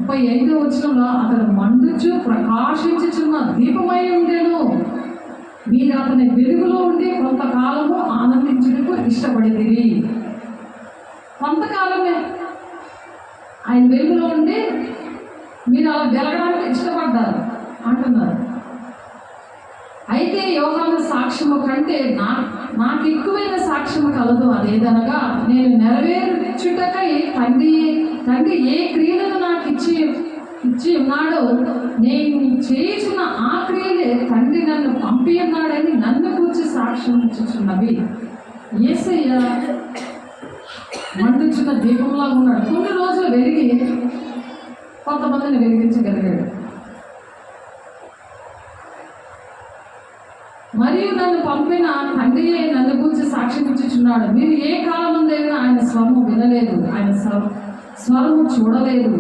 Speaker 1: 35వ వచనంలో, అతను మండుచు ప్రకాశించుచున్న దీపమై ఉండేను, మీరు అతని వెలుగులో ఉండి కొంతకాలము ఆనందించుటకు ఇష్టపడితిరి. కొంతకాలమే ఆయన వెలుగులో ఉండి మీరు అలా వెలగడానికి ఇష్టపడ్డారు అంటున్నారు. అయితే యోహాను సాక్ష్యము కంటే నాకు ఎక్కువైన సాక్ష్యము కలదు. అదేదనగా, నేను నెరవేర్చుటకై తండ్రి ఏ క్రియలను నాకు ఇచ్చి ఉన్నాడో, నేను చేసిన ఆ క్రియలే తండ్రి నన్ను పంపి ఉన్నాడని నన్ను కూర్చి సాక్ష్యం ఇచ్చుచున్నవి. యేసయ్య మండుచున్న దీపంలా ఉన్నాడు. కొన్ని రోజులు వెలిగి కొంతమందిని వెలిగించగలిగాడు. మరియు నన్ను పంపిన తండ్రియే నన్ను గురించి సాక్ష్యం ఇచ్చుచున్నాడు. మీరు ఏ కాలం ముందైనా ఆయన స్వరము వినలేదు, ఆయన స్వరము చూడలేదు.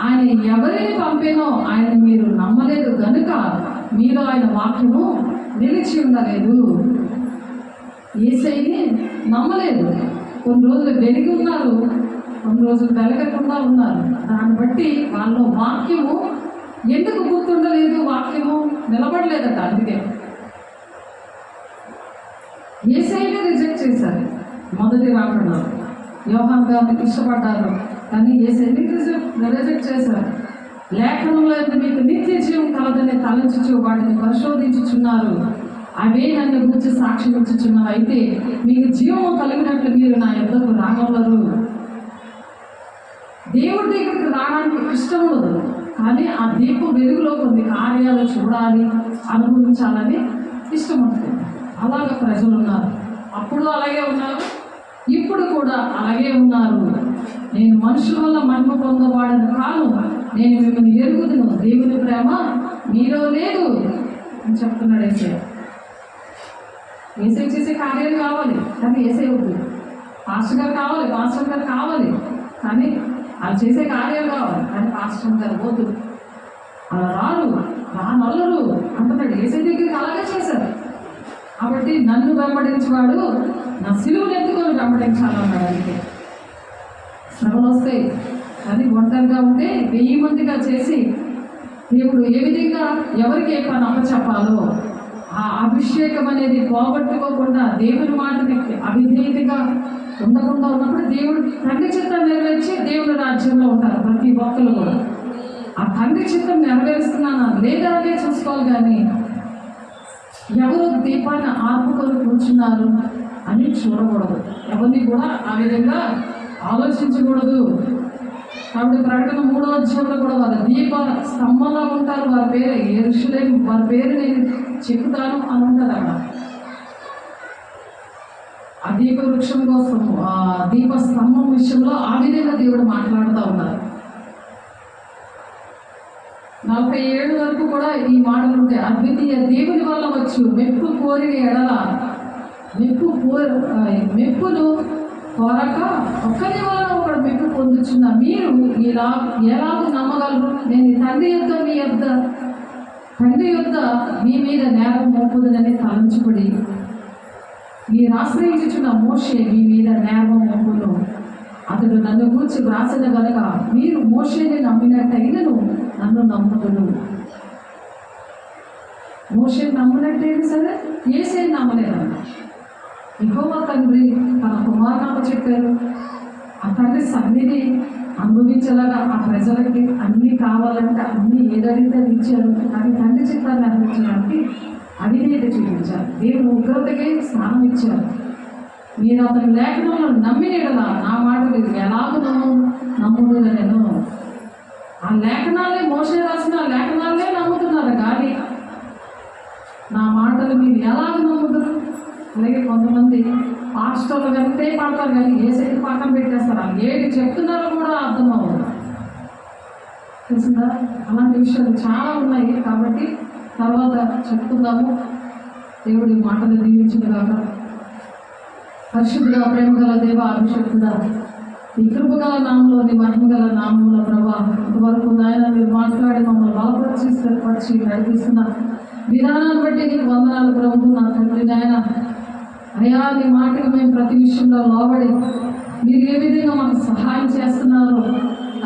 Speaker 1: ఆయన ఎవరిని పంపినో ఆయన మీరు నమ్మలేదు కనుక మీరు ఆయన వాక్యము నిలిచి ఉండలేదు. యేసయ్యని నమ్మలేదు. కొన్ని రోజులు వెలిగి ఉన్నారు, కొన్ని రోజులు వెలగకుండా ఉన్నారు. దాన్ని బట్టి వాళ్ళ వాక్యము ఎందుకు గుర్తుండలేదు, వాక్యము నిలబడలేదట. అందుకే యేసయ్యని రిజెక్ట్ చేశారు. మొదటి రాకుండా యోహాను గారిని ఇష్టపడ్డారు, కానీ యేసయ్యని రిజెక్ట్ చేశారు. లేఖనంలో మీకు నిత్య జీవం కలదని తలంచుచు వాటిని పరిశోధించుచున్నారు, అవే నన్ను గురించి సాక్ష్యం ఇచ్చుచున్నారు. అయితే మీకు జీవము కలిగినట్లు మీరు నా యొద్దకు రాగలరు. దేవుడి దగ్గరికి రావడానికి ఇష్టం ఉండదు, కానీ ఆ దీపం వెలుగులో కొన్ని కార్యాలు చూడాలి, అనుభవించాలని ఇష్టం ఉంటుంది. అలాగ ప్రజలు ఉన్నారు, అప్పుడు అలాగే ఉన్నారు, ఇప్పుడు కూడా అలాగే ఉన్నారు. నేను మనుషుల వల్ల మహిమ పొందవాడను కాను, నేను మిమ్మల్ని ఎరుగుదును, దేవుని ప్రేమ మీలో లేదు అని చెప్తున్నాడు యేసయ్య. యేసయ్య చేసే కార్యాలు కావాలి, కానీ యేసయ్య వద్దు. పాస్టర్ గారు కావాలి, పాస్టర్ గారు కావాలి, కానీ వాళ్ళు చేసే కార్యాలు కావాలి, కానీ పాస్టర్ గారు వద్దు. అలా రానల్లరు అంటున్నాడు. యేసయ్య దగ్గరికి అలాగే చేశారు. కాబట్టి నన్ను వెంబడించేవాడు నా సిలువను ఎత్తుకొని వెంబడించాలన్నాడు. అందుకే శ్రమలు వస్తాయి, కానీ ఒంటరిగా ఉంటే 1000 మందిగా చేసి దేవుడు ఏ విధంగా ఎవరికి ఏ పని అప్పచెప్పాలో ఆ అభిషేకం అనేది పోగొట్టుకోకుండా, దేవుని మాటని అవిధేయతగా ఉండకుండా ఉన్నప్పుడు దేవుడు తండ్రి చిత్తం నెరవేర్చి దేవుని రాజ్యంలో ఉంటారు ప్రతి ఒక్కరు కూడా. ఆ తండ్రి చిత్తం నెరవేరుస్తున్నానా లేదా అనే చూసుకోవాలి, కానీ ఎవరు దీపాన్ని ఆర్పుకొని కూర్చున్నారు అని చూడకూడదు. ఎవరిని కూడా ఆ విధంగా ఆలోచించకూడదు. కాబట్టి ప్రకటన 3వ అధ్యాయంలో కూడా వారు దీప స్తంభంలో ఉంటారు, వారి పేరు యెరూషలేము, వారి పేరు నేను చెప్తాను అని ఉంటుంది అక్కడ. ఆ దీప వృక్షం కోసం, ఆ దీప స్తంభం విషయంలో ఆ విధంగా దేవుడు మాట్లాడుతూ ఉన్నారు. 47 వరకు కూడా ఈ మాటలు ఉంటాయి. అద్వితీయ దేవుని వల్ల వచ్చు మెప్పు కోరిన ఎడల మెప్పును కోరక ఒక్కరి వల్ల ఒకడు మెప్పు పొందుచున్న మీరు ఎలాగూ నమ్మగలరు? నేను తండ్రి యొద్ద మీ మీద నేరం మోపుదనని తలంచుబడి మీరు ఆశ్రయించుచున్న మోషే మీ మీద నేమమును అతడు నన్ను గూర్చి వ్రాసిన గనక మీరు మోషేని నమ్మినట్టయినను నన్ను నమ్ముదును. మోషేని నమ్మినట్టయినా సరే యేసేని నమ్మలేదన్న. యెహోవా తండ్రి తన కుమారుని చెప్పారు. ఆ తండ్రి సన్నిధి అనుభవించేలాగా ఆ ప్రజలకి అన్నీ కావాలంటే అన్నీ ఏదడిగితే ఇచ్చారు. కానీ తండ్రి చిత్తాన్ని నెరవేర్చడానికి అవిధేయత చూపించారు. దేవుడు ఉగ్రతకి స్థానం ఇచ్చారు. మీరు అతని లేఖనంలో నమ్మినలా నా మాటలు ఎలాగో నమ్ముదు నేను. ఆ లేఖనాలే మోసే రాసిన ఆ లేఖనాలే నమ్ముతున్నారు కానీ నా మాటలు మీరు ఎలాగ నమ్ముతారు? అలాగే కొంతమంది పాస్టర్లు వెంటే పడతారు కానీ ఏ సైడ్ పక్కన పెట్టేస్తారు. ఏది చెప్తున్నారో కూడా అర్థం అవ్వదు. తెలిసిందా? అలాంటి విషయాలు చాలా ఉన్నాయి. కాబట్టి తర్వాత చెప్తున్నాము. దేవుడి మాటలు దీవించుగాక. పరిశుద్ధుడా, ప్రేమగల దేవ, అభిషక్తుడా, ఈ కృపగల నామంలోని మహిమగల నామంలో ప్రభా ఇంతవరకు నాయన మీరు మాట్లాడి మమ్మల్ని బలపరిచి స్థిరపరిచి నడిపిస్తున్న విధానాన్ని బట్టి నీకు వందనాలు ప్రభు. నా తండ్రి నాయన అయ్యా, నీ మాటకు మేము ప్రతి విషయంలో లోబడి మీరు ఏ విధంగా మాకు సహాయం చేస్తున్నారో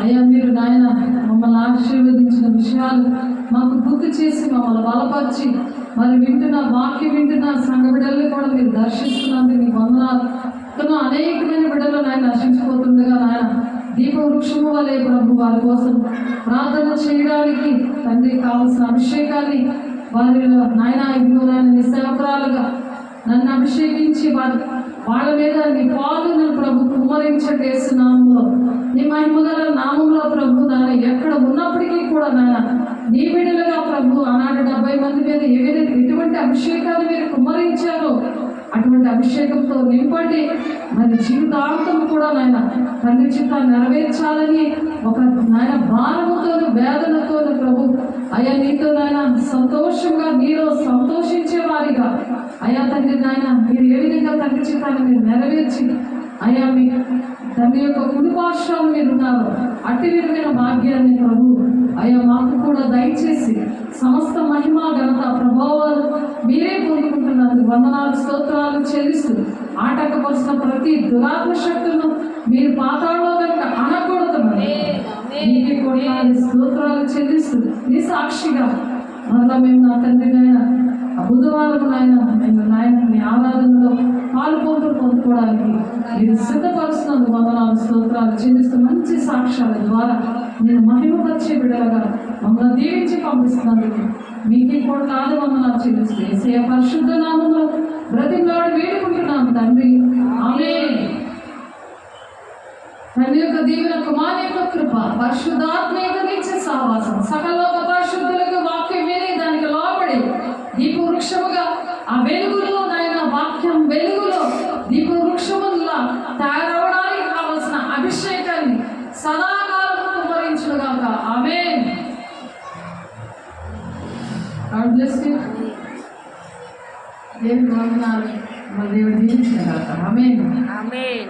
Speaker 1: అయ్యా, మీరు నాయన మమ్మల్ని ఆశీర్వదించిన విషయాలు మాకు గుర్తు చేసి మమ్మల్ని బలపరిచి మరి వింటున్న వాక్యం వింటున్న సంఘ బిడ్డల్ని కూడా మీరు దర్శిస్తున్నందుకు మీకు వందనాలు. అనేకమైన బిడ్డలు నాయన నశించిపోతుండగా నాయన దీప వృక్షము వలె ప్రభు వారి కోసం ప్రార్థన చేయడానికి తండ్రి కావాల్సిన అభిషేకాన్ని వారిలో నాయన ఇదిగో నాయన నిస్సేవకురాలుగా నన్ను అభిషేకించి వాళ్ళ మీద నీ పాలును ప్రభు కుమ్మరించేస్తున్నాములో నీ మహిమగల నామంలో ప్రభు నాయన ఎక్కడ ఉన్నప్పటికీ కూడా నాయన నీ బిడ్డలుగా ప్రభు ఆనాడు 70 మంది మీద ఎటువంటి అభిషేకాన్ని మీరు కుమ్మరించారో అటువంటి అభిషేకంతో నింపండి. మరి జీవితాంతం కూడా నాయన తండ్రి చిత్తాన్ని నెరవేర్చాలని ఒక నాయన భారముతో వేదనతో ప్రభు అయ్యా నీతో నాయన సంతోషంగా నీలో సంతోషించే వారిగా అయ్యా తండ్రి నాయన మీరు ఏ విధంగా తండ్రి చిత్తాన్ని మీరు నెరవేర్చి అయ్యా మీ తండ్రి యొక్క కుటుంబాశ్రాలు మీరు ఉన్నారు. అట్టి విధమైన భాగ్యాన్ని ప్రభు అయ్యా మాకు కూడా దయచేసి సమస్త మహిమ ఘనత ప్రభావాలు మీరే పొందుకుంటున్నందుకు వందనాలు స్తోత్రాలు చెల్లిస్తూ ఆటంకపరిచిన ప్రతి దురాత్మ శక్తులను మీరు పాతాళంలో కనుక అనకూడదు మీకే కూడా స్తోత్రాలు చెల్లిస్తూ నీ సాక్షిగా మరలా మేము నా తండ్రి నాయన బుధవారం నాయన మేము నాయన మీ ఆరాధనలో పొందుకోవడానికి మీరు సిద్ధపరుస్తున్నందుకు వందనాలు స్తోత్రాలు చెల్లిస్తూ మంచి సాక్ష్యాల ద్వారా నేను మహిమపరిచే బిడ్డలుగా మమ్మల్ని దీవించి పంపిస్తున్నందుకు మీకే కూడా వందనాలు చెల్లిస్తూ యేసయ్య పరిశుద్ధ నామంలో బ్రతిమలాడి వేడుకుంటున్నాం తండ్రి. ఆమేన్. తండ్రి యొక్క దీవెన, కుమారుని యొక్క కృప, పరిశుద్ధాత్మ యొక్క నిత్య సహవాసం సకల పరిశుద్ధులకు వాక్యం విని దానికి లోబడి దీప వృక్షముగా ఆ వెలుగులో నాయన వాక్యం వెలుగులో దీప వృక్షములా తయారవడానికి కావలసిన అభిషేకాన్ని సదాకాలం కుమ్మరించుగాక. ఆమేన్. God bless you. దేవుని వందనాలు. మన దేవుడు దీవించుగాక. ఆమేన్.
Speaker 2: ఆమేన్.